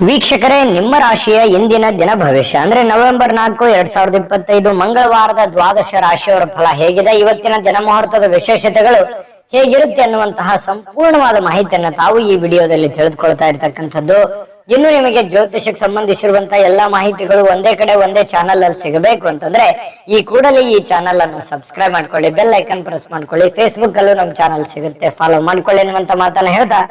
ವೀಕ್ಷಕರೇ, ನಿಮ್ಮ ರಾಶಿಯ ಇಂದಿನ ದಿನ ಭವಿಷ್ಯ ಅಂದ್ರೆ ನವೆಂಬರ್ 4, 2025 ಮಂಗಳವಾರದ ದ್ವಾದಶ ರಾಶಿಯವರ ಫಲ ಹೇಗಿದೆ, ಇವತ್ತಿನ ದಿನ ಮುಹೂರ್ತದ ವಿಶೇಷತೆಗಳು ಹೇಗಿರುತ್ತೆ ಅನ್ನುವಂತಹ ಸಂಪೂರ್ಣವಾದ ಮಾಹಿತಿಯನ್ನ ತಾವು ಈ ವಿಡಿಯೋದಲ್ಲಿ ತಿಳಿದುಕೊಳ್ತಾ ಇರ್ತಕ್ಕಂಥದ್ದು. ಇನ್ನು ನಿಮಗೆ ಜ್ಯೋತಿಷಕ್ಕೆ ಸಂಬಂಧಿಸಿರುವಂತಹ ಎಲ್ಲಾ ಮಾಹಿತಿಗಳು ಒಂದೇ ಕಡೆ ಒಂದೇ ಚಾನಲ್ ಅಲ್ಲಿ ಸಿಗಬೇಕು ಅಂತಂದ್ರೆ ಈ ಕೂಡಲೇ ಈ ಚಾನಲ್ ಅನ್ನು ಸಬ್ಸ್ಕ್ರೈಬ್ ಮಾಡ್ಕೊಳ್ಳಿ, ಬೆಲ್ ಐಕನ್ ಪ್ರೆಸ್ ಮಾಡ್ಕೊಳ್ಳಿ. ಫೇಸ್ಬುಕ್ ಅಲ್ಲೂ ನಮ್ಮ ಚಾನಲ್ ಸಿಗುತ್ತೆ, ಫಾಲೋ ಮಾಡ್ಕೊಳ್ಳಿ ಅನ್ನುವಂತ ಮಾತನ್ನ ಹೇಳ್ತಾ,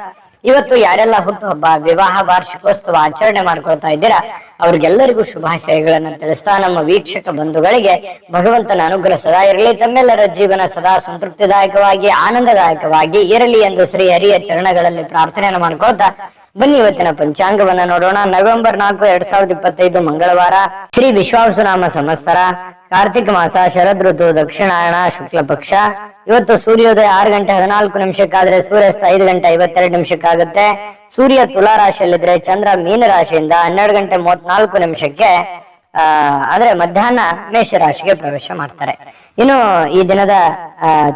ಇವತ್ತು ಯಾರೆಲ್ಲ ಹುಟ್ಟುಹಬ್ಬ, ವಿವಾಹ ವಾರ್ಷಿಕೋತ್ಸವ ಆಚರಣೆ ಮಾಡ್ಕೊಳ್ತಾ ಇದ್ದೀರಾ ಅವ್ರಿಗೆಲ್ಲರಿಗೂ ಶುಭಾಶಯಗಳನ್ನ ತಿಳಿಸ್ತಾ, ನಮ್ಮ ವೀಕ್ಷಕ ಬಂಧುಗಳಿಗೆ ಭಗವಂತನ ಅನುಗ್ರಹ ಸದಾ ಇರಲಿ, ತಮ್ಮೆಲ್ಲರ ಜೀವನ ಸದಾ ಸಂತೃಪ್ತಿದಾಯಕವಾಗಿ ಆನಂದದಾಯಕವಾಗಿ ಇರಲಿ ಎಂದು ಶ್ರೀ ಹರಿಯ ಚರಣಗಳಲ್ಲಿ ಪ್ರಾರ್ಥನೆಯನ್ನು ಮಾಡ್ಕೊಳ್ತಾ ಬನ್ನಿ ಇವತ್ತಿನ ಪಂಚಾಂಗವನ್ನ ನೋಡೋಣ. ನವೆಂಬರ್ 4, 2025 ಮಂಗಳವಾರ, ಶ್ರೀ ವಿಶ್ವಾವಸುನಾಮ ಸಂವತ್ಸರ, ಕಾರ್ತಿಕ ಮಾಸ, ಶರದ್ ಋತು, ದಕ್ಷಿಣಾಯಣ, ಶುಕ್ಲ ಪಕ್ಷ. ಇವತ್ತು ಸೂರ್ಯೋದಯ 6 ಗಂಟೆ 14 ನಿಮಿಷಕ್ಕಾದ್ರೆ ಸೂರ್ಯಾಸ್ತ 5 ಗಂಟೆ 52 ನಿಮಿಷಕ್ಕಾಗುತ್ತೆ. ಸೂರ್ಯ ತುಲಾ ರಾಶಿಯಲ್ಲಿದ್ರೆ ಚಂದ್ರ ಮೀನ ರಾಶಿಯಿಂದ 12 ಗಂಟೆ 34 ನಿಮಿಷಕ್ಕೆ ಅಂದ್ರೆ ಮಧ್ಯಾಹ್ನ ಮೇಷ ರಾಶಿಗೆ ಪ್ರವೇಶ ಮಾಡ್ತಾರೆ. ಇನ್ನು ಈ ದಿನದ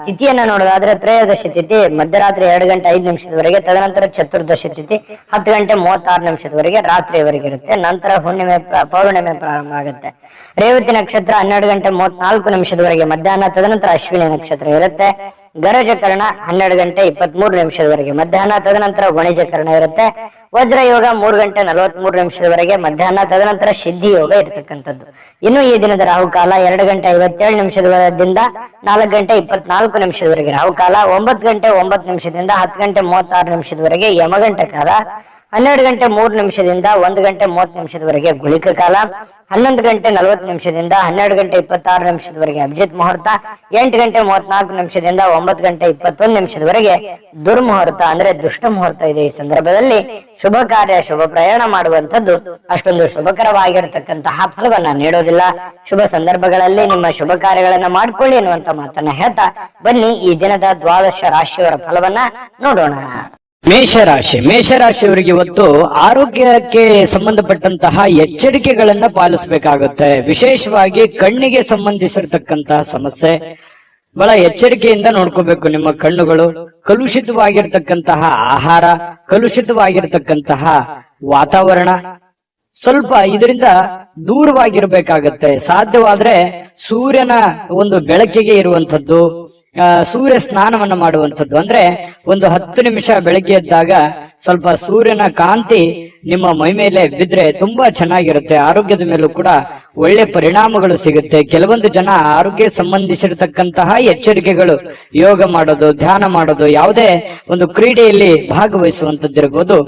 ತಿಥಿಯನ್ನ ನೋಡೋದಾದ್ರೆ ತ್ರಯೋದಶಿ ತಿಥಿ ಮಧ್ಯರಾತ್ರಿ 2 ಗಂಟೆ 5 ನಿಮಿಷದವರೆಗೆ, ತದನಂತರ ಚತುರ್ದಶಿ ತಿಥಿ 10 ಗಂಟೆ 36 ನಿಮಿಷದವರೆಗೆ ರಾತ್ರಿಯವರೆಗೆ ಇರುತ್ತೆ. ನಂತರ ಹುಣ್ಣಿಮೆ ಪೌರ್ಣಿಮೆ ಪ್ರಾರಂಭ ಆಗುತ್ತೆ. ರೇವತಿ ನಕ್ಷತ್ರ 12 ಗಂಟೆ 34 ನಿಮಿಷದವರೆಗೆ ಮಧ್ಯಾಹ್ನ, ತದನಂತರ ಅಶ್ವಿನಿ ನಕ್ಷತ್ರ ಇರುತ್ತೆ. ಗರಜಕರ್ಣ 12 ಗಂಟೆ 23 ನಿಮಿಷದವರೆಗೆ ಮಧ್ಯಾಹ್ನ, ತದನಂತರ ವಣಿಜಕರ್ಣ ಇರುತ್ತೆ. ವಜ್ರ ಯೋಗ 3 ಗಂಟೆ 43 ನಿಮಿಷದವರೆಗೆ ಮಧ್ಯಾಹ್ನ, ತದನಂತರ ಸಿದ್ಧಿ ಯೋಗ ಇರತಕ್ಕಂಥದ್ದು. ಇನ್ನು ಈ ದಿನದ ರಾಹುಕಾಲ 2 ಗಂಟೆ 57 ನಿಮಿಷದಿಂದ 4 ಗಂಟೆ 24 ನಿಮಿಷದವರೆಗೆ ರಾಹುಕಾಲ, 9 ಗಂಟೆ 9 ನಿಮಿಷದಿಂದ 10 ಗಂಟೆ 36 ನಿಮಿಷದವರೆಗೆ ಯಮಗಂಟ ಕಾಲ, 12 ಗಂಟೆ 3 ನಿಮಿಷದಿಂದ 1 ಗಂಟೆ 30 ನಿಮಿಷದವರೆಗೆ ಗುಳಿಕ ಕಾಲ, 11 ಗಂಟೆ 40 ನಿಮಿಷದಿಂದ 12 ಗಂಟೆ 26 ನಿಮಿಷದವರೆಗೆ ಅಭಿಜಿತ್ ಮುಹೂರ್ತ, 8 ಗಂಟೆ 34 ನಿಮಿಷದಿಂದ 9 ಗಂಟೆ 21 ನಿಮಿಷದವರೆಗೆ ದುರ್ಮುಹೂರ್ತ ಅಂದ್ರೆ ದುಷ್ಟ ಮುಹೂರ್ತ ಇದೆ. ಈ ಸಂದರ್ಭದಲ್ಲಿ ಶುಭ ಕಾರ್ಯ, ಶುಭ ಪ್ರಯಾಣ ಮಾಡುವಂತದ್ದು ಅಷ್ಟೊಂದು ಶುಭಕರವಾಗಿರತಕ್ಕಂತಹ ಫಲವನ್ನ ನೀಡೋದಿಲ್ಲ. ಶುಭ ಸಂದರ್ಭಗಳಲ್ಲಿ ನಿಮ್ಮ ಶುಭ ಕಾರ್ಯಗಳನ್ನ ಮಾಡ್ಕೊಳ್ಳಿ ಎನ್ನುವಂತ ಮಾತನ್ನ ಹೇಳ್ತಾ ಬನ್ನಿ ಈ ದಿನದ ದ್ವಾದಶ ರಾಶಿಯವರ ಫಲವನ್ನ ನೋಡೋಣ. ಮೇಷರಾಶಿಯವರಿಗೆ ಇವತ್ತು ಆರೋಗ್ಯಕ್ಕೆ ಸಂಬಂಧಪಟ್ಟಂತಹ ಎಚ್ಚರಿಕೆಗಳನ್ನ ಪಾಲಿಸಬೇಕಾಗುತ್ತೆ. ವಿಶೇಷವಾಗಿ ಕಣ್ಣಿಗೆ ಸಂಬಂಧಿಸಿರ್ತಕ್ಕಂತಹ ಸಮಸ್ಯೆ ಬಹಳ ಎಚ್ಚರಿಕೆಯಿಂದ ನೋಡ್ಕೋಬೇಕು. ನಿಮ್ಮ ಕಣ್ಣುಗಳು ಕಲುಷಿತವಾಗಿರ್ತಕ್ಕಂತಹ ಆಹಾರ, ಕಲುಷಿತವಾಗಿರ್ತಕ್ಕಂತಹ ವಾತಾವರಣ ಸ್ವಲ್ಪ ಇದರಿಂದ ದೂರವಾಗಿರ್ಬೇಕಾಗತ್ತೆ. ಸಾಧ್ಯವಾದ್ರೆ ಸೂರ್ಯನ ಒಂದು ಬೆಳಕಿಗೆ ಇರುವಂತದ್ದು, ಸೂರ್ಯ ಸ್ನಾನವನ್ನ ಮಾಡುವಂಥದ್ದು. ಅಂದ್ರೆ ಒಂದು 10 ನಿಮಿಷ ಬೆಳಗ್ಗೆ ಎದ್ದಾಗ ಸ್ವಲ್ಪ ಸೂರ್ಯನ ಕಾಂತಿ ನಿಮ್ಮ ಮೈ ಮೇಲೆ ಬಿದ್ರೆ ತುಂಬಾ ಚೆನ್ನಾಗಿರುತ್ತೆ. ಆರೋಗ್ಯದ ಮೇಲೂ ಕೂಡ ಒಳ್ಳೆ ಪರಿಣಾಮಗಳು ಸಿಗುತ್ತೆ. ಕೆಲವೊಂದು ಜನ ಆರೋಗ್ಯ ಸಂಬಂಧಿಸಿರತಕ್ಕಂತಹ ಎಚ್ಚರಿಕೆಗಳು, ಯೋಗ ಮಾಡೋದು, ಧ್ಯಾನ ಮಾಡೋದು, ಯಾವುದೇ ಒಂದು ಕ್ರೀಡೆಯಲ್ಲಿ ಭಾಗವಹಿಸುವಂತದ್ದಿರಬಹುದು,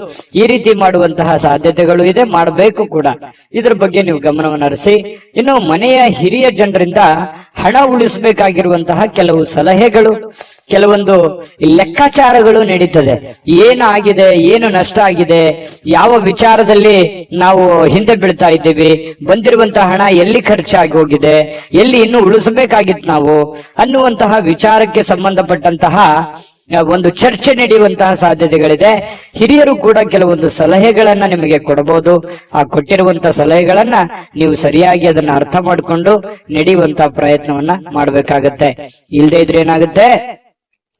ಈ ರೀತಿ ಮಾಡುವಂತಹ ಸಾಧ್ಯತೆಗಳು ಇದೆ, ಮಾಡಬೇಕು ಕೂಡ. ಇದ್ರ ಬಗ್ಗೆ ನೀವು ಗಮನವನ್ನು ಹರಿಸಿ. ಇನ್ನು ಮನೆಯ ಹಿರಿಯ ಜನರಿಂದ ಹಣ ಉಳಿಸಬೇಕಾಗಿರುವಂತಹ ಕೆಲವು ಸಲಹೆಗಳು, ಕೆಲವೊಂದು ಲೆಕ್ಕಾಚಾರಗಳು ನಡೀತದೆ. ಏನಾಗಿದೆ, ಏನು ನಷ್ಟ ಆಗಿದೆ, ಯಾವ ವಿಚಾರದಲ್ಲಿ ನಾವು ಹಿಂದೆ ಬೀಳ್ತಾ ಇದ್ದೀವಿ, ಬಂದಿರುವಂತಹ ಹಣ ಎಲ್ಲಿ ಖರ್ಚಾಗಿ ಹೋಗಿದೆ, ಎಲ್ಲಿ ಇನ್ನು ಉಳಿಸಬೇಕಾಗಿತ್ತು ನಾವು ಅನ್ನುವಂತಹ ವಿಚಾರಕ್ಕೆ ಸಂಬಂಧಪಟ್ಟಂತಹ ಒಂದು ಚರ್ಚೆ ನಡೆಯುವಂತಹ ಸಾಧ್ಯತೆಗಳಿದೆ. ಹಿರಿಯರು ಕೂಡ ಕೆಲವೊಂದು ಸಲಹೆಗಳನ್ನ ನಿಮಗೆ ಕೊಡಬಹುದು. ಆ ಕೊಟ್ಟಿರುವಂತಹ ಸಲಹೆಗಳನ್ನ ನೀವು ಸರಿಯಾಗಿ ಅದನ್ನ ಅರ್ಥ ಮಾಡಿಕೊಂಡು ನಡೆಯುವಂತಹ ಪ್ರಯತ್ನವನ್ನ ಮಾಡ್ಬೇಕಾಗತ್ತೆ. ಇಲ್ಲದೆ ಇದ್ರೆ ಏನಾಗುತ್ತೆ,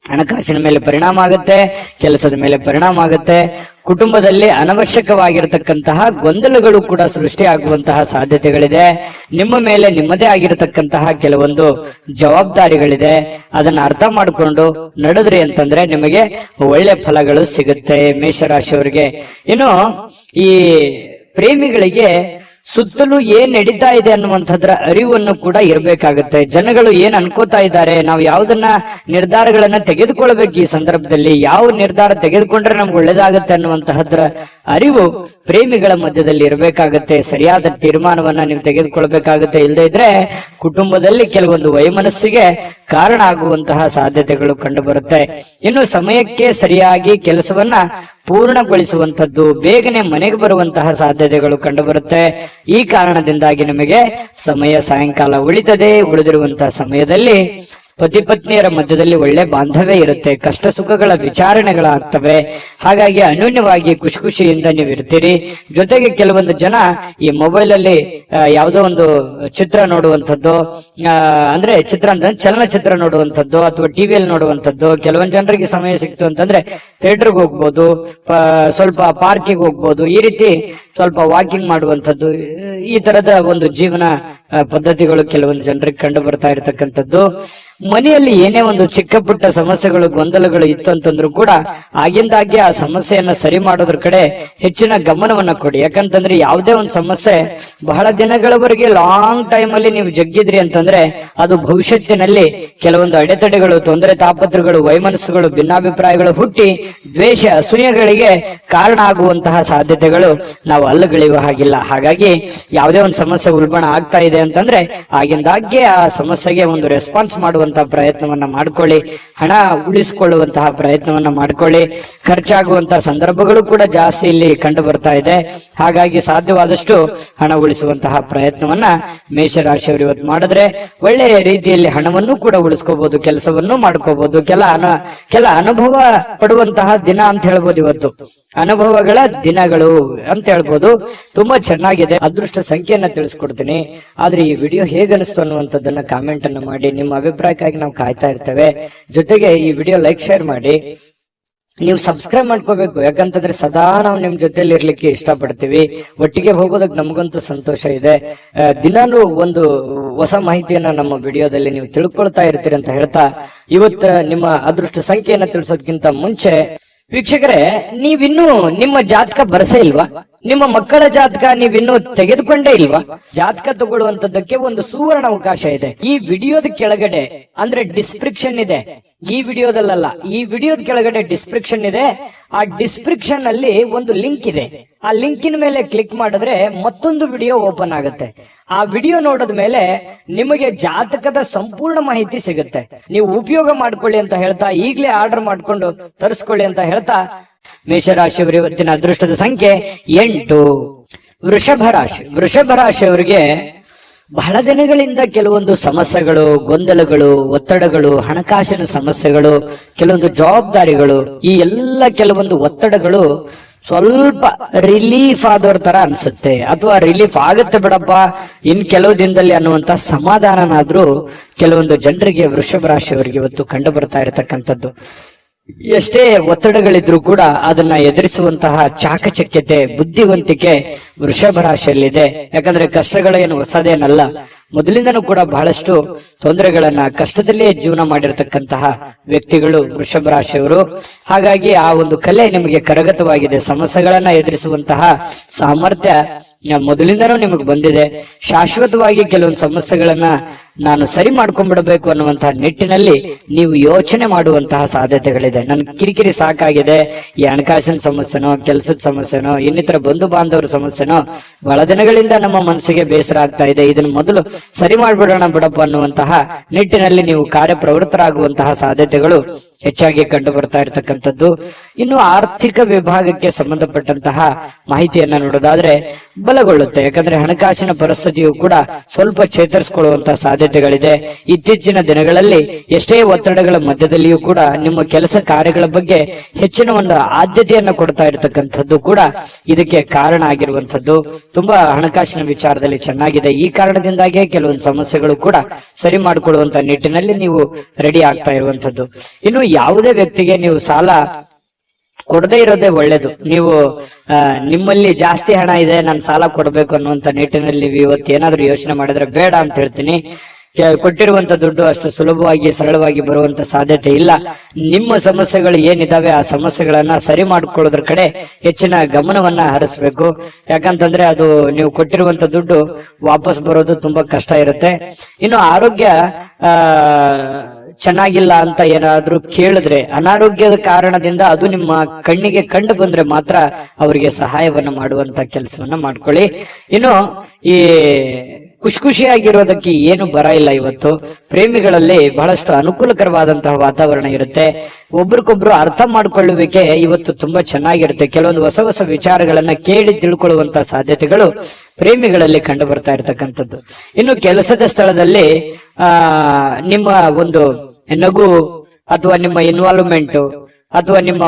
ಹಣಕಾಸಿನ ಮೇಲೆ ಪರಿಣಾಮ ಆಗುತ್ತೆ, ಕೆಲಸದ ಮೇಲೆ ಪರಿಣಾಮ ಆಗುತ್ತೆ. ಕುಟುಂಬದಲ್ಲಿ ಅನವಶ್ಯಕವಾಗಿರತಕ್ಕಂತಹ ಗೊಂದಲಗಳು ಕೂಡ ಸೃಷ್ಟಿಯಾಗುವಂತಹ ಸಾಧ್ಯತೆಗಳಿದೆ. ನಿಮ್ಮ ಮೇಲೆ ನಿಮ್ಮದೇ ಆಗಿರತಕ್ಕಂತಹ ಕೆಲವೊಂದು ಜವಾಬ್ದಾರಿಗಳಿದೆ. ಅದನ್ನ ಅರ್ಥ ಮಾಡಿಕೊಂಡು ನಡೆದ್ರಿ ಅಂತಂದ್ರೆ ನಿಮಗೆ ಒಳ್ಳೆ ಫಲಗಳು ಸಿಗುತ್ತೆ ಮೇಷರಾಶಿಯವರಿಗೆ. ಇನ್ನು ಈ ಪ್ರೇಮಿಗಳಿಗೆ ಸುತ್ತಲೂ ಏನ್ ನಡೀತಾ ಇದೆ ಅನ್ನುವಂಥದ್ರ ಅರಿವನ್ನು ಕೂಡ ಇರಬೇಕಾಗುತ್ತೆ. ಜನಗಳು ಏನ್ ಅನ್ಕೋತಾ ಇದ್ದಾರೆ, ನಾವು ಯಾವ್ದನ್ನ ನಿರ್ಧಾರಗಳನ್ನ ತೆಗೆದುಕೊಳ್ಬೇಕು, ಈ ಸಂದರ್ಭದಲ್ಲಿ ಯಾವ ನಿರ್ಧಾರ ತೆಗೆದುಕೊಂಡ್ರೆ ನಮ್ಗೆ ಒಳ್ಳೇದಾಗತ್ತೆ ಅನ್ನುವಂತಹದ್ರ ಅರಿವು ಪ್ರೇಮಿಗಳ ಮಧ್ಯದಲ್ಲಿ ಇರಬೇಕಾಗತ್ತೆ. ಸರಿಯಾದ ತೀರ್ಮಾನವನ್ನ ನೀವು ತೆಗೆದುಕೊಳ್ಬೇಕಾಗತ್ತೆ. ಇಲ್ಲದೆ ಇದ್ರೆ ಕುಟುಂಬದಲ್ಲಿ ಕೆಲವೊಂದು ವೈಮನಸ್ಸಿಗೆ ಕಾರಣ ಆಗುವಂತಹ ಸಾಧ್ಯತೆಗಳು ಕಂಡು ಬರುತ್ತೆ. ಇನ್ನು ಸಮಯಕ್ಕೆ ಸರಿಯಾಗಿ ಕೆಲಸವನ್ನ ಪೂರ್ಣಗೊಳಿಸುವಂತದ್ದು, ಬೇಗನೆ ಮನೆಗೆ ಬರುವಂತಹ ಸಾಧ್ಯತೆಗಳು ಕಂಡು ಬರುತ್ತೆ. ಈ ಕಾರಣದಿಂದಾಗಿ ನಿಮಗೆ ಸಮಯ ಸಾಯಂಕಾಲ ಉಳಿತದೆ. ಉಳಿದಿರುವಂತಹ ಸಮಯದಲ್ಲಿ ಪತಿ ಪತ್ನಿಯರ ಮಧ್ಯದಲ್ಲಿ ಒಳ್ಳೆ ಬಾಂಧವ್ಯ ಇರುತ್ತೆ, ಕಷ್ಟ ಸುಖಗಳ ವಿಚಾರಣೆಗಳಾಗ್ತವೆ. ಹಾಗಾಗಿ ಅನ್ಯೋನ್ಯವಾಗಿ ಖುಷಿ ಖುಷಿಯಿಂದ ನೀವು ಇರ್ತೀರಿ. ಜೊತೆಗೆ ಕೆಲವೊಂದು ಜನ ಈ ಮೊಬೈಲ್ ಅಲ್ಲಿ ಯಾವುದೋ ಒಂದು ಚಿತ್ರ ನೋಡುವಂಥದ್ದು, ಅಂದ್ರೆ ಚಿತ್ರ ಅಂತ ಚಲನಚಿತ್ರ ನೋಡುವಂಥದ್ದು ಅಥವಾ ಟಿವಿಯಲ್ಲಿ ನೋಡುವಂಥದ್ದು. ಕೆಲವೊಂದು ಜನರಿಗೆ ಸಮಯ ಸಿಕ್ತು ಅಂತಂದ್ರೆ ಥಿಯೇಟರ್ಗೆ ಹೋಗ್ಬೋದು, ಸ್ವಲ್ಪ ಪಾರ್ಕಿಗೆ ಹೋಗ್ಬೋದು, ಈ ರೀತಿ ಸ್ವಲ್ಪ ವಾಕಿಂಗ್ ಮಾಡುವಂಥದ್ದು. ಈ ತರದ ಒಂದು ಜೀವನ ಪದ್ಧತಿಗಳು ಕೆಲವೊಂದು ಜನರಿಗೆ ಕಂಡು ಬರ್ತಾ ಇರತಕ್ಕಂಥದ್ದು. ಮನೆಯಲ್ಲಿ ಏನೇ ಒಂದು ಚಿಕ್ಕ ಪುಟ್ಟ ಸಮಸ್ಯೆಗಳು ಗೊಂದಲಗಳು ಇತ್ತು ಅಂತಂದ್ರೂ ಕೂಡ ಆಗಿಂದಾಗೆ ಆ ಸಮಸ್ಯೆಯನ್ನ ಸರಿ ಮಾಡೋದ್ರ ಕಡೆ ಹೆಚ್ಚಿನ ಗಮನವನ್ನ ಕೊಡಿ. ಯಾಕಂತಂದ್ರೆ ಯಾವುದೇ ಒಂದು ಸಮಸ್ಯೆ ಬಹಳ ದಿನಗಳವರೆಗೆ ಲಾಂಗ್ ಟೈಮ್ ಅಲ್ಲಿ ನೀವು ಜಗ್ಗಿದ್ರಿ ಅಂತಂದ್ರೆ ಅದು ಭವಿಷ್ಯತ್ತಿನಲ್ಲಿ ಕೆಲವೊಂದು ಅಡೆತಡೆಗಳು, ತೊಂದರೆ ತಾಪತ್ರಗಳು, ವೈಮನಸ್ಸುಗಳು, ಭಿನ್ನಾಭಿಪ್ರಾಯಗಳು ಹುಟ್ಟಿ ದ್ವೇಷ ಅಸೂಯೆಗಳಿಗೆ ಕಾರಣ ಆಗುವಂತಹ ಸಾಧ್ಯತೆಗಳು ನಾವು ಅಲ್ಲಗಳೆಯುವ ಹಾಗಿಲ್ಲ. ಹಾಗಾಗಿ ಯಾವುದೇ ಒಂದು ಸಮಸ್ಯೆ ಉಲ್ಬಣ ಆಗ್ತಾ ಇದೆ ಅಂತಂದ್ರೆ ಆಗಿಂದಾಗ್ಗೆ ಆ ಸಮಸ್ಯೆಗೆ ಒಂದು ರೆಸ್ಪಾನ್ಸ್ ಮಾಡುವಂತಹ ಪ್ರಯತ್ನವನ್ನ ಮಾಡ್ಕೊಳ್ಳಿ. ಹಣ ಉಳಿಸಿಕೊಳ್ಳುವಂತಹ ಪ್ರಯತ್ನವನ್ನ ಮಾಡ್ಕೊಳ್ಳಿ. ಖರ್ಚಾಗುವಂತಹ ಸಂದರ್ಭಗಳು ಕೂಡ ಜಾಸ್ತಿ ಇಲ್ಲಿ ಕಂಡು ಬರ್ತಾ ಇದೆ. ಹಾಗಾಗಿ ಸಾಧ್ಯವಾದಷ್ಟು ಹಣ ಉಳಿಸುವಂತಹ ಪ್ರಯತ್ನವನ್ನ ಮೇಷರಾಶಿಯವರು ಇವತ್ತು ಮಾಡಿದ್ರೆ ಒಳ್ಳೆಯ ರೀತಿಯಲ್ಲಿ ಹಣವನ್ನು ಕೂಡ ಉಳಿಸ್ಕೋಬಹುದು, ಕೆಲಸವನ್ನು ಮಾಡ್ಕೋಬಹುದು. ಕೆಲ ಅನುಭವ ಪಡುವಂತಹ ದಿನ ಅಂತ ಹೇಳ್ಬೋದು. ಇವತ್ತು ಅನುಭವಗಳ ದಿನಗಳು ಅಂತ ಹೇಳ್ಬೋದು. ತುಂಬಾ ಚೆನ್ನಾಗಿದೆ. ಅದೃಷ್ಟ ಸಂಖ್ಯೆಯನ್ನ ತಿಳಿಸ್ಕೊಡ್ತೀನಿ. ಆದ್ರೆ ಈ ವಿಡಿಯೋ ಹೇಗನಿಸ್ತು ಅನ್ನುವಂಥದ್ದನ್ನ ಕಾಮೆಂಟ್ ಅನ್ನು ಮಾಡಿ. ನಿಮ್ಮ ಅಭಿಪ್ರಾಯಕ್ಕಾಗಿ ನಾವು ಕಾಯ್ತಾ ಇರ್ತೇವೆ. ಜೊತೆಗೆ ಈ ವಿಡಿಯೋ ಲೈಕ್ ಶೇರ್ ಮಾಡಿ. ನೀವು ಸಬ್ಸ್ಕ್ರೈಬ್ ಮಾಡ್ಕೋಬೇಕು. ಯಾಕಂತಂದ್ರೆ ಸದಾ ನಾವು ನಿಮ್ ಜೊತೆಲಿ ಇರ್ಲಿಕ್ಕೆ ಇಷ್ಟಪಡ್ತೀವಿ. ಒಟ್ಟಿಗೆ ಹೋಗೋದಕ್ಕೆ ನಮಗಂತೂ ಸಂತೋಷ ಇದೆ. ದಿನಾನು ಒಂದು ಹೊಸ ಮಾಹಿತಿಯನ್ನ ನಮ್ಮ ವಿಡಿಯೋದಲ್ಲಿ ನೀವು ತಿಳ್ಕೊಳ್ತಾ ಇರ್ತೀರಿ ಅಂತ ಹೇಳ್ತಾ ಇವತ್ತು ನಿಮ್ಮ ಅದೃಷ್ಟ ಸಂಖ್ಯೆಯನ್ನ ತಿಳಿಸೋದಕ್ಕಿಂತ ಮುಂಚೆ ವೀಕ್ಷಕರೇ, ನೀವಿನ್ನೂ ನಿಮ್ಮ ಜಾತಕ ಬರಸೇ ಇಲ್ವಾ? ನಿಮ್ಮ ಮಕ್ಕಳ ಜಾತಕ ನೀವಿನ್ನೂ ತೆಗೆದುಕೊಂಡೇ ಇಲ್ವಾ? ಜಾತಕ ತಗೊಳ್ಳುವಂತದ್ದಕ್ಕೆ ಒಂದು ಸುವರ್ಣ ಅವಕಾಶ ಇದೆ. ಈ ವಿಡಿಯೋದ ಕೆಳಗಡೆ ಅಂದ್ರೆ ಡಿಸ್ಕ್ರಿಪ್ಷನ್ ಇದೆ. ಈ ವಿಡಿಯೋದಲ್ಲ, ಈ ವಿಡಿಯೋದ ಕೆಳಗಡೆ ಡಿಸ್ಕ್ರಿಪ್ಷನ್ ಇದೆ. ಆ ಡಿಸ್ಕ್ರಿಪ್ಷನ್ ಅಲ್ಲಿ ಒಂದು ಲಿಂಕ್ ಇದೆ. ಆ ಲಿಂಕಿನ ಮೇಲೆ ಕ್ಲಿಕ್ ಮಾಡಿದ್ರೆ ಮತ್ತೊಂದು ವಿಡಿಯೋ ಓಪನ್ ಆಗುತ್ತೆ. ಆ ವಿಡಿಯೋ ನೋಡಿದ ಮೇಲೆ ನಿಮಗೆ ಜಾತಕದ ಸಂಪೂರ್ಣ ಮಾಹಿತಿ ಸಿಗುತ್ತೆ. ನೀವು ಉಪಯೋಗ ಮಾಡ್ಕೊಳ್ಳಿ ಅಂತ ಹೇಳ್ತಾ, ಈಗಲೇ ಆರ್ಡರ್ ಮಾಡ್ಕೊಂಡು ತರಿಸ್ಕೊಳ್ಳಿ ಅಂತ ಹೇಳ್ತಾ, ಮೇಷರಾಶಿಯವರು ಇವತ್ತಿನ ಅದೃಷ್ಟದ ಸಂಖ್ಯೆ 8. ವೃಷಭ ರಾಶಿಯವರಿಗೆ ಬಹಳ ದಿನಗಳಿಂದ ಕೆಲವೊಂದು ಸಮಸ್ಯೆಗಳು, ಗೊಂದಲಗಳು, ಒತ್ತಡಗಳು, ಹಣಕಾಸಿನ ಸಮಸ್ಯೆಗಳು, ಕೆಲವೊಂದು ಜವಾಬ್ದಾರಿಗಳು, ಈ ಎಲ್ಲ ಕೆಲವೊಂದು ಒತ್ತಡಗಳು ಸ್ವಲ್ಪ ರಿಲೀಫ್ ಆದವ್ರ ತರ ಅನ್ಸುತ್ತೆ. ಅಥವಾ ರಿಲೀಫ್ ಆಗುತ್ತೆ ಬಿಡಪ್ಪ ಇನ್ ಕೆಲವು ದಿನದಲ್ಲಿ ಅನ್ನುವಂತ ಸಮಾಧಾನನಾದ್ರೂ ಕೆಲವೊಂದು ಜನರಿಗೆ ವೃಷಭ ರಾಶಿಯವರಿಗೆ ಇವತ್ತು ಕಂಡು ಬರ್ತಾ ಇರತಕ್ಕಂಥದ್ದು. ಎಷ್ಟೇ ಒತ್ತಡಗಳಿದ್ರೂ ಕೂಡ ಅದನ್ನ ಎದುರಿಸುವಂತಹ ಚಾಕಚಕ್ಯತೆ, ಬುದ್ಧಿವಂತಿಕೆ ವೃಷಭ ರಾಶಿಯಲ್ಲಿದೆ. ಯಾಕಂದ್ರೆ ಕಷ್ಟಗಳೇನು ಹೊಸದೇನಲ್ಲ. ಮೊದಲಿಂದನೂ ಕೂಡ ಬಹಳಷ್ಟು ತೊಂದರೆಗಳನ್ನ, ಕಷ್ಟದಲ್ಲಿಯೇ ಜೀವನ ಮಾಡಿರ್ತಕ್ಕಂತಹ ವ್ಯಕ್ತಿಗಳು ವೃಷಭ ರಾಶಿಯವರು. ಹಾಗಾಗಿ ಆ ಒಂದು ಕಲೆ ನಿಮಗೆ ಕರಗತವಾಗಿದೆ. ಸಮಸ್ಯೆಗಳನ್ನ ಎದುರಿಸುವಂತಹ ಸಾಮರ್ಥ್ಯ ಮೊದಲಿಂದನೂ ನಿಮಗೆ ಬಂದಿದೆ. ಶಾಶ್ವತವಾಗಿ ಕೆಲವೊಂದು ಸಮಸ್ಯೆಗಳನ್ನ ನಾನು ಸರಿ ಮಾಡ್ಕೊಂಡ್ಬಿಡಬೇಕು ಅನ್ನುವಂತಹ ನಿಟ್ಟಿನಲ್ಲಿ ನೀವು ಯೋಚನೆ ಮಾಡುವಂತಹ ಸಾಧ್ಯತೆಗಳಿದೆ. ನನ್ ಕಿರಿಕಿರಿ ಸಾಕಾಗಿದೆ, ಈ ಹಣಕಾಸಿನ ಸಮಸ್ಯೆನೋ, ಕೆಲಸದ ಸಮಸ್ಯೆನೋ, ಇನ್ನಿತರ ಬಂಧು ಬಾಂಧವರ ಸಮಸ್ಯೆನೋ ಬಹಳ ದಿನಗಳಿಂದ ನಮ್ಮ ಮನಸ್ಸಿಗೆ ಬೇಸರ ಆಗ್ತಾ ಇದೆ, ಇದನ್ನು ಮೊದಲು ಸರಿ ಮಾಡ್ಬಿಡೋಣ ಬಿಡಪ್ಪ ಅನ್ನುವಂತಹ ನಿಟ್ಟಿನಲ್ಲಿ ನೀವು ಕಾರ್ಯಪ್ರವೃತ್ತರಾಗುವಂತಹ ಸಾಧ್ಯತೆಗಳು ಹೆಚ್ಚಾಗಿ ಕಂಡು ಬರ್ತಾ ಇರತಕ್ಕಂಥದ್ದು. ಇನ್ನು ಆರ್ಥಿಕ ವಿಭಾಗಕ್ಕೆ ಸಂಬಂಧಪಟ್ಟಂತಹ ಮಾಹಿತಿಯನ್ನ ನೋಡೋದಾದ್ರೆ ಬಲಗೊಳ್ಳುತ್ತೆ. ಯಾಕಂದ್ರೆ ಹಣಕಾಸಿನ ಪರಿಸ್ಥಿತಿಯು ಕೂಡ ಸ್ವಲ್ಪ ಚೇತರಿಸಿಕೊಳ್ಳುವಂತಹ ಸಾಧ್ಯತೆಗಳಿದೆ. ಇತ್ತೀಚಿನ ದಿನಗಳಲ್ಲಿ ಎಷ್ಟೇ ಒತ್ತಡಗಳ ಮಧ್ಯದಲ್ಲಿಯೂ ಕೂಡ ನಿಮ್ಮ ಕೆಲಸ ಕಾರ್ಯಗಳ ಬಗ್ಗೆ ಹೆಚ್ಚಿನ ಒಂದು ಆದ್ಯತೆಯನ್ನ ಕೊಡ್ತಾ ಇರತಕ್ಕಂಥದ್ದು ಕೂಡ ಇದಕ್ಕೆ ಕಾರಣ ಆಗಿರುವಂತದ್ದು. ತುಂಬಾ ಹಣಕಾಸಿನ ವಿಚಾರದಲ್ಲಿ ಚೆನ್ನಾಗಿದೆ. ಈ ಕಾರಣದಿಂದಾಗಿ ಕೆಲವೊಂದು ಸಮಸ್ಯೆಗಳು ಕೂಡ ಸರಿ ಮಾಡಿಕೊಳ್ಳುವಂತ ನಿಟ್ಟಿನಲ್ಲಿ ನೀವು ರೆಡಿ ಆಗ್ತಾ ಇರುವಂತದ್ದು. ಇನ್ನು ಯಾವುದೇ ವ್ಯಕ್ತಿಗೆ ನೀವು ಸಾಲ ಕೊಡದೇ ಇರೋದೇ ಒಳ್ಳೇದು. ನೀವು ನಿಮ್ಮಲ್ಲಿ ಜಾಸ್ತಿ ಹಣ ಇದೆ, ನಾನು ಸಾಲ ಕೊಡಬೇಕು ಅನ್ನುವಂತ ನಿಟ್ಟಿನಲ್ಲಿ ನೀವು ಇವತ್ತು ಏನಾದ್ರೂ ಯೋಚನೆ ಮಾಡಿದ್ರೆ ಬೇಡ ಅಂತ ಹೇಳ್ತೀನಿ. ಕೊಟ್ಟಿರುವಂತ ದುಡ್ಡು ಅಷ್ಟು ಸುಲಭವಾಗಿ ಸರಳವಾಗಿ ಬರುವಂತ ಸಾಧ್ಯತೆ ಇಲ್ಲ. ನಿಮ್ಮ ಸಮಸ್ಯೆಗಳು ಏನಿದಾವೆ ಆ ಸಮಸ್ಯೆಗಳನ್ನ ಸರಿ ಮಾಡಿಕೊಳ್ಳೋದ್ರ ಕಡೆ ಹೆಚ್ಚಿನ ಗಮನವನ್ನ ಹರಿಸ್ಬೇಕು. ಯಾಕಂತಂದ್ರೆ ಅದು ನೀವು ಕೊಟ್ಟಿರುವಂತ ದುಡ್ಡು ವಾಪಸ್ ಬರೋದು ತುಂಬಾ ಕಷ್ಟ ಇರುತ್ತೆ. ಇನ್ನು ಆರೋಗ್ಯ ಚೆನ್ನಾಗಿಲ್ಲ ಅಂತ ಏನಾದ್ರೂ ಕೇಳಿದ್ರೆ, ಅನಾರೋಗ್ಯದ ಕಾರಣದಿಂದ ಅದು ನಿಮ್ಮ ಕಣ್ಣಿಗೆ ಕಂಡು ಬಂದ್ರೆ ಮಾತ್ರ ಅವರಿಗೆ ಸಹಾಯವನ್ನ ಮಾಡುವಂತ ಕೆಲಸವನ್ನ ಮಾಡ್ಕೊಳ್ಳಿ. ಇನ್ನು ಈ ಖುಷಿಯಾಗಿರೋದಕ್ಕೆ ಏನು ಬರ ಇಲ್ಲ. ಇವತ್ತು ಪ್ರೇಮಿಗಳಲ್ಲಿ ಬಹಳಷ್ಟು ಅನುಕೂಲಕರವಾದಂತಹ ವಾತಾವರಣ ಇರುತ್ತೆ. ಒಬ್ರಿಗೊಬ್ರು ಅರ್ಥ ಮಾಡ್ಕೊಳ್ಳುವಿಕೆ ಇವತ್ತು ತುಂಬಾ ಚೆನ್ನಾಗಿರುತ್ತೆ. ಕೆಲವೊಂದು ಹೊಸ ಹೊಸ ವಿಚಾರಗಳನ್ನ ಕೇಳಿ ತಿಳ್ಕೊಳ್ಳುವಂತಹ ಸಾಧ್ಯತೆಗಳು ಪ್ರೇಮಿಗಳಲ್ಲಿ ಕಂಡು ಬರ್ತಾ ಇರತಕ್ಕಂಥದ್ದು. ಇನ್ನು ಕೆಲಸದ ಸ್ಥಳದಲ್ಲಿ ನಿಮ್ಮ ಒಂದು ನಗು ಅಥವಾ ನಿಮ್ಮ ಇನ್ವಾಲ್ವ್ಮೆಂಟ್ ಅಥವಾ ನಿಮ್ಮ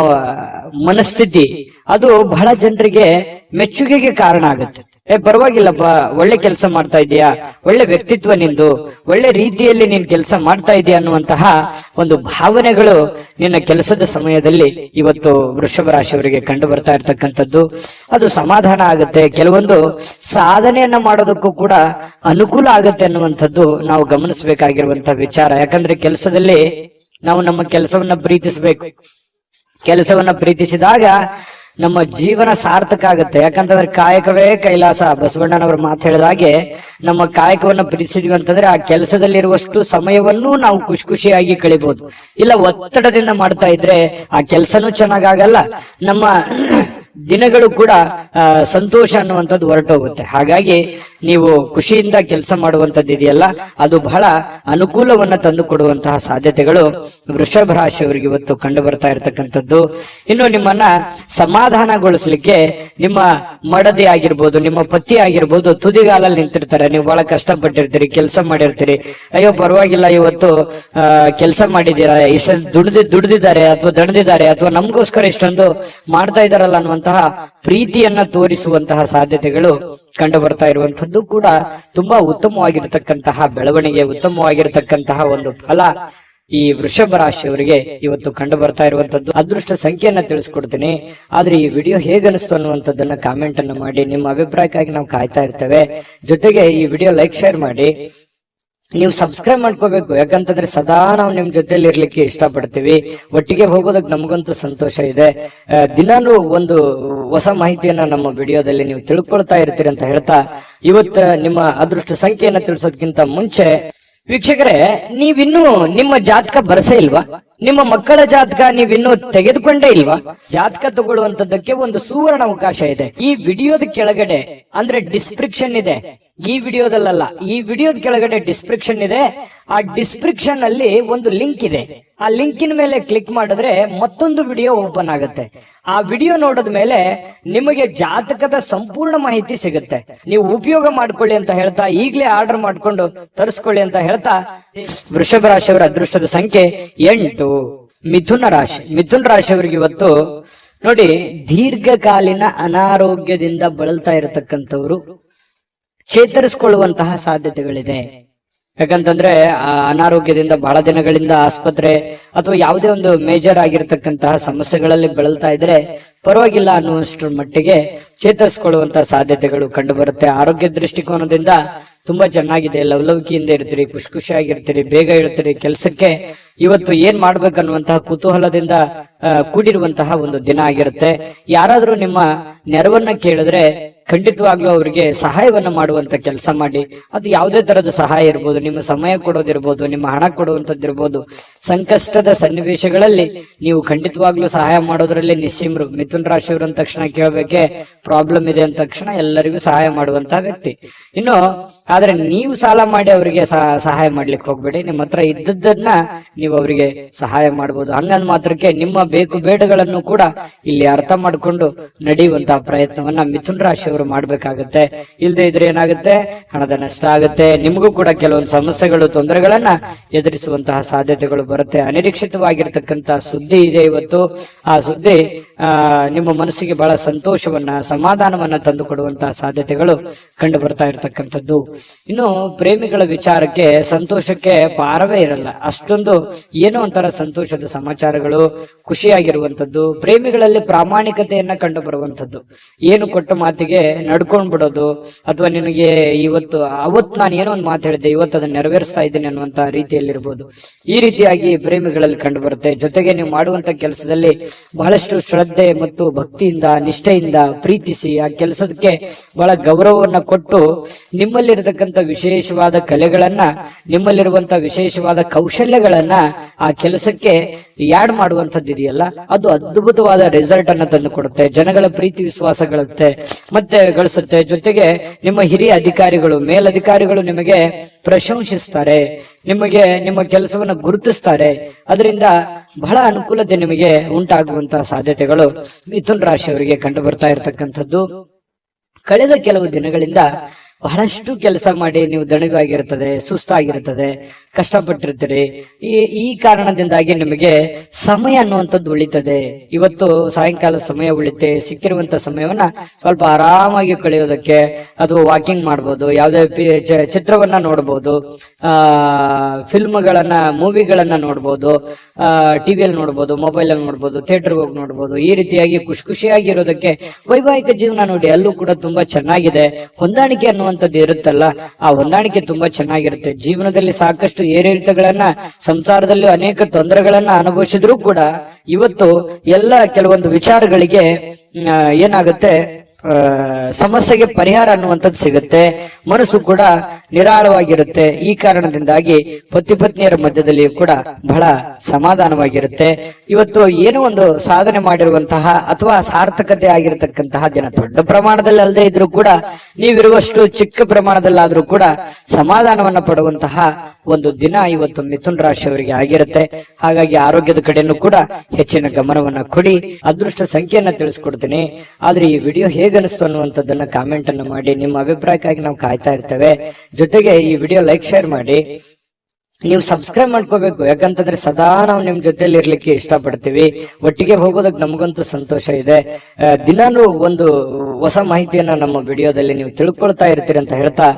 ಮನಸ್ಥಿತಿ ಅದು ಬಹಳ ಜನರಿಗೆ ಮೆಚ್ಚುಗೆಗೆ ಕಾರಣ ಆಗುತ್ತೆ. ಪರವಾಗಿಲ್ಲಪ್ಪ, ಒಳ್ಳೆ ಕೆಲಸ ಮಾಡ್ತಾ ಇದೀಯಾ, ಒಳ್ಳೆ ವ್ಯಕ್ತಿತ್ವ ನಿಂದು, ಒಳ್ಳೆ ರೀತಿಯಲ್ಲಿ ನೀನ್ ಕೆಲಸ ಮಾಡ್ತಾ ಇದೀಯ ಅನ್ನುವಂತಹ ಒಂದು ಭಾವನೆಗಳು ನಿನ್ನ ಕೆಲಸದ ಸಮಯದಲ್ಲಿ ಇವತ್ತು ವೃಷಭ ರಾಶಿಯವರಿಗೆ ಕಂಡು ಬರ್ತಾ ಇರ್ತಕ್ಕಂಥದ್ದು. ಅದು ಸಮಾಧಾನ ಆಗುತ್ತೆ. ಕೆಲವೊಂದು ಸಾಧನೆಯನ್ನ ಮಾಡೋದಕ್ಕೂ ಕೂಡ ಅನುಕೂಲ ಆಗುತ್ತೆ ಅನ್ನುವಂಥದ್ದು ನಾವು ಗಮನಿಸಬೇಕಾಗಿರುವಂತಹ ವಿಚಾರ. ಯಾಕಂದ್ರೆ ಕೆಲಸದಲ್ಲಿ ನಾವು ನಮ್ಮ ಕೆಲಸವನ್ನ ಪ್ರೀತಿಸಬೇಕು. ಕೆಲಸವನ್ನ ಪ್ರೀತಿಸಿದಾಗ ನಮ್ಮ ಜೀವನ ಸಾರ್ಥಕ ಆಗುತ್ತೆ. ಯಾಕಂತಂದ್ರೆ ಕಾಯಕವೇ ಕೈಲಾಸ, ಬಸವಣ್ಣನವರು ಮಾತು ಹೇಳಿದ ಹಾಗೆ ನಮ್ಮ ಕಾಯಕವನ್ನ ಪ್ರೀತಿಸಿದ್ವಿ ಅಂತಂದ್ರೆ ಆ ಕೆಲಸದಲ್ಲಿರುವಷ್ಟು ಸಮಯವನ್ನು ನಾವು ಖುಷಿಯಾಗಿ ಕಳಿಬಹುದು. ಇಲ್ಲ ಒತ್ತಡದಿಂದ ಮಾಡ್ತಾ ಇದ್ರೆ ಆ ಕೆಲಸನೂ ಚೆನ್ನಾಗಾಗಲ್ಲ, ನಮ್ಮ ದಿನಗಳು ಕೂಡ ಸಂತೋಷ ಅನ್ನುವಂಥದ್ದು ಹೊರಟೋಗುತ್ತೆ. ಹಾಗಾಗಿ ನೀವು ಖುಷಿಯಿಂದ ಕೆಲಸ ಮಾಡುವಂತದ್ದು ಇದೆಯಲ್ಲ, ಅದು ಬಹಳ ಅನುಕೂಲವನ್ನ ತಂದು ಕೊಡುವಂತಹ ಸಾಧ್ಯತೆಗಳು ವೃಷಭ ರಾಶಿಯವರಿಗೆ ಇವತ್ತು ಕಂಡು ಬರ್ತಾ ಇರತಕ್ಕಂಥದ್ದು. ಇನ್ನು ನಿಮ್ಮನ್ನ ಸಮಾಧಾನಗೊಳಿಸ್ಲಿಕ್ಕೆ ನಿಮ್ಮ ಮಡದಿ ಆಗಿರ್ಬೋದು, ನಿಮ್ಮ ಪತಿ ಆಗಿರ್ಬೋದು ತುದಿಗಾಲಲ್ಲಿ ನಿಂತಿರ್ತಾರೆ. ನೀವು ಬಹಳ ಕಷ್ಟಪಟ್ಟಿರ್ತೀರಿ, ಕೆಲಸ ಮಾಡಿರ್ತೀರಿ, ಅಯ್ಯೋ ಪರವಾಗಿಲ್ಲ ಇವತ್ತು ಕೆಲಸ ಮಾಡಿದ್ದೀರಾ, ಇಷ್ಟೊಂದು ದುಡ್ದಿದ್ದಾರೆ ಅಥವಾ ದಣದಿದ್ದಾರೆ ಅಥವಾ ನಮಗೋಸ್ಕರ ಇಷ್ಟೊಂದು ಮಾಡ್ತಾ ಇದಾರಲ್ಲ ಅನ್ನುವಂತಹ ಪ್ರೀತಿಯನ್ನ ತೋರಿಸುವಂತಹ ಸಾಧ್ಯತೆಗಳು ಕಂಡು ಬರ್ತಾ ಇರುವಂತದ್ದು ಕೂಡ ತುಂಬಾ ಉತ್ತಮವಾಗಿರ್ತಕ್ಕಂತಹ ಬೆಳವಣಿಗೆ, ಉತ್ತಮವಾಗಿರ್ತಕ್ಕಂತಹ ಒಂದು ಫಲ ಈ ವೃಷಭ ರಾಶಿಯವರಿಗೆ ಇವತ್ತು ಕಂಡು ಬರ್ತಾ ಇರುವಂತದ್ದು. ಅದೃಷ್ಟ ಸಂಖ್ಯೆಯನ್ನ ತಿಳಿಸ್ಕೊಡ್ತೀನಿ. ಆದ್ರೆ ಈ ವಿಡಿಯೋ ಹೇಗನಿಸ್ತು ಅನ್ನುವಂಥದ್ದನ್ನ ಕಾಮೆಂಟ್ ಅನ್ನು ಮಾಡಿ. ನಿಮ್ಮ ಅಭಿಪ್ರಾಯಕ್ಕಾಗಿ ನಾವು ಕಾಯ್ತಾ ಇರ್ತೇವೆ. ಜೊತೆಗೆ ಈ ವಿಡಿಯೋ ಲೈಕ್ ಶೇರ್ ಮಾಡಿ. ನೀವು ಸಬ್ಸ್ಕ್ರೈಬ್ ಮಾಡ್ಕೋಬೇಕು. ಯಾಕಂತಂದ್ರೆ ಸದಾ ನಾವು ನಿಮ್ ಜೊತೆಲಿ ಇರ್ಲಿಕ್ಕೆ ಇಷ್ಟಪಡ್ತೀವಿ. ಒಟ್ಟಿಗೆ ಹೋಗೋದಕ್ಕೆ ನಮಗಂತೂ ಸಂತೋಷ ಇದೆ. ದಿನಾನು ಒಂದು ಹೊಸ ಮಾಹಿತಿಯನ್ನ ನಮ್ಮ ವಿಡಿಯೋದಲ್ಲಿ ನೀವು ತಿಳ್ಕೊಳ್ತಾ ಇರ್ತೀರಿ ಅಂತ ಹೇಳ್ತಾ, ಇವತ್ತು ನಿಮ್ಮ ಅದೃಷ್ಟ ಸಂಖ್ಯೆಯನ್ನ ತಿಳಿಸೋದಕ್ಕಿಂತ ಮುಂಚೆ ವೀಕ್ಷಕರೇ, ನೀವಿನ್ನೂ ನಿಮ್ಮ ಜಾತಕ ಬರಸೇ ಇಲ್ವಾ? ನಿಮ್ಮ ಮಕ್ಕಳ ಜಾತಕ ನೀವಿನ್ನೂ ತೆಗೆದುಕೊಂಡೇ ಇಲ್ವಾ? ಜಾತಕ ತಗೊಳ್ಳುವಂತದ್ದಕ್ಕೆ ಒಂದು ಸುವರ್ಣ ಅವಕಾಶ ಇದೆ. ಈ ವಿಡಿಯೋದ ಕೆಳಗಡೆ ಅಂದ್ರೆ ಡಿಸ್ಕ್ರಿಪ್ಷನ್ ಇದೆ. ಈ ವಿಡಿಯೋದಲ್ಲ, ಈ ವಿಡಿಯೋದ ಕೆಳಗಡೆ ಡಿಸ್ಕ್ರಿಪ್ಷನ್ ಇದೆ. ಆ ಡಿಸ್ಕ್ರಿಪ್ಷನ್ ಅಲ್ಲಿ ಒಂದು ಲಿಂಕ್ ಇದೆ. ಆ ಲಿಂಕಿನ ಮೇಲೆ ಕ್ಲಿಕ್ ಮಾಡಿದ್ರೆ ಮತ್ತೊಂದು ವಿಡಿಯೋ ಓಪನ್ ಆಗುತ್ತೆ. ಆ ವಿಡಿಯೋ ನೋಡಿದ ಮೇಲೆ ನಿಮಗೆ ಜಾತಕದ ಸಂಪೂರ್ಣ ಮಾಹಿತಿ ಸಿಗುತ್ತೆ. ನೀವು ಉಪಯೋಗ ಮಾಡ್ಕೊಳ್ಳಿ ಅಂತ ಹೇಳ್ತಾ, ಈಗಲೇ ಆರ್ಡರ್ ಮಾಡ್ಕೊಂಡು ತರಿಸ್ಕೊಳ್ಳಿ ಅಂತ ಹೇಳ್ತಾ, ವೃಷಭ ರಾಶಿಯವರ ಅದೃಷ್ಟದ ಸಂಖ್ಯೆ 8. ಮಿಥುನ ರಾಶಿ. ಮಿಥುನ ರಾಶಿಯವರಿಗೆ ಇವತ್ತು ನೋಡಿ, ದೀರ್ಘಕಾಲೀನ ಅನಾರೋಗ್ಯದಿಂದ ಬಳಲ್ತಾ ಇರತಕ್ಕಂಥವ್ರು ಚೇತರಿಸಿಕೊಳ್ಳುವಂತಹ ಸಾಧ್ಯತೆಗಳಿದೆ. ಯಾಕಂತಂದ್ರೆ ಅನಾರೋಗ್ಯದಿಂದ ಬಹಳ ದಿನಗಳಿಂದ ಆಸ್ಪತ್ರೆ ಅಥವಾ ಯಾವುದೇ ಒಂದು ಮೇಜರ್ ಆಗಿರ್ತಕ್ಕಂತಹ ಸಮಸ್ಯೆಗಳಲ್ಲಿ ಬಳಲ್ತಾ ಇದ್ರೆ ಪರವಾಗಿಲ್ಲ ಅನ್ನುವಷ್ಟರ ಮಟ್ಟಿಗೆ ಚೇತರಿಸಿಕೊಳ್ಳುವಂತಹ ಸಾಧ್ಯತೆಗಳು ಕಂಡು ಬರುತ್ತೆ. ಆರೋಗ್ಯ ದೃಷ್ಟಿಕೋನದಿಂದ ತುಂಬಾ ಚೆನ್ನಾಗಿದೆ. ಲವಲವಿಕೆಯಿಂದ ಇರ್ತೀರಿ, ಖುಷಿಯಾಗಿರ್ತೀರಿ, ಬೇಗ ಇರ್ತೀರಿ. ಕೆಲಸಕ್ಕೆ ಇವತ್ತು ಏನ್ ಮಾಡ್ಬೇಕನ್ನುವಂತಹ ಕುತೂಹಲದಿಂದ ಕೂಡಿರುವಂತಹ ಒಂದು ದಿನ ಆಗಿರುತ್ತೆ. ಯಾರಾದ್ರೂ ನಿಮ್ಮ ನೆರವನ್ನ ಕೇಳಿದ್ರೆ ಖಂಡಿತವಾಗ್ಲೂ ಅವರಿಗೆ ಸಹಾಯವನ್ನ ಮಾಡುವಂತ ಕೆಲಸ ಮಾಡಿ. ಅದು ಯಾವುದೇ ತರದ ಸಹಾಯ ಇರ್ಬೋದು, ನಿಮ್ಮ ಸಮಯ ಕೊಡೋದಿರ್ಬೋದು, ನಿಮ್ಮ ಹಣ ಕೊಡುವಂತದ್ದಿರ್ಬೋದು. ಸಂಕಷ್ಟದ ಸನ್ನಿವೇಶಗಳಲ್ಲಿ ನೀವು ಖಂಡಿತವಾಗ್ಲೂ ಸಹಾಯ ಮಾಡೋದ್ರಲ್ಲಿ ನಿಸ್ಸೀಮರು. ಮಿಥುನ ರಾಶಿಯವರು ಅಂದ ತಕ್ಷಣ ಕೇಳಬೇಕೆ, ಪ್ರಾಬ್ಲಮ್ ಇದೆ ಅಂದ ತಕ್ಷಣ ಎಲ್ಲರಿಗೂ ಸಹಾಯ ಮಾಡುವಂತಹ ವ್ಯಕ್ತಿ. ಇನ್ನು ಆದ್ರೆ ನೀವು ಸಾಲ ಮಾಡಿ ಅವರಿಗೆ ಸಹಾಯ ಮಾಡ್ಲಿಕ್ಕೆ ಹೋಗ್ಬೇಡಿ. ನಿಮ್ಮ ಹತ್ರ ಇದ್ದದ್ದನ್ನ ನೀವು ಅವರಿಗೆ ಸಹಾಯ ಮಾಡಬಹುದು. ಹಂಗಂದ್ ಮಾತ್ರಕ್ಕೆ ನಿಮ್ಮ ಬೇಕು ಬೇಡಗಳನ್ನು ಕೂಡ ಇಲ್ಲಿ ಅರ್ಥ ಮಾಡಿಕೊಂಡು ನಡೆಯುವಂತಹ ಪ್ರಯತ್ನವನ್ನ ಮಿಥುನ ರಾಶಿಯವರು ಮಾಡ್ಬೇಕಾಗತ್ತೆ. ಇಲ್ದೇ ಇದ್ರೆ ಏನಾಗುತ್ತೆ, ಹಣದ ನಷ್ಟ ಆಗುತ್ತೆ. ನಿಮಗೂ ಕೂಡ ಕೆಲವೊಂದು ಸಮಸ್ಯೆಗಳು, ತೊಂದರೆಗಳನ್ನ ಎದುರಿಸುವಂತಹ ಸಾಧ್ಯತೆಗಳು ಬರುತ್ತೆ. ಅನಿರೀಕ್ಷಿತವಾಗಿರ್ತಕ್ಕಂತಹ ಸುದ್ದಿ ಇದೆ ಇವತ್ತು. ಆ ಸುದ್ದಿ ನಿಮ್ಮ ಮನಸ್ಸಿಗೆ ಬಹಳ ಸಂತೋಷವನ್ನ, ಸಮಾಧಾನವನ್ನ ತಂದು ಕೊಡುವಂತಹ ಸಾಧ್ಯತೆಗಳು ಕಂಡು ಬರ್ತಾ ಇರತಕ್ಕಂಥದ್ದು. ಇನ್ನು ಪ್ರೇಮಿಗಳ ವಿಚಾರಕ್ಕೆ ಸಂತೋಷಕ್ಕೆ ಪಾರವೇ ಇರಲ್ಲ. ಅಷ್ಟೊಂದು ಏನೋ ಒಂಥರ ಸಂತೋಷದ ಸಮಾಚಾರಗಳು, ಖುಷಿಯಾಗಿರುವಂತದ್ದು. ಪ್ರೇಮಿಗಳಲ್ಲಿ ಪ್ರಾಮಾಣಿಕತೆಯನ್ನ ಕಂಡು ಬರುವಂತದ್ದು. ಏನು ಕೊಟ್ಟ ಮಾತಿಗೆ ನಡ್ಕೊಂಡ್ ಬಿಡೋದು, ಅಥವಾ ನಿನಗೆ ಅವತ್ತು ನಾನು ಏನೋ ಒಂದು ಮಾತು ಹೇಳಿದ್ದೆ, ಇವತ್ತು ಅದನ್ನ ನೆರವೇರಿಸ್ತಾ ಇದ್ದೀನಿ ಅನ್ನುವಂತ ರೀತಿಯಲ್ಲಿರ್ಬೋದು. ಈ ರೀತಿಯಾಗಿ ಪ್ರೇಮಿಗಳಲ್ಲಿ ಕಂಡು ಬರುತ್ತೆ. ಜೊತೆಗೆ ನೀವು ಮಾಡುವಂತ ಕೆಲಸದಲ್ಲಿ ಬಹಳಷ್ಟು ಶ್ರದ್ಧೆ ಮತ್ತು ಭಕ್ತಿಯಿಂದ, ನಿಷ್ಠೆಯಿಂದ ಪ್ರೀತಿಸಿ ಆ ಕೆಲಸಕ್ಕೆ ಬಹಳ ಗೌರವವನ್ನ ಕೊಟ್ಟು ನಿಮ್ಮಲ್ಲಿರತಕ್ಕಂಥ ವಿಶೇಷವಾದ ಕಲೆಗಳನ್ನ, ನಿಮ್ಮಲ್ಲಿರುವಂತಹ ವಿಶೇಷವಾದ ಕೌಶಲ್ಯಗಳನ್ನ ಆ ಕೆಲಸಕ್ಕೆ ಯಾಡ್ ಮಾಡುವಂತದ್ದು ಇದೆಯಲ್ಲ, ಅದು ಅದ್ಭುತವಾದ ರಿಸಲ್ಟ್ ಅನ್ನ ತಂದು ಕೊಡುತ್ತೆ. ಜನಗಳ ಪ್ರೀತಿ ವಿಶ್ವಾಸಗಳತ್ತೆ ಮತ್ತೆ ಗಳಿಸುತ್ತೆ. ಜೊತೆಗೆ ನಿಮ್ಮ ಹಿರಿಯ ಅಧಿಕಾರಿಗಳು, ಮೇಲಧಿಕಾರಿಗಳು ನಿಮಗೆ ಪ್ರಶಂಸಿಸ್ತಾರೆ, ನಿಮಗೆ ನಿಮ್ಮ ಕೆಲಸವನ್ನ ಗುರುತಿಸ್ತಾರೆ. ಅದರಿಂದ ಬಹಳ ಅನುಕೂಲತೆ ನಿಮಗೆ ಉಂಟಾಗುವಂತಹ ಸಾಧ್ಯತೆಗಳು ಮಿಥುನ ರಾಶಿಯವರಿಗೆ ಕಂಡು ಬರ್ತಾ ಇರತಕ್ಕಂಥದ್ದು. ಕಳೆದ ಕೆಲವು ದಿನಗಳಿಂದ ಬಹಳಷ್ಟು ಕೆಲಸ ಮಾಡಿ ನೀವು ದಣಿವಾಗಿರ್ತದೆ, ಸುಸ್ತಾಗಿರ್ತದೆ, ಕಷ್ಟಪಟ್ಟಿರ್ತೀರಿ. ಈ ಕಾರಣದಿಂದಾಗಿ ನಿಮಗೆ ಸಮಯ ಅನ್ನುವಂಥದ್ದು ಉಳಿತದೆ. ಇವತ್ತು ಸಾಯಂಕಾಲ ಸಮಯ ಉಳಿತೆ, ಸಿಕ್ಕಿರುವಂತ ಸಮಯವನ್ನ ಸ್ವಲ್ಪ ಆರಾಮಾಗಿ ಕಳೆಯೋದಕ್ಕೆ ಅಥವಾ ವಾಕಿಂಗ್ ಮಾಡ್ಬೋದು, ಯಾವುದೇ ಚಿತ್ರವನ್ನ ನೋಡ್ಬೋದು, ಫಿಲ್ಮ್ಗಳನ್ನ ಮೂವಿಗಳನ್ನ ನೋಡ್ಬೋದು, ಟಿವಿಯಲ್ಲಿ ನೋಡ್ಬೋದು, ಮೊಬೈಲ್ ಅಲ್ಲಿ ನೋಡ್ಬೋದು, ಥಿಯೇಟರ್ಗೆ ಹೋಗಿ ನೋಡ್ಬೋದು. ಈ ರೀತಿಯಾಗಿ ಖುಷಿಯಾಗಿ ಇರೋದಕ್ಕೆ ವೈವಾಹಿಕ ಜೀವನ ನೋಡಿ, ಅಲ್ಲೂ ಕೂಡ ತುಂಬಾ ಚೆನ್ನಾಗಿದೆ. ಹೊಂದಾಣಿಕೆ ಅನ್ನುವಂಥದ್ದು ಇರುತ್ತಲ್ಲ, ಆ ಹೊಂದಾಣಿಕೆ ತುಂಬಾ ಚೆನ್ನಾಗಿರುತ್ತೆ. ಜೀವನದಲ್ಲಿ ಸಾಕಷ್ಟು ಏರಿಳಿತಗಳನ್ನ, ಸಂಸಾರದಲ್ಲಿ ಅನೇಕ ತೊಂದರೆಗಳನ್ನ ಅನುಭವಿಸಿದ್ರು ಕೂಡ ಇವತ್ತು ಎಲ್ಲ ಕೆಲವೊಂದು ವಿಚಾರಗಳಿಗೆ ಏನಾಗುತ್ತೆ, ಸಮಸ್ಯೆಗೆ ಪರಿಹಾರ ಅನ್ನುವಂಥದ್ದು ಸಿಗುತ್ತೆ. ಮನಸ್ಸು ಕೂಡ ನಿರಾಳವಾಗಿರುತ್ತೆ. ಈ ಕಾರಣದಿಂದಾಗಿ ಪತಿ ಪತ್ನಿಯರ ಮಧ್ಯದಲ್ಲಿ ಕೂಡ ಬಹಳ ಸಮಾಧಾನವಾಗಿರುತ್ತೆ. ಇವತ್ತು ಏನೋ ಒಂದು ಸಾಧನೆ ಮಾಡಿರುವಂತಹ ಅಥವಾ ಸಾರ್ಥಕತೆ ಆಗಿರತಕ್ಕಂತಹ ದಿನ, ದೊಡ್ಡ ಪ್ರಮಾಣದಲ್ಲಿ ಅಲ್ಲದೆ ಇದ್ರೂ ಕೂಡ ನೀವಿರುವಷ್ಟು ಚಿಕ್ಕ ಪ್ರಮಾಣದಲ್ಲಾದ್ರೂ ಕೂಡ ಸಮಾಧಾನವನ್ನ ಪಡುವಂತಹ ಒಂದು ದಿನ ಇವತ್ತು ಮಿಥುನ ರಾಶಿಯವರಿಗೆ ಆಗಿರುತ್ತೆ. ಹಾಗಾಗಿ ಆರೋಗ್ಯದ ಕಡೆನೂ ಕೂಡ ಹೆಚ್ಚಿನ ಗಮನವನ್ನ ಕೊಡಿ. ಅದೃಷ್ಟ ಸಂಖ್ಯೆಯನ್ನ ತಿಳಿಸ್ಕೊಡ್ತೀನಿ. ಆದ್ರೆ ಈ ವಿಡಿಯೋ ಹೇಗನಿಸ್ತು ಅನ್ನುವಂಥದ್ದನ್ನ ಕಾಮೆಂಟ್ ಅನ್ನು ಮಾಡಿ. ನಿಮ್ಮ ಅಭಿಪ್ರಾಯಕ್ಕಾಗಿ ನಾವು ಕಾಯ್ತಾ ಇರ್ತೇವೆ. ಜೊತೆಗೆ ಈ ವಿಡಿಯೋ ಲೈಕ್, ಶೇರ್ ಮಾಡಿ. ನೀವು ಸಬ್ಸ್ಕ್ರೈಬ್ ಮಾಡ್ಕೋಬೇಕು, ಯಾಕಂತಂದ್ರೆ ಸದಾ ನಾವು ನಿಮ್ ಜೊತೆಲಿ ಇರ್ಲಿಕ್ಕೆ ಇಷ್ಟಪಡ್ತೀವಿ. ಒಟ್ಟಿಗೆ ಹೋಗೋದಕ್ಕೆ ನಮಗಂತೂ ಸಂತೋಷ ಇದೆ. ದಿನಾನು ಒಂದು ಹೊಸ ಮಾಹಿತಿಯನ್ನ ನಮ್ಮ ವಿಡಿಯೋದಲ್ಲಿ ನೀವು ತಿಳ್ಕೊಳ್ತಾ ಇರ್ತೀರಿ ಅಂತ ಹೇಳ್ತಾ,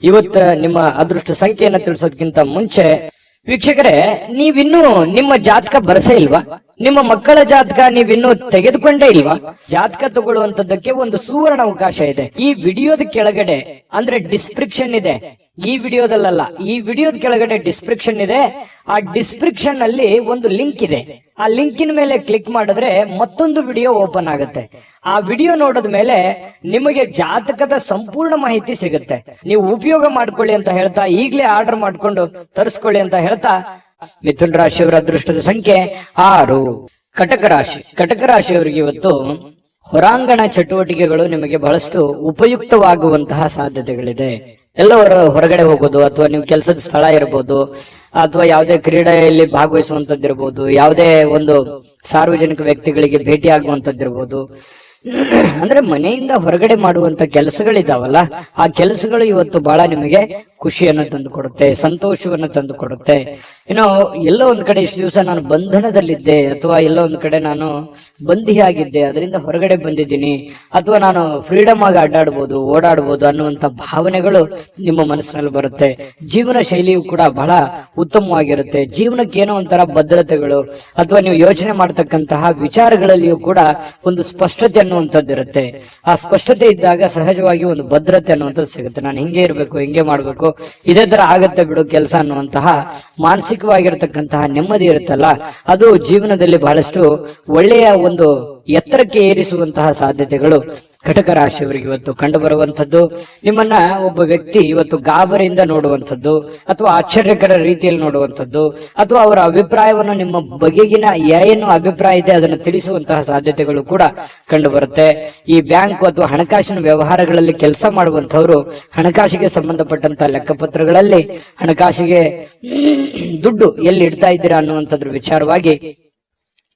ಇವತ್ತು ನಿಮ್ಮ ಅದೃಷ್ಟ ಸಂಖ್ಯೆಯನ್ನ ತಿಳಿಸೋದಕ್ಕಿಂತ ಮುಂಚೆ ವೀಕ್ಷಕರೇ, ನೀವಿನ್ನೂ ನಿಮ್ಮ ಜಾತಕ ಬರಸೇ ಇಲ್ವಾ? ನಿಮ್ಮ ಮಕ್ಕಳ ಜಾತಕ ನೀವಿನ್ನೂ ತೆಗೆದುಕೊಂಡೇ ಇಲ್ವಾ? ಜಾತಕ ತಗೊಳ್ಳುವಂತದ್ದಕ್ಕೆ ಒಂದು ಸುವರ್ಣ ಅವಕಾಶ ಇದೆ. ಈ ವಿಡಿಯೋದ ಕೆಳಗಡೆ ಅಂದ್ರೆ ಡಿಸ್ಕ್ರಿಪ್ಷನ್ ಇದೆ. ಈ ವಿಡಿಯೋದಲ್ಲ, ಈ ವಿಡಿಯೋದ ಕೆಳಗಡೆ ಡಿಸ್ಕ್ರಿಪ್ಷನ್ ಇದೆ. ಆ ಡಿಸ್ಕ್ರಿಪ್ಷನ್ ಅಲ್ಲಿ ಒಂದು ಲಿಂಕ್ ಇದೆ. ಆ ಲಿಂಕಿನ ಮೇಲೆ ಕ್ಲಿಕ್ ಮಾಡಿದ್ರೆ ಮತ್ತೊಂದು ವಿಡಿಯೋ ಓಪನ್ ಆಗುತ್ತೆ. ಆ ವಿಡಿಯೋ ನೋಡಿದ ಮೇಲೆ ನಿಮಗೆ ಜಾತಕದ ಸಂಪೂರ್ಣ ಮಾಹಿತಿ ಸಿಗುತ್ತೆ. ನೀವು ಉಪಯೋಗ ಮಾಡ್ಕೊಳ್ಳಿ ಅಂತ ಹೇಳ್ತಾ, ಈಗಲೇ ಆರ್ಡರ್ ಮಾಡ್ಕೊಂಡು ತರಿಸ್ಕೊಳ್ಳಿ ಅಂತ ಹೇಳ್ತಾ, ಮಿಥುನ ರಾಶಿಯವರ ಅದೃಷ್ಟದ ಸಂಖ್ಯೆ 6. ಕಟಕ ರಾಶಿ. ಕಟಕ ರಾಶಿಯವರಿಗೆ ಇವತ್ತು ಹೊರಾಂಗಣ ಚಟುವಟಿಕೆಗಳು ನಿಮಗೆ ಬಹಳಷ್ಟು ಉಪಯುಕ್ತವಾಗುವಂತಹ ಸಾಧ್ಯತೆಗಳಿದೆ. ಎಲ್ಲವರ ಹೊರಗಡೆ ಹೋಗೋದು, ಅಥವಾ ನೀವು ಕೆಲಸದ ಸ್ಥಳ ಇರಬಹುದು, ಅಥವಾ ಯಾವುದೇ ಕ್ರೀಡೆಯಲ್ಲಿ ಭಾಗವಹಿಸುವಂತದ್ದಿರ್ಬೋದು, ಯಾವುದೇ ಒಂದು ಸಾರ್ವಜನಿಕ ವ್ಯಕ್ತಿಗಳಿಗೆ ಭೇಟಿ ಆಗುವಂತದ್ದಿರ್ಬೋದು, ಅಂದ್ರೆ ಮನೆಯಿಂದ ಹೊರಗಡೆ ಮಾಡುವಂತ ಕೆಲಸಗಳಿದಾವಲ್ಲ, ಆ ಕೆಲಸಗಳು ಇವತ್ತು ಬಹಳ ನಿಮಗೆ ಖುಷಿಯನ್ನು ತಂದು ಕೊಡುತ್ತೆ, ಸಂತೋಷವನ್ನು ತಂದು ಕೊಡುತ್ತೆ. ಏನೋ ಎಲ್ಲೋ ಒಂದ್ ಕಡೆ ಇಷ್ಟು ದಿವಸ ನಾನು ಬಂಧನದಲ್ಲಿದ್ದೆ, ಅಥವಾ ಎಲ್ಲೋ ಒಂದ್ ಕಡೆ ನಾನು ಬಂದಿಯಾಗಿದ್ದೆ, ಅದರಿಂದ ಹೊರಗಡೆ ಬಂದಿದ್ದೀನಿ, ಅಥವಾ ನಾನು ಫ್ರೀಡಮ್ ಆಗಿ ಅಡ್ಡಾಡ್ಬೋದು, ಓಡಾಡ್ಬೋದು ಅನ್ನುವಂತ ಭಾವನೆಗಳು ನಿಮ್ಮ ಮನಸ್ಸಿನಲ್ಲಿ ಬರುತ್ತೆ. ಜೀವನ ಶೈಲಿಯು ಕೂಡ ಬಹಳ ಉತ್ತಮವಾಗಿರುತ್ತೆ. ಜೀವನಕ್ಕೆ ಏನೋ ಒಂಥರ ಭದ್ರತೆಗಳು, ಅಥವಾ ನೀವು ಯೋಚನೆ ಮಾಡ್ತಕ್ಕಂತಹ ವಿಚಾರಗಳಲ್ಲಿಯೂ ಕೂಡ ಒಂದು ಸ್ಪಷ್ಟತೆ ಅನ್ನುವಂಥದ್ದಿರುತ್ತೆ. ಆ ಸ್ಪಷ್ಟತೆ ಇದ್ದಾಗ ಸಹಜವಾಗಿ ಒಂದು ಭದ್ರತೆ ಅನ್ನುವಂಥದ್ದು ಸಿಗುತ್ತೆ. ನಾನು ಹಿಂಗೆ ಇರ್ಬೇಕು, ಹಿಂಗೆ ಮಾಡ್ಬೇಕು, ಇದೇ ತರ ಆಗತ್ತೆ ಬಿಡು ಕೆಲಸ ಅನ್ನುವಂತಹ ಮಾನಸಿಕವಾಗಿರತಕ್ಕಂತಹ ನೆಮ್ಮದಿ ಇರುತ್ತಲ್ಲ, ಅದು ಜೀವನದಲ್ಲಿ ಬಹಳಷ್ಟು ಒಳ್ಳೆಯ ಒಂದು ಎತ್ತರಕ್ಕೆ ಏರಿಸುವಂತಹ ಸಾಧ್ಯತೆಗಳು ಕಟಕ ರಾಶಿಯವರಿಗೆ ಇವತ್ತು ಕಂಡು ಬರುವಂತದ್ದು. ನಿಮ್ಮನ್ನ ಒಬ್ಬ ವ್ಯಕ್ತಿ ಇವತ್ತು ಗಾಬರಿಯಿಂದ ನೋಡುವಂಥದ್ದು, ಅಥವಾ ಆಶ್ಚರ್ಯಕರ ರೀತಿಯಲ್ಲಿ ನೋಡುವಂಥದ್ದು, ಅಥವಾ ಅವರ ಅಭಿಪ್ರಾಯವನ್ನು ನಿಮ್ಮ ಬಗೆಗಿನ ಏನು ಅಭಿಪ್ರಾಯ ಇದೆ ಅದನ್ನು ತಿಳಿಸುವಂತಹ ಸಾಧ್ಯತೆಗಳು ಕೂಡ ಕಂಡು ಬರುತ್ತೆ. ಈ ಬ್ಯಾಂಕ್ ಅಥವಾ ಹಣಕಾಸಿನ ವ್ಯವಹಾರಗಳಲ್ಲಿ ಕೆಲಸ ಮಾಡುವಂತವರು ಹಣಕಾಸಿಗೆ ಸಂಬಂಧಪಟ್ಟಂತಹ ಲೆಕ್ಕಪತ್ರಗಳಲ್ಲಿ ಹಣಕಾಸಿಗೆ ದುಡ್ಡು ಎಲ್ಲಿ ಇಡ್ತಾ ಇದ್ದೀರಾ ಅನ್ನುವಂಥದ್ರ ವಿಚಾರವಾಗಿ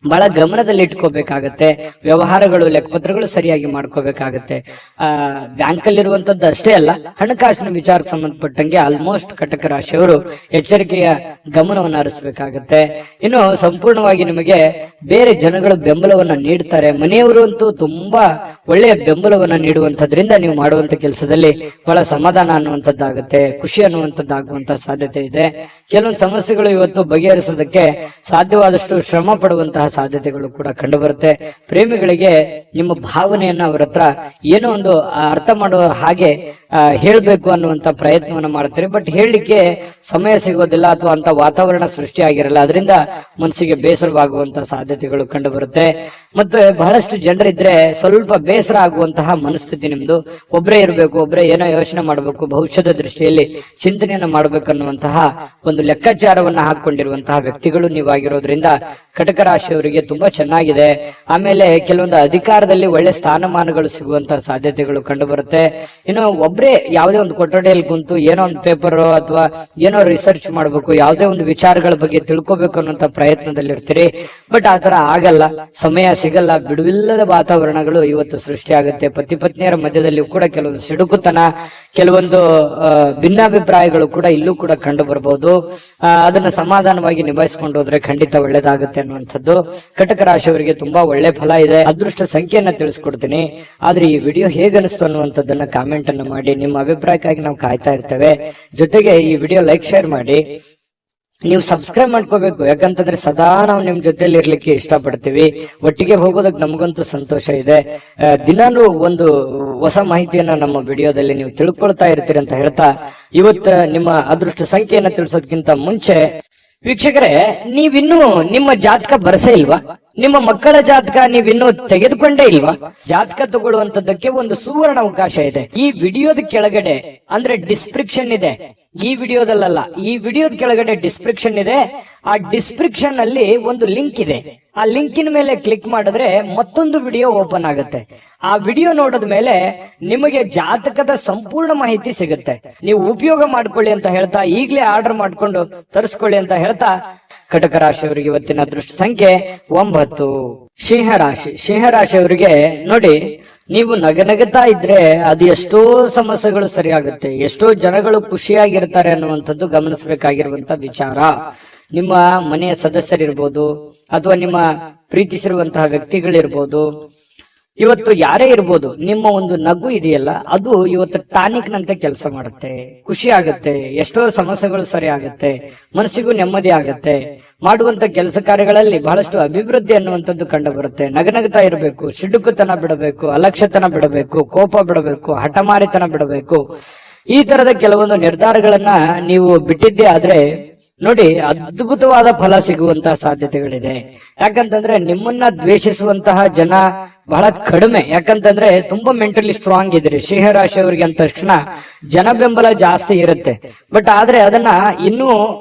ಬಹಳ ಗಮನದಲ್ಲಿ ಇಟ್ಕೋಬೇಕಾಗತ್ತೆ. ವ್ಯವಹಾರಗಳು, ಲೆಕ್ಕಪತ್ರಗಳು ಸರಿಯಾಗಿ ಮಾಡ್ಕೋಬೇಕಾಗತ್ತೆ. ಬ್ಯಾಂಕ್ ಅಲ್ಲಿರುವಂತದ್ದು ಅಷ್ಟೇ ಅಲ್ಲ, ಹಣಕಾಸಿನ ವಿಚಾರಕ್ಕೆ ಸಂಬಂಧಪಟ್ಟಂಗೆ ಆಲ್ಮೋಸ್ಟ್ ಕಟಕ ರಾಶಿಯವರು ಎಚ್ಚರಿಕೆಯ ಗಮನವನ್ನು ಹರಿಸಬೇಕಾಗತ್ತೆ. ಇನ್ನು ಸಂಪೂರ್ಣವಾಗಿ ನಿಮಗೆ ಬೇರೆ ಜನಗಳು ಬೆಂಬಲವನ್ನ ನೀಡ್ತಾರೆ. ಮನೆಯವರು ಅಂತೂ ತುಂಬಾ ಒಳ್ಳೆಯ ಬೆಂಬಲವನ್ನ ನೀಡುವಂತದ್ರಿಂದ ನೀವು ಮಾಡುವಂತ ಕೆಲಸದಲ್ಲಿ ಬಹಳ ಸಮಾಧಾನ ಅನ್ನುವಂಥದ್ದಾಗುತ್ತೆ, ಖುಷಿ ಅನ್ನುವಂಥದ್ದಾಗುವಂತ ಸಾಧ್ಯತೆ ಇದೆ. ಕೆಲವೊಂದು ಸಮಸ್ಯೆಗಳು ಇವತ್ತು ಬಗೆಹರಿಸೋದಕ್ಕೆ ಸಾಧ್ಯವಾದಷ್ಟು ಶ್ರಮ ಪಡುವಂತಹ ಸಾಧ್ಯತೆಗಳು ಕೂಡ ಕಂಡು ಬರುತ್ತೆ. ಪ್ರೇಮಿಗಳಿಗೆ ನಿಮ್ಮ ಭಾವನೆಯನ್ನ ಅವರ ಹತ್ರ ಏನೋ ಒಂದು ಅರ್ಥ ಮಾಡುವ ಹಾಗೆ ಹೇಳ್ಬೇಕು ಅನ್ನುವಂತ ಪ್ರಯತ್ನವನ್ನ ಮಾಡ್ತಾರೆ. ಬಟ್ ಹೇಳಲಿಕ್ಕೆ ಸಮಯ ಸಿಗೋದಿಲ್ಲ, ಅಥವಾ ಅಂತ ವಾತಾವರಣ ಸೃಷ್ಟಿಯಾಗಿರಲ್ಲ. ಅದರಿಂದ ಮನಸ್ಸಿಗೆ ಬೇಸರವಾಗುವಂತಹ ಸಾಧ್ಯತೆಗಳು ಕಂಡು ಬರುತ್ತೆ. ಮತ್ತೆ ಬಹಳಷ್ಟು ಜನರಿದ್ರೆ ಸ್ವಲ್ಪ ಬೇಸರ ಆಗುವಂತಹ ಮನಸ್ಥಿತಿ ನಿಮ್ದು. ಒಬ್ಬರೇ ಇರಬೇಕು, ಒಬ್ಬರೇ ಏನೋ ಯೋಚನೆ ಮಾಡಬೇಕು, ಭವಿಷ್ಯದ ದೃಷ್ಟಿಯಲ್ಲಿ ಚಿಂತನೆಯನ್ನ ಮಾಡಬೇಕು ಅನ್ನುವಂತಹ ಒಂದು ಲೆಕ್ಕಾಚಾರವನ್ನ ಹಾಕೊಂಡಿರುವಂತಹ ವ್ಯಕ್ತಿಗಳು ನೀವಾಗಿರೋದ್ರಿಂದ ಕಟಕ ರಾಶಿಯವರಿಗೆ ತುಂಬಾ ಚೆನ್ನಾಗಿದೆ. ಆಮೇಲೆ ಕೆಲವೊಂದು ಅಧಿಕಾರದಲ್ಲಿ ಒಳ್ಳೆ ಸ್ಥಾನಮಾನಗಳು ಸಿಗುವಂತಹ ಸಾಧ್ಯತೆಗಳು ಕಂಡು ಬರುತ್ತೆ. ಇನ್ನು ಒಬ್ಬ ಒಬ್ರೇ ಯಾವುದೇ ಒಂದು ಕೊಠಡಿಯಲ್ಲಿ ಕುಂತು ಏನೋ ಒಂದು ಪೇಪರ್ ಅಥವಾ ಏನೋ ರಿಸರ್ಚ್ ಮಾಡ್ಬೇಕು, ಯಾವುದೇ ಒಂದು ವಿಚಾರಗಳ ಬಗ್ಗೆ ತಿಳ್ಕೊಬೇಕು ಅನ್ನೋಂತ ಪ್ರಯತ್ನದಲ್ಲಿ ಇರ್ತೀರಿ. ಬಟ್ ಆತರ ಆಗಲ್ಲ, ಸಮಯ ಸಿಗಲ್ಲ, ಬಿಡುವಿಲ್ಲದ ವಾತಾವರಣಗಳು ಇವತ್ತು ಸೃಷ್ಟಿಯಾಗುತ್ತೆ. ಪತಿ ಪತ್ನಿಯರ ಮಧ್ಯದಲ್ಲಿ ಕೂಡ ಕೆಲವೊಂದು ಸಿಡುಕುತನ, ಕೆಲವೊಂದು ಭಿನ್ನಾಭಿಪ್ರಾಯಗಳು ಕೂಡ ಇಲ್ಲೂ ಕೂಡ ಕಂಡು ಬರಬಹುದು. ಅದನ್ನ ಸಮಾಧಾನವಾಗಿ ನಿಭಾಯಿಸಿಕೊಂಡು ಹೋದ್ರೆ ಖಂಡಿತ ಒಳ್ಳೇದಾಗುತ್ತೆ ಅನ್ನುವಂಥದ್ದು. ಕಟಕ ರಾಶಿಯವರಿಗೆ ತುಂಬಾ ಒಳ್ಳೆ ಫಲ ಇದೆ. ಅದೃಷ್ಟ ಸಂಖ್ಯೆಯನ್ನ ತಿಳಿಸ್ಕೊಡ್ತೀನಿ. ಆದ್ರೆ ಈ ವಿಡಿಯೋ ಹೇಗನಿಸ್ತು ಅನ್ನುವಂಥದ್ದನ್ನ ಕಾಮೆಂಟ್ ಅನ್ನ ಮಾಡಿ. ನಿಮ್ಮ ಅಭಿಪ್ರಾಯಕ್ಕಾಗಿ ನಾವು ಕಾಯ್ತಾ ಇರ್ತೇವೆ. ಜೊತೆಗೆ ಈ ವಿಡಿಯೋ ಲೈಕ್ ಶೇರ್ ಮಾಡಿ. ನೀವು ಸಬ್ಸ್ಕ್ರೈಬ್ ಮಾಡ್ಕೋಬೇಕು, ಯಾಕಂತಂದ್ರೆ ಸದಾ ನಾವು ನಿಮ್ ಜೊತೆಲಿ ಇರ್ಲಿಕ್ಕೆ ಇಷ್ಟಪಡ್ತೀವಿ. ಒಟ್ಟಿಗೆ ಹೋಗೋದಕ್ಕೆ ನಮಗಂತೂ ಸಂತೋಷ ಇದೆ. ದಿನಾನು ಒಂದು ಹೊಸ ಮಾಹಿತಿಯನ್ನ ನಮ್ಮ ವಿಡಿಯೋದಲ್ಲಿ ನೀವು ತಿಳ್ಕೊಳ್ತಾ ಇರ್ತೀರಿ ಅಂತ ಹೇಳ್ತಾ, ಇವತ್ತು ನಿಮ್ಮ ಅದೃಷ್ಟ ಸಂಖ್ಯೆಯನ್ನ ತಿಳಿಸೋದಕ್ಕಿಂತ ಮುಂಚೆ ವೀಕ್ಷಕರೇ, ನೀವಿನ್ನೂ ನಿಮ್ಮ ಜಾತಕ ಬರಸೇ ಇಲ್ವಾ? ನಿಮ್ಮ ಮಕ್ಕಳ ಜಾತಕ ನೀವಿನ್ನೂ ತೆಗೆದುಕೊಂಡೇ ಇಲ್ವಾ? ಜಾತಕ ತಗೊಳ್ಳುವಂತದ್ದಕ್ಕೆ ಒಂದು ಸುವರ್ಣ ಅವಕಾಶ ಇದೆ. ಈ ವಿಡಿಯೋದ ಕೆಳಗಡೆ ಅಂದ್ರೆ ಡಿಸ್ಕ್ರಿಪ್ಷನ್ ಇದೆ. ಈ ವಿಡಿಯೋದಲ್ಲ, ಈ ವಿಡಿಯೋದ ಕೆಳಗಡೆ ಡಿಸ್ಕ್ರಿಪ್ಷನ್ ಇದೆ. ಆ ಡಿಸ್ಕ್ರಿಪ್ಷನ್ ಅಲ್ಲಿ ಒಂದು ಲಿಂಕ್ ಇದೆ. ಆ ಲಿಂಕಿನ ಮೇಲೆ ಕ್ಲಿಕ್ ಮಾಡಿದ್ರೆ ಮತ್ತೊಂದು ವಿಡಿಯೋ ಓಪನ್ ಆಗುತ್ತೆ. ಆ ವಿಡಿಯೋ ನೋಡಿದ ಮೇಲೆ ನಿಮಗೆ ಜಾತಕದ ಸಂಪೂರ್ಣ ಮಾಹಿತಿ ಸಿಗುತ್ತೆ. ನೀವು ಉಪಯೋಗ ಮಾಡ್ಕೊಳ್ಳಿ ಅಂತ ಹೇಳ್ತಾ, ಈಗಲೇ ಆರ್ಡರ್ ಮಾಡ್ಕೊಂಡು ತರಿಸ್ಕೊಳ್ಳಿ ಅಂತ ಹೇಳ್ತಾ, ಕಟಕ ರಾಶಿಯವರಿಗೆ ಇವತ್ತಿನ ಅದೃಷ್ಟ ಸಂಖ್ಯೆ 9. ಸಿಂಹರಾಶಿ. ಸಿಂಹರಾಶಿಯವರಿಗೆ ನೋಡಿ, ನೀವು ನಗನಗುತ್ತಾ ಇದ್ರೆ ಅದು ಎಷ್ಟೋ ಸಮಸ್ಯೆಗಳು ಸರಿಯಾಗುತ್ತೆ, ಎಷ್ಟೋ ಜನಗಳು ಖುಷಿಯಾಗಿರ್ತಾರೆ ಅನ್ನುವಂಥದ್ದು ಗಮನಿಸಬೇಕಾಗಿರುವಂತ ವಿಚಾರ. ನಿಮ್ಮ ಮನೆಯ ಸದಸ್ಯರಿರ್ಬೋದು ಅಥವಾ ನಿಮ್ಮ ಪ್ರೀತಿಸಿರುವಂತಹ ವ್ಯಕ್ತಿಗಳಿರ್ಬೋದು, ಇವತ್ತು ಯಾರೇ ಇರ್ಬೋದು, ನಿಮ್ಮ ಒಂದು ನಗು ಇದೆಯಲ್ಲ ಅದು ಇವತ್ತು ಟಾನಿಕ್ ನಂತೆ ಕೆಲಸ ಮಾಡುತ್ತೆ. ಖುಷಿ ಆಗುತ್ತೆ, ಎಷ್ಟೋ ಸಮಸ್ಯೆಗಳು ಸರಿ ಆಗುತ್ತೆ, ಮನಸ್ಸಿಗೂ ನೆಮ್ಮದಿ ಆಗುತ್ತೆ. ಮಾಡುವಂತ ಕೆಲಸ ಕಾರ್ಯಗಳಲ್ಲಿ ಬಹಳಷ್ಟು ಅಭಿವೃದ್ಧಿ ಅನ್ನುವಂಥದ್ದು ಕಂಡು ಬರುತ್ತೆ. ನಗನಗ್ತಾ ಇರಬೇಕು, ಸಿಡುಕುತನ ಬಿಡಬೇಕು, ಅಲಕ್ಷ್ಯತನ ಬಿಡಬೇಕು, ಕೋಪ ಬಿಡಬೇಕು, ಹಠಮಾರಿತನ ಬಿಡಬೇಕು. ಈ ತರದ ಕೆಲವೊಂದು ನಿರ್ಧಾರಗಳನ್ನ ನೀವು ಬಿಟ್ಟಿದ್ದೇ ಆದ್ರೆ ನೋಡಿ, ಅದ್ಭುತವಾದ ಫಲ ಸಿಗುವಂತಹ ಸಾಧ್ಯತೆಗಳಿದೆ. ಯಾಕಂತಂದ್ರೆ ನಿಮ್ಮನ್ನ ದ್ವೇಷಿಸುವಂತಹ ಜನ ಬಹಳ ಕಡಿಮೆ. ಯಾಕಂತಂದ್ರೆ ತುಂಬಾ ಮೆಂಟಲಿ ಸ್ಟ್ರಾಂಗ್ ಇದ್ರಿ ಸಿಂಹರಾಶಿಯವರಿಗೆ ಅಂದ ತಕ್ಷಣ ಜನ ಬೆಂಬಲ ಜಾಸ್ತಿ ಇರುತ್ತೆ. ಬಟ್ ಆದ್ರೆ ಅದನ್ನ ಇನ್ನೂ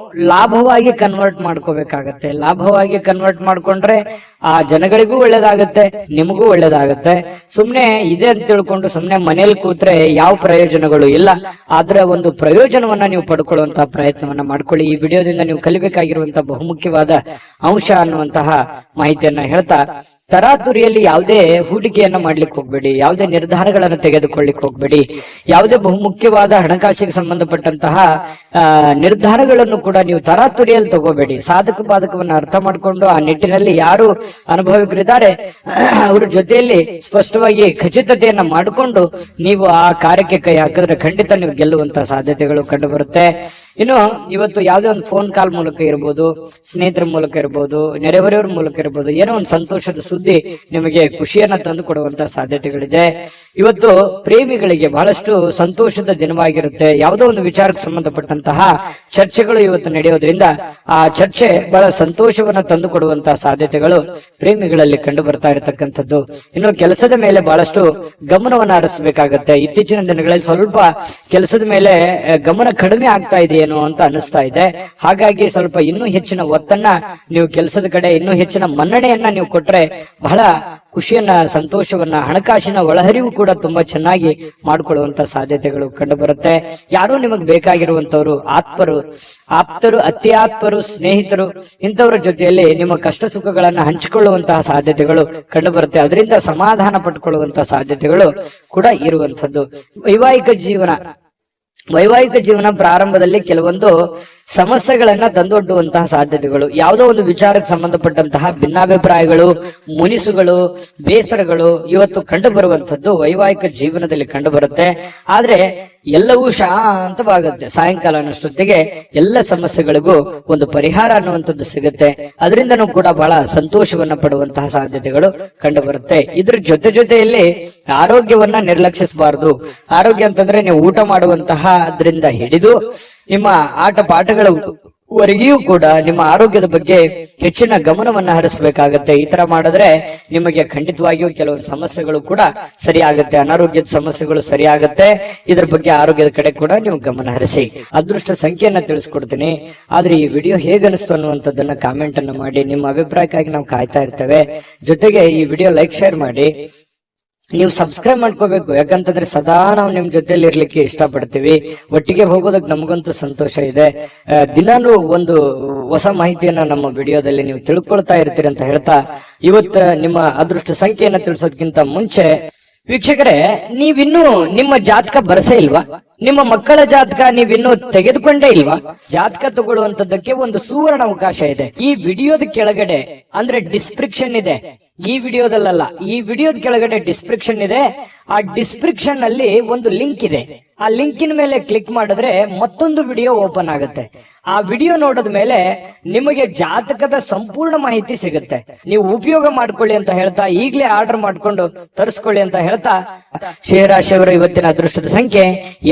ಲಾಭವಾಗಿ ಕನ್ವರ್ಟ್ ಮಾಡ್ಕೋಬೇಕಾಗತ್ತೆ. ಲಾಭವಾಗಿ ಕನ್ವರ್ಟ್ ಮಾಡ್ಕೊಂಡ್ರೆ ಆ ಜನಗಳಿಗೂ ಒಳ್ಳೇದಾಗತ್ತೆ, ನಿಮಗೂ ಒಳ್ಳೇದಾಗತ್ತೆ. ಸುಮ್ನೆ ಇದೆ ಅಂತ ತಿಳ್ಕೊಂಡು ಸುಮ್ನೆ ಮನೇಲಿ ಕೂತ್ರೆ ಯಾವ ಪ್ರಯೋಜನಗಳು ಇಲ್ಲ. ಆದ್ರೆ ಒಂದು ಪ್ರಯೋಜನವನ್ನ ನೀವು ಪಡ್ಕೊಳ್ಳುವಂತಹ ಪ್ರಯತ್ನವನ್ನ ಮಾಡ್ಕೊಳ್ಳಿ. ಈ ವಿಡಿಯೋದಿಂದ ನೀವು ಕಲಿಬೇಕಾಗಿರುವಂತಹ ಬಹುಮುಖ್ಯವಾದ ಅಂಶ ಅನ್ನುವಂತಹ ಮಾಹಿತಿಯನ್ನ ಹೇಳ್ತಾ, ತರಾತುರಿಯಲ್ಲಿ ಯಾವುದೇ ಹೂಡಿಕೆಯನ್ನ ಮಾಡ್ಲಿಕ್ಕೆ ಹೋಗ್ಬೇಡಿ, ಯಾವುದೇ ನಿರ್ಧಾರಗಳನ್ನು ತೆಗೆದುಕೊಳ್ಳಿಕ್ ಹೋಗ್ಬೇಡಿ. ಯಾವುದೇ ಬಹುಮುಖ್ಯವಾದ ಹಣಕಾಸಿಗೆ ಸಂಬಂಧಪಟ್ಟಂತಹ ನಿರ್ಧಾರಗಳನ್ನು ಕೂಡ ನೀವು ತರಾತುರಿಯಲ್ಲಿ ತಗೋಬೇಡಿ. ಸಾಧಕ ಬಾಧಕವನ್ನ ಅರ್ಥ ಮಾಡ್ಕೊಂಡು ಆ ನಿಟ್ಟಿನಲ್ಲಿ ಯಾರು ಅನುಭವಿಕರಿದ್ದಾರೆ ಅವ್ರ ಜೊತೆಯಲ್ಲಿ ಸ್ಪಷ್ಟವಾಗಿ ಖಚಿತತೆಯನ್ನ ಮಾಡಿಕೊಂಡು ನೀವು ಆ ಕಾರ್ಯಕ್ಕೆ ಕೈ ಹಾಕಿದ್ರೆ ಖಂಡಿತ ನೀವು ಗೆಲ್ಲುವಂತಹ ಸಾಧ್ಯತೆಗಳು ಕಂಡು ಬರುತ್ತೆ. ಇನ್ನು ಇವತ್ತು ಯಾವುದೇ ಒಂದು ಫೋನ್ ಕಾಲ್ ಮೂಲಕ ಇರ್ಬೋದು, ಸ್ನೇಹಿತರ ಮೂಲಕ ಇರ್ಬೋದು, ನೆರೆಹೊರೆಯವರ ಮೂಲಕ ಇರ್ಬೋದು, ಏನೋ ಒಂದು ಸಂತೋಷದ ಸುದ್ದಿ ನಿಮಗೆ ಖುಷಿಯನ್ನ ತಂದು ಕೊಡುವಂತಹ ಸಾಧ್ಯತೆಗಳಿದೆ. ಇವತ್ತು ಪ್ರೇಮಿಗಳಿಗೆ ಬಹಳಷ್ಟು ಸಂತೋಷದ ದಿನವಾಗಿರುತ್ತೆ. ಯಾವುದೋ ಒಂದು ವಿಚಾರಕ್ಕೆ ಸಂಬಂಧಪಟ್ಟಂತಹ ಚರ್ಚೆಗಳು ಇವತ್ತು ನಡೆಯೋದ್ರಿಂದ ಆ ಚರ್ಚೆ ಬಹಳ ಸಂತೋಷವನ್ನ ತಂದು ಕೊಡುವಂತಹ ಸಾಧ್ಯತೆಗಳು ಪ್ರೇಮಿಗಳಲ್ಲಿ ಕಂಡು ಬರ್ತಾ ಇರತಕ್ಕಂಥದ್ದು. ಇನ್ನು ಕೆಲಸದ ಮೇಲೆ ಬಹಳಷ್ಟು ಗಮನವನ್ನ ಹರಿಸಬೇಕಾಗತ್ತೆ. ಇತ್ತೀಚಿನ ದಿನಗಳಲ್ಲಿ ಸ್ವಲ್ಪ ಕೆಲಸದ ಮೇಲೆ ಗಮನ ಕಡಿಮೆ ಆಗ್ತಾ ಇದೆಯೇನೋ ಅಂತ ಅನಿಸ್ತಾ ಇದೆ. ಹಾಗಾಗಿ ಸ್ವಲ್ಪ ಇನ್ನೂ ಹೆಚ್ಚಿನ ಒತ್ತನ್ನ ನೀವು ಕೆಲಸದ ಕಡೆ ಇನ್ನೂ ಹೆಚ್ಚಿನ ಮನ್ನಣೆಯನ್ನ ನೀವು ಕೊಟ್ರೆ ಬಹಳ ಖುಷಿಯನ್ನ, ಸಂತೋಷವನ್ನ, ಹಣಕಾಸಿನ ಒಳಹರಿವು ಕೂಡ ತುಂಬಾ ಚೆನ್ನಾಗಿ ಮಾಡಿಕೊಳ್ಳುವಂತ ಸಾಧ್ಯತೆಗಳು ಕಂಡು ಬರುತ್ತೆ. ಯಾರು ನಿಮಗೆ ಬೇಕಾಗಿರುವಂತವ್ರು, ಆಪ್ತರು, ಅತ್ಯಾತ್ಮರು, ಸ್ನೇಹಿತರು, ಇಂಥವರ ಜೊತೆಯಲ್ಲಿ ನಿಮ್ಮ ಕಷ್ಟ ಸುಖಗಳನ್ನ ಹಂಚಿಕೊಳ್ಳುವಂತಹ ಸಾಧ್ಯತೆಗಳು ಕಂಡು ಬರುತ್ತೆ. ಅದರಿಂದ ಸಮಾಧಾನ ಪಡ್ಕೊಳ್ಳುವಂತಹ ಸಾಧ್ಯತೆಗಳು ಕೂಡ ಇರುವಂತದ್ದು. ವೈವಾಹಿಕ ಜೀವನ ಪ್ರಾರಂಭದಲ್ಲಿ ಕೆಲವೊಂದು ಸಮಸ್ಯೆಗಳನ್ನ ತಂದೊಡ್ಡುವಂತಹ ಸಾಧ್ಯತೆಗಳು, ಯಾವುದೋ ಒಂದು ವಿಚಾರಕ್ಕೆ ಸಂಬಂಧಪಟ್ಟಂತಹ ಭಿನ್ನಾಭಿಪ್ರಾಯಗಳು, ಮುನಿಸುಗಳು, ಬೇಸರಗಳು ಇವತ್ತು ಕಂಡು ಬರುವಂತದ್ದು ವೈವಾಹಿಕ ಜೀವನದಲ್ಲಿ ಕಂಡು ಬರುತ್ತೆ. ಆದ್ರೆ ಎಲ್ಲವೂ ಶಾಂತವಾಗುತ್ತೆ. ಸಾಯಂಕಾಲ ಅನ್ನೋಷ್ಟೊತ್ತಿಗೆ ಎಲ್ಲ ಸಮಸ್ಯೆಗಳಿಗೂ ಒಂದು ಪರಿಹಾರ ಅನ್ನುವಂಥದ್ದು ಸಿಗುತ್ತೆ. ಅದರಿಂದನೂ ಕೂಡ ಬಹಳ ಸಂತೋಷವನ್ನ ಪಡುವಂತಹ ಸಾಧ್ಯತೆಗಳು ಕಂಡು ಬರುತ್ತೆ. ಇದ್ರ ಜೊತೆಯಲ್ಲಿ ಆರೋಗ್ಯವನ್ನ ನಿರ್ಲಕ್ಷಿಸಬಾರದು. ಆರೋಗ್ಯ ಅಂತಂದ್ರೆ ನೀವು ಊಟ ಮಾಡುವಂತಹ ಅದರಿಂದ ಹಿಡಿದು ನಿಮ್ಮ ಆಟ ಪಾಠಗಳ ವರೆಗಿಯೂ ಕೂಡ ನಿಮ್ಮ ಆರೋಗ್ಯದ ಬಗ್ಗೆ ಹೆಚ್ಚಿನ ಗಮನವನ್ನ ಹರಿಸಬೇಕಾಗತ್ತೆ. ಈ ತರ ಮಾಡಿದ್ರೆ ನಿಮಗೆ ಖಂಡಿತವಾಗಿಯೂ ಕೆಲವೊಂದು ಸಮಸ್ಯೆಗಳು ಕೂಡ ಸರಿಯಾಗುತ್ತೆ, ಅನಾರೋಗ್ಯದ ಸಮಸ್ಯೆಗಳು ಸರಿಯಾಗುತ್ತೆ. ಇದ್ರ ಬಗ್ಗೆ ಆರೋಗ್ಯದ ಕಡೆ ಕೂಡ ನೀವು ಗಮನ ಹರಿಸಿ. ಅದೃಷ್ಟ ಸಂಖ್ಯೆಯನ್ನ ತಿಳಿಸ್ಕೊಡ್ತೀನಿ. ಆದ್ರೆ ಈ ವಿಡಿಯೋ ಹೇಗನಿಸ್ತು ಅನ್ನುವಂಥದ್ದನ್ನ ಕಾಮೆಂಟ್ ಅನ್ನ ಮಾಡಿ. ನಿಮ್ಮ ಅಭಿಪ್ರಾಯಕ್ಕಾಗಿ ನಾವು ಕಾಯ್ತಾ ಇರ್ತೇವೆ. ಜೊತೆಗೆ ಈ ವಿಡಿಯೋ ಲೈಕ್ ಶೇರ್ ಮಾಡಿ. ನೀವು ಸಬ್ಸ್ಕ್ರೈಬ್ ಮಾಡ್ಕೋಬೇಕು. ಯಾಕಂತಂದ್ರೆ ಸದಾ ನಾವು ನಿಮ್ ಜೊತೆಲಿ ಇರ್ಲಿಕ್ಕೆ ಇಷ್ಟಪಡ್ತೀವಿ. ಒಟ್ಟಿಗೆ ಹೋಗೋದಕ್ಕೆ ನಮಗಂತೂ ಸಂತೋಷ ಇದೆ. ದಿನಾಲೂ ಒಂದು ಹೊಸ ಮಾಹಿತಿಯನ್ನ ನಮ್ಮ ವಿಡಿಯೋದಲ್ಲಿ ನೀವು ತಿಳ್ಕೊಳ್ತಾ ಇರ್ತೀರಿ ಅಂತ ಹೇಳ್ತಾ, ಇವತ್ತು ನಿಮ್ಮ ಅದೃಷ್ಟ ಸಂಖ್ಯೆಯನ್ನ ತಿಳಿಸೋದಕ್ಕಿಂತ ಮುಂಚೆ ವೀಕ್ಷಕರೇ, ನೀವಿನ್ನೂ ನಿಮ್ಮ ಜಾತಕ ಬರಸೇ ಇಲ್ವಾ? ನಿಮ್ಮ ಮಕ್ಕಳ ಜಾತಕ ನೀವಿನ್ನೂ ತೆಗೆದುಕೊಂಡೇ ಇಲ್ವಾ? ಜಾತಕ ತಗೊಳ್ಳುವಂತದ್ದಕ್ಕೆ ಒಂದು ಸುವರ್ಣ ಅವಕಾಶ ಇದೆ. ಈ ವಿಡಿಯೋದ ಕೆಳಗಡೆ ಅಂದ್ರೆ ಡಿಸ್ಕ್ರಿಪ್ಷನ್ ಇದೆ. ಈ ವಿಡಿಯೋದಲ್ಲ, ಈ ವಿಡಿಯೋದ ಕೆಳಗಡೆ ಡಿಸ್ಕ್ರಿಪ್ಷನ್ ಇದೆ. ಆ ಡಿಸ್ಕ್ರಿಪ್ಷನ್ ಅಲ್ಲಿ ಒಂದು ಲಿಂಕ್ ಇದೆ. ಆ ಲಿಂಕಿನ ಮೇಲೆ ಕ್ಲಿಕ್ ಮಾಡಿದ್ರೆ ಮತ್ತೊಂದು ವಿಡಿಯೋ ಓಪನ್ ಆಗುತ್ತೆ. ಆ ವಿಡಿಯೋ ನೋಡಿದ ಮೇಲೆ ನಿಮಗೆ ಜಾತಕದ ಸಂಪೂರ್ಣ ಮಾಹಿತಿ ಸಿಗುತ್ತೆ. ನೀವು ಉಪಯೋಗ ಮಾಡ್ಕೊಳ್ಳಿ ಅಂತ ಹೇಳ್ತಾ, ಈಗಲೇ ಆರ್ಡರ್ ಮಾಡ್ಕೊಂಡು ತರಿಸ್ಕೊಳ್ಳಿ ಅಂತ ಹೇಳ್ತಾ, ಶ್ರೀರಾಶಿಯವರ ಇವತ್ತಿನ ಅದೃಷ್ಟದ ಸಂಖ್ಯೆ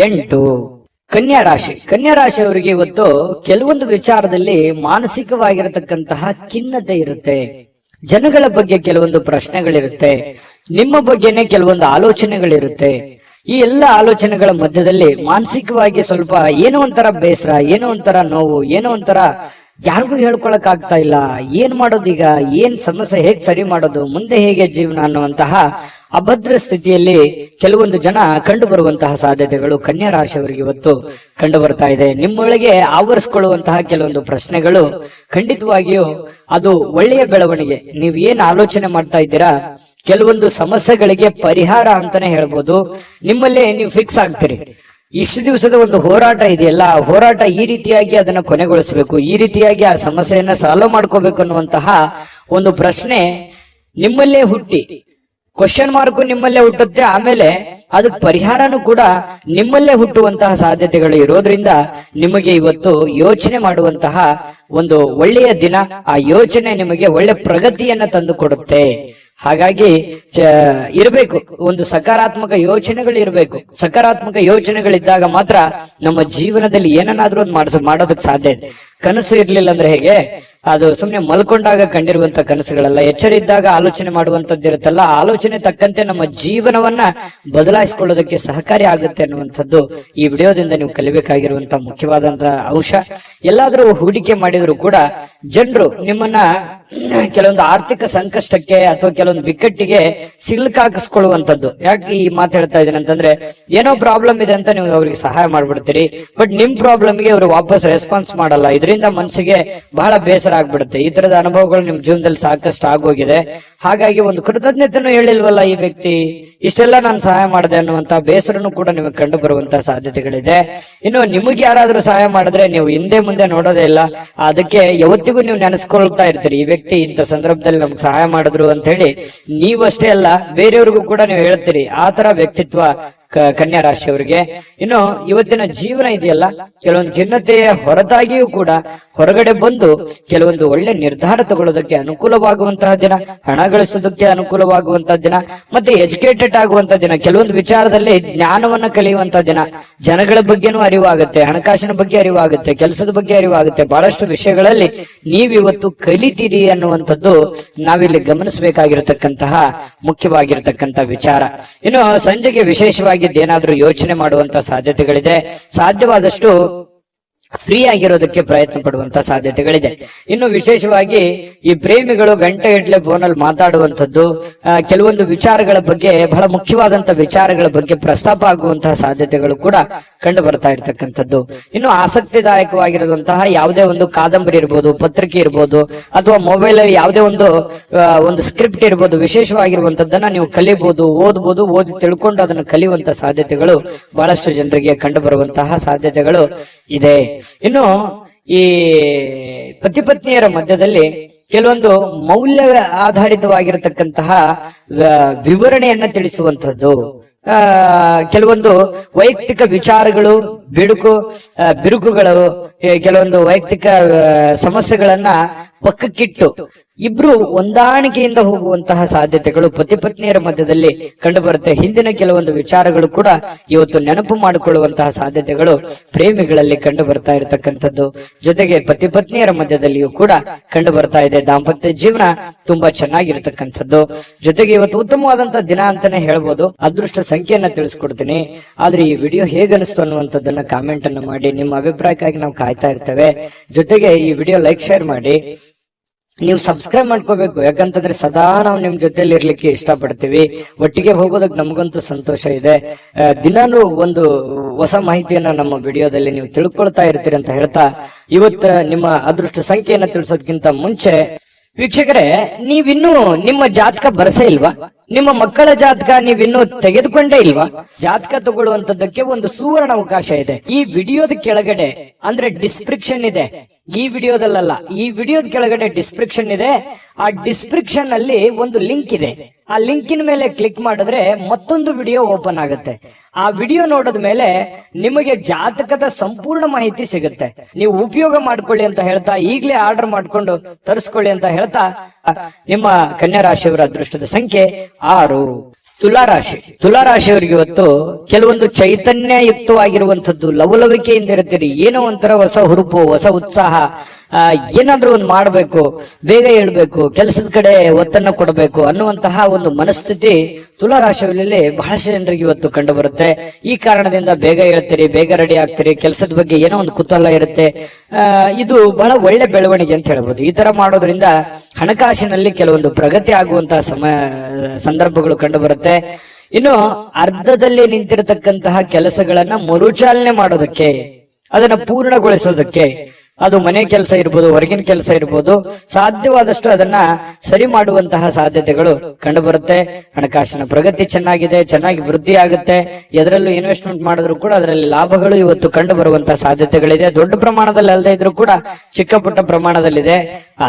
8. ಕನ್ಯಾ ರಾಶಿ. ಕನ್ಯಾ ರಾಶಿಯವರಿಗೆ ಇವತ್ತು ಕೆಲವೊಂದು ವಿಚಾರದಲ್ಲಿ ಮಾನಸಿಕವಾಗಿರತಕ್ಕಂತಹ ಖಿನ್ನತೆ ಇರುತ್ತೆ. ಜನಗಳ ಬಗ್ಗೆ ಕೆಲವೊಂದು ಪ್ರಶ್ನೆಗಳಿರುತ್ತೆ. ನಿಮ್ಮ ಬಗ್ಗೆನೆ ಕೆಲವೊಂದು ಆಲೋಚನೆಗಳಿರುತ್ತೆ. ಈ ಎಲ್ಲ ಆಲೋಚನೆಗಳ ಮಧ್ಯದಲ್ಲಿ ಮಾನಸಿಕವಾಗಿ ಸ್ವಲ್ಪ ಏನೋ ಒಂಥರ ಬೇಸರ, ಏನೋ ಒಂಥರ ನೋವು, ಏನೋ ಒಂಥರ ಯಾರಿಗೂ ಹೇಳ್ಕೊಳಕ್ ಆಗ್ತಾ ಇಲ್ಲ. ಏನ್ ಮಾಡೋದೀಗ, ಏನ್ ಸಮಸ್ಯೆ, ಹೇಗ್ ಸರಿ ಮಾಡೋದು, ಮುಂದೆ ಹೇಗೆ ಜೀವನ ಅನ್ನುವಂತಹ ಅಭದ್ರ ಸ್ಥಿತಿಯಲ್ಲಿ ಕೆಲವೊಂದು ಜನ ಕಂಡು ಬರುವಂತಹ ಸಾಧ್ಯತೆಗಳು ಕನ್ಯಾ ರಾಶಿಯವರಿಗೆ ಇವತ್ತು ಕಂಡು ಬರ್ತಾ ಇದೆ. ನಿಮ್ಮೊಳಗೆ ಆವರಿಸಿಕೊಳ್ಳುವಂತಹ ಕೆಲವೊಂದು ಪ್ರಶ್ನೆಗಳು ಖಂಡಿತವಾಗಿಯೂ ಅದು ಒಳ್ಳೆಯ ಬೆಳವಣಿಗೆ. ನೀವು ಏನ್ ಆಲೋಚನೆ ಮಾಡ್ತಾ ಇದ್ದೀರಾ, ಕೆಲವೊಂದು ಸಮಸ್ಯೆಗಳಿಗೆ ಪರಿಹಾರ ಅಂತಾನೆ ಹೇಳ್ಬೋದು. ನಿಮ್ಮಲ್ಲೇ ನೀವು ಫಿಕ್ಸ್ ಆಗ್ತೀರಿ. ಇಷ್ಟು ದಿವಸದ ಒಂದು ಹೋರಾಟ ಇದೆಯಲ್ಲ, ಹೋರಾಟ ಈ ರೀತಿಯಾಗಿ ಅದನ್ನ ಕೊನೆಗೊಳಿಸಬೇಕು, ಈ ರೀತಿಯಾಗಿ ಆ ಸಮಸ್ಯೆಯನ್ನ ಸಾಲ್ವ್ ಮಾಡ್ಕೋಬೇಕು ಅನ್ನುವಂತಹ ಒಂದು ಪ್ರಶ್ನೆ ನಿಮ್ಮಲ್ಲೇ ಹುಟ್ಟಿ, ಕ್ವಶನ್ ಮಾರ್ಕ್ ನಿಮ್ಮಲ್ಲೇ ಹುಟ್ಟುತ್ತೆ. ಆಮೇಲೆ ಅದಕ್ಕೆ ಪರಿಹಾರನೂ ಕೂಡ ನಿಮ್ಮಲ್ಲೇ ಹುಟ್ಟುವಂತಹ ಸಾಧ್ಯತೆಗಳು ಇರೋದ್ರಿಂದ ನಿಮಗೆ ಇವತ್ತು ಯೋಚನೆ ಮಾಡುವಂತಹ ಒಂದು ಒಳ್ಳೆಯ ದಿನ. ಆ ಯೋಚನೆ ನಿಮಗೆ ಒಳ್ಳೆ ಪ್ರಗತಿಯನ್ನ ತಂದು ಕೊಡುತ್ತೆ. ಹಾಗಾಗಿ ಇರಬೇಕು, ಒಂದು ಸಕಾರಾತ್ಮಕ ಯೋಚನೆಗಳು ಇರಬೇಕು. ಸಕಾರಾತ್ಮಕ ಯೋಚನೆಗಳಿದ್ದಾಗ ಮಾತ್ರ ನಮ್ಮ ಜೀವನದಲ್ಲಿ ಏನನ್ನಾದ್ರೂ ಒಂದು ಮಾಡೋದಕ್ಕೆ ಸಾಧ್ಯ ಇದೆ. ಕನಸು ಇರ್ಲಿಲ್ಲ ಅಂದ್ರೆ ಹೇಗೆ, ಅದು ಸುಮ್ನೆ ಮಲ್ಕೊಂಡಾಗ ಕಂಡಿರುವಂತ ಕನಸುಗಳಲ್ಲ. ಎಚ್ಚರ ಇದ್ದಾಗ ಆಲೋಚನೆ ಮಾಡುವಂತದ್ದು ಇರುತ್ತಲ್ಲ, ಆಲೋಚನೆ ತಕ್ಕಂತೆ ನಮ್ಮ ಜೀವನವನ್ನ ಬದಲಾಯಿಸಿಕೊಳ್ಳೋದಕ್ಕೆ ಸಹಕಾರಿ ಆಗುತ್ತೆ ಅನ್ನುವಂಥದ್ದು ಈ ವಿಡಿಯೋದಿಂದ ನೀವು ಕಲಿಬೇಕಾಗಿರುವಂತಹ ಮುಖ್ಯವಾದಂತಹ ಅಂಶ. ಎಲ್ಲಾದ್ರೂ ಹೂಡಿಕೆ ಮಾಡಿದ್ರು ಕೂಡ ಜನರು ನಿಮ್ಮನ್ನ ಕೆಲವೊಂದು ಆರ್ಥಿಕ ಸಂಕಷ್ಟಕ್ಕೆ ಅಥವಾ ಕೆಲವೊಂದು ಬಿಕ್ಕಟ್ಟಿಗೆ ಸಿಲುಕಾಕಿಸ್ಕೊಳ್ಳುವಂಥದ್ದು. ಯಾಕೆ ಈ ಮಾತು ಹೇಳ್ತಾ ಇದ್ದೀನಿ ಅಂತಂದ್ರೆ, ಏನೋ ಪ್ರಾಬ್ಲಮ್ ಇದೆ ಅಂತ ನೀವು ಅವ್ರಿಗೆ ಸಹಾಯ ಮಾಡ್ಬಿಡ್ತೀರಿ, ಬಟ್ ನಿಮ್ ಪ್ರಾಬ್ಲಮ್ಗೆ ಅವರು ವಾಪಸ್ ರೆಸ್ಪಾನ್ಸ್ ಮಾಡಲ್ಲ. ಇದರಿಂದ ಮನಸ್ಸಿಗೆ ಬಹಳ ಬೇಸರ ಆಗ್ಬಿಡುತ್ತೆ. ಈ ತರದ ಅನುಭವಗಳು ನಿಮ್ ಜೀವನದಲ್ಲಿ ಸಾಕಷ್ಟು ಆಗೋಗಿದೆ. ಹಾಗಾಗಿ ಒಂದು ಕೃತಜ್ಞತೆನೂ ಹೇಳಿಲ್ವಲ್ಲ ಈ ವ್ಯಕ್ತಿ, ಇಷ್ಟೆಲ್ಲ ನಾನು ಸಹಾಯ ಮಾಡಿದೆ ಅನ್ನುವಂತ ಬೇಸರನು ಕೂಡ ನಿಮಗೆ ಕಂಡು ಬರುವಂತಹ ಸಾಧ್ಯತೆಗಳಿದೆ. ಇನ್ನು ನಿಮಗೆ ಯಾರಾದ್ರೂ ಸಹಾಯ ಮಾಡಿದ್ರೆ ನೀವು ಹಿಂದೆ ಮುಂದೆ ನೋಡೋದೇ ಇಲ್ಲ. ಅದಕ್ಕೆ ಯಾವತ್ತಿಗೂ ನೀವು ನೆನೆಸ್ಕೊಳ್ತಾ ಇರ್ತೀರಿ, ಈ ವ್ಯಕ್ತಿ ಇಂಥ ಸಂದರ್ಭದಲ್ಲಿ ನಮ್ಗೆ ಸಹಾಯ ಮಾಡಿದ್ರು ಅಂತ ಹೇಳಿ. ನೀವಷ್ಟೇ ಅಲ್ಲ, ಬೇರೆಯವ್ರಿಗೂ ಕೂಡ ನೀವು ಹೇಳ್ತೀರಿ. ಆ ತರ ವ್ಯಕ್ತಿತ್ವ ಕನ್ಯಾ ರಾಶಿಯವರಿಗೆ. ಇನ್ನು ಇವತ್ತಿನ ಜೀವನ ಇದೆಯಲ್ಲ, ಕೆಲವೊಂದು ಖಿನ್ನತೆಯ ಹೊರತಾಗಿಯೂ ಕೂಡ ಹೊರಗಡೆ ಬಂದು ಕೆಲವೊಂದು ಒಳ್ಳೆ ನಿರ್ಧಾರ ತಗೊಳ್ಳೋದಕ್ಕೆ ಅನುಕೂಲವಾಗುವಂತಹ ದಿನ, ಹಣ ಗಳಿಸೋದಕ್ಕೆ ಅನುಕೂಲವಾಗುವಂತಹ ದಿನ, ಮತ್ತೆ ಎಜುಕೇಟೆಡ್ ಆಗುವಂತಹ ದಿನ, ಕೆಲವೊಂದು ವಿಚಾರದಲ್ಲಿ ಜ್ಞಾನವನ್ನ ಕಲಿಯುವಂತಹ ದಿನ. ಜನಗಳ ಬಗ್ಗೆನೂ ಅರಿವಾಗುತ್ತೆ, ಹಣಕಾಸಿನ ಬಗ್ಗೆ ಅರಿವಾಗುತ್ತೆ, ಕೆಲಸದ ಬಗ್ಗೆ ಅರಿವಾಗುತ್ತೆ. ಬಹಳಷ್ಟು ವಿಷಯಗಳಲ್ಲಿ ನೀವಿವತ್ತು ಕಲಿತೀರಿ ಅನ್ನುವಂಥದ್ದು ನಾವಿಲ್ಲಿ ಗಮನಿಸಬೇಕಾಗಿರತಕ್ಕಂತಹ ಮುಖ್ಯವಾಗಿರತಕ್ಕಂತಹ ವಿಚಾರ. ಇನ್ನು ಸಂಜೆಗೆ ವಿಶೇಷವಾಗಿ ಏನಾದ್ರೂ ಯೋಚನೆ ಮಾಡುವಂತ ಸಾಧ್ಯತೆಗಳಿದೆ. ಸಾಧ್ಯವಾದಷ್ಟು ಫ್ರೀ ಆಗಿರೋದಕ್ಕೆ ಪ್ರಯತ್ನ ಪಡುವಂತ ಸಾಧ್ಯತೆಗಳಿದೆ. ಇನ್ನು ವಿಶೇಷವಾಗಿ ಈ ಪ್ರೇಮಿಗಳು ಗಂಟೆಗಟ್ಟಲೆ ಫೋನಲ್ಲಿ ಮಾತಾಡುವಂಥದ್ದು, ಕೆಲವೊಂದು ವಿಚಾರಗಳ ಬಗ್ಗೆ, ಬಹಳ ಮುಖ್ಯವಾದಂತ ವಿಚಾರಗಳ ಬಗ್ಗೆ ಪ್ರಸ್ತಾಪ ಆಗುವಂತಹ ಸಾಧ್ಯತೆಗಳು ಕೂಡ ಕಂಡು ಬರ್ತಾ ಇರ್ತಕ್ಕಂಥದ್ದು. ಇನ್ನು ಆಸಕ್ತಿದಾಯಕವಾಗಿರುವಂತಹ ಯಾವುದೇ ಒಂದು ಕಾದಂಬರಿ ಇರ್ಬೋದು, ಪತ್ರಿಕೆ ಇರ್ಬೋದು, ಅಥವಾ ಮೊಬೈಲ್ ಅಲ್ಲಿ ಯಾವುದೇ ಒಂದು ಸ್ಕ್ರಿಪ್ಟ್ ಇರ್ಬೋದು, ವಿಶೇಷವಾಗಿರುವಂತದ್ದನ್ನ ನೀವು ಕಲಿಬಹುದು, ಓದ್ಬೋದು. ಓದಿ ತಿಳ್ಕೊಂಡು ಅದನ್ನು ಕಲಿಯುವಂತ ಸಾಧ್ಯತೆಗಳು ಬಹಳಷ್ಟು ಜನರಿಗೆ ಕಂಡು ಬರುವಂತಹ ಸಾಧ್ಯತೆಗಳು ಇದೆ. ಇನ್ನು ಈ ಪತಿ ಪತ್ನಿಯರ ಮಧ್ಯದಲ್ಲಿ ಕೆಲವೊಂದು ಮೌಲ್ಯ ಆಧಾರಿತವಾಗಿರತಕ್ಕಂತಹ ವಿವರಣೆಯನ್ನ ತಿಳಿಸುವಂತದ್ದು, ಕೆಲವೊಂದು ವೈಯಕ್ತಿಕ ವಿಚಾರಗಳು, ಬಿರುಕುಗಳು, ಕೆಲವೊಂದು ವೈಯಕ್ತಿಕ ಸಮಸ್ಯೆಗಳನ್ನ ಪಕ್ಕಕ್ಕಿಟ್ಟು ಇಬ್ರು ಹೊಂದಾಣಿಕೆಯಿಂದ ಹೋಗುವಂತಹ ಸಾಧ್ಯತೆಗಳು ಪತಿ ಪತ್ನಿಯರ ಮಧ್ಯದಲ್ಲಿ ಕಂಡು ಬರುತ್ತೆ. ಹಿಂದಿನ ಕೆಲವೊಂದು ವಿಚಾರಗಳು ಕೂಡ ಇವತ್ತು ನೆನಪು ಮಾಡಿಕೊಳ್ಳುವಂತಹ ಸಾಧ್ಯತೆಗಳು ಪ್ರೇಮಿಗಳಲ್ಲಿ ಕಂಡು ಬರ್ತಾ ಇರತಕ್ಕಂಥದ್ದು. ಜೊತೆಗೆ ಪತಿ ಪತ್ನಿಯರ ಮಧ್ಯದಲ್ಲಿಯೂ ಕೂಡ ಕಂಡು ಬರ್ತಾ ಇದೆ. ದಾಂಪತ್ಯ ಜೀವನ ತುಂಬಾ ಚೆನ್ನಾಗಿರ್ತಕ್ಕಂಥದ್ದು. ಜೊತೆಗೆ ಇವತ್ತು ಉತ್ತಮವಾದಂತಹ ದಿನ ಅಂತಾನೆ ಹೇಳ್ಬೋದು. ಅದೃಷ್ಟ ಸಂಖ್ಯೆಯನ್ನ ತಿಳಿಸ್ಕೊಡ್ತೀನಿ. ಆದ್ರೆ ಈ ವಿಡಿಯೋ ಹೇಗನಿಸ್ತು ಅನ್ನುವಂಥದ್ದನ್ನ ಕಾಮೆಂಟ್ ಅನ್ನು ಮಾಡಿ. ನಿಮ್ಮ ಅಭಿಪ್ರಾಯಕ್ಕಾಗಿ ನಾವು ಕಾಯ್ತಾ ಇರ್ತೇವೆ. ಜೊತೆಗೆ ಈ ವಿಡಿಯೋ ಲೈಕ್, ಶೇರ್ ಮಾಡಿ. ನೀವು ಸಬ್ಸ್ಕ್ರೈಬ್ ಮಾಡ್ಕೋಬೇಕು. ಯಾಕಂತಂದ್ರೆ ಸದಾ ನಾವು ನಿಮ್ ಜೊತೆಲಿ ಇರ್ಲಿಕ್ಕೆ ಇಷ್ಟಪಡ್ತೀವಿ. ಒಟ್ಟಿಗೆ ಹೋಗೋದಕ್ಕೆ ನಮಗಂತೂ ಸಂತೋಷ ಇದೆ. ದಿನಾನು ಒಂದು ಹೊಸ ಮಾಹಿತಿಯನ್ನ ನಮ್ಮ ವಿಡಿಯೋದಲ್ಲಿ ನೀವು ತಿಳ್ಕೊಳ್ತಾ ಇರ್ತೀರಿ ಅಂತ ಹೇಳ್ತಾ, ಇವತ್ತ ನಿಮ್ಮ ಅದೃಷ್ಟ ಸಂಖ್ಯೆಯನ್ನ ತಿಳಿಸೋದಕ್ಕಿಂತ ಮುಂಚೆ ವೀಕ್ಷಕರೇ, ನೀವಿನ್ನೂ ನಿಮ್ಮ ಜಾತಕ ಬರಸೇ ಇಲ್ವಾ? ನಿಮ್ಮ ಮಕ್ಕಳ ಜಾತಕ ನೀವಿನ್ನೂ ತೆಗೆದುಕೊಂಡೇ ಇಲ್ವಾ? ಜಾತಕ ತಗೊಳ್ಳುವಂತದ್ದಕ್ಕೆ ಒಂದು ಸುವರ್ಣ ಅವಕಾಶ ಇದೆ. ಈ ವಿಡಿಯೋದ ಕೆಳಗಡೆ ಅಂದ್ರೆ ಡಿಸ್ಕ್ರಿಪ್ಷನ್ ಇದೆ. ಈ ವಿಡಿಯೋದಲ್ಲ, ಈ ವಿಡಿಯೋದ ಕೆಳಗಡೆ ಡಿಸ್ಕ್ರಿಪ್ಷನ್ ಇದೆ. ಆ ಡಿಸ್ಕ್ರಿಪ್ಷನ್ ಅಲ್ಲಿ ಒಂದು ಲಿಂಕ್ ಇದೆ. ಆ ಲಿಂಕಿನ ಮೇಲೆ ಕ್ಲಿಕ್ ಮಾಡಿದ್ರೆ ಮತ್ತೊಂದು ವಿಡಿಯೋ ಓಪನ್ ಆಗುತ್ತೆ. ಆ ವಿಡಿಯೋ ನೋಡಿದ ಮೇಲೆ ನಿಮಗೆ ಜಾತಕದ ಸಂಪೂರ್ಣ ಮಾಹಿತಿ ಸಿಗುತ್ತೆ. ನೀವು ಉಪಯೋಗ ಮಾಡ್ಕೊಳ್ಳಿ ಅಂತ ಹೇಳ್ತಾ, ಈಗಲೇ ಆರ್ಡರ್ ಮಾಡ್ಕೊಂಡು ತರಿಸ್ಕೊಳ್ಳಿ ಅಂತ ಹೇಳ್ತಾ, ನಿಮ್ಮ ಕನ್ಯಾ ರಾಶಿಯವರ ಅದೃಷ್ಟದ ಸಂಖ್ಯೆ 6. ತುಲಾರಾಶಿ. ತುಲಾರಾಶಿಯವರಿಗೆ ಇವತ್ತು ಕೆಲವೊಂದು ಚೈತನ್ಯಯುಕ್ತವಾಗಿರುವಂತದ್ದು, ಲವಲವಿಕೆಯಿಂದ ಇರ್ತೀರಿ. ಏನೋ ಒಂಥರ ಹೊಸ ಹುರುಪು, ಹೊಸ ಉತ್ಸಾಹ, ಏನಾದ್ರೂ ಒಂದು ಮಾಡಬೇಕು, ಬೇಗ ಹೇಳ್ಬೇಕು, ಕೆಲಸದ ಕಡೆ ಒತ್ತನ್ನು ಕೊಡಬೇಕು ಅನ್ನುವಂತಹ ಒಂದು ಮನಸ್ಥಿತಿ ತುಲಾರಾಶಿಯಲ್ಲಿ ಬಹಳಷ್ಟು ಜನರಿಗೆ ಇವತ್ತು ಕಂಡು ಬರುತ್ತೆ. ಈ ಕಾರಣದಿಂದ ಬೇಗ ಹೇಳ್ತೀರಿ, ಬೇಗ ರೆಡಿ ಆಗ್ತೀರಿ, ಕೆಲಸದ ಬಗ್ಗೆ ಏನೋ ಒಂದು ಕುತೂಹಲ ಇರುತ್ತೆ. ಇದು ಬಹಳ ಒಳ್ಳೆ ಬೆಳವಣಿಗೆ ಅಂತ ಹೇಳ್ಬೋದು. ಈ ತರ ಮಾಡೋದ್ರಿಂದ ಹಣಕಾಸಿನಲ್ಲಿ ಕೆಲವೊಂದು ಪ್ರಗತಿ ಆಗುವಂತಹ ಸಂದರ್ಭಗಳು ಕಂಡು ಬರುತ್ತೆ. ಇನ್ನು ಅರ್ಧದಲ್ಲಿ ನಿಂತಿರತಕ್ಕಂತಹ ಕೆಲಸಗಳನ್ನ ಮರುಚಾಲನೆ ಮಾಡೋದಕ್ಕೆ, ಅದನ್ನ ಪೂರ್ಣಗೊಳಿಸೋದಕ್ಕೆ, ಅದು ಮನೆ ಕೆಲಸ ಇರ್ಬೋದು, ಹೊರಗಿನ ಕೆಲಸ ಇರ್ಬೋದು, ಸಾಧ್ಯವಾದಷ್ಟು ಅದನ್ನ ಸರಿ ಮಾಡುವಂತಹ ಸಾಧ್ಯತೆಗಳು ಕಂಡು ಬರುತ್ತೆ. ಹಣಕಾಸಿನ ಪ್ರಗತಿ ಚೆನ್ನಾಗಿದೆ, ಚೆನ್ನಾಗಿ ವೃದ್ಧಿ ಆಗುತ್ತೆ. ಎದರಲ್ಲೂ ಇನ್ವೆಸ್ಟ್ಮೆಂಟ್ ಮಾಡಿದ್ರು ಕೂಡ ಅದರಲ್ಲಿ ಲಾಭಗಳು ಇವತ್ತು ಕಂಡು ಬರುವಂತಹ ಸಾಧ್ಯತೆಗಳಿದೆ. ದೊಡ್ಡ ಪ್ರಮಾಣದಲ್ಲಿ ಅಲ್ಲದೆ ಇದ್ರೂ ಕೂಡ ಚಿಕ್ಕ ಪುಟ್ಟ ಪ್ರಮಾಣದಲ್ಲಿದೆ.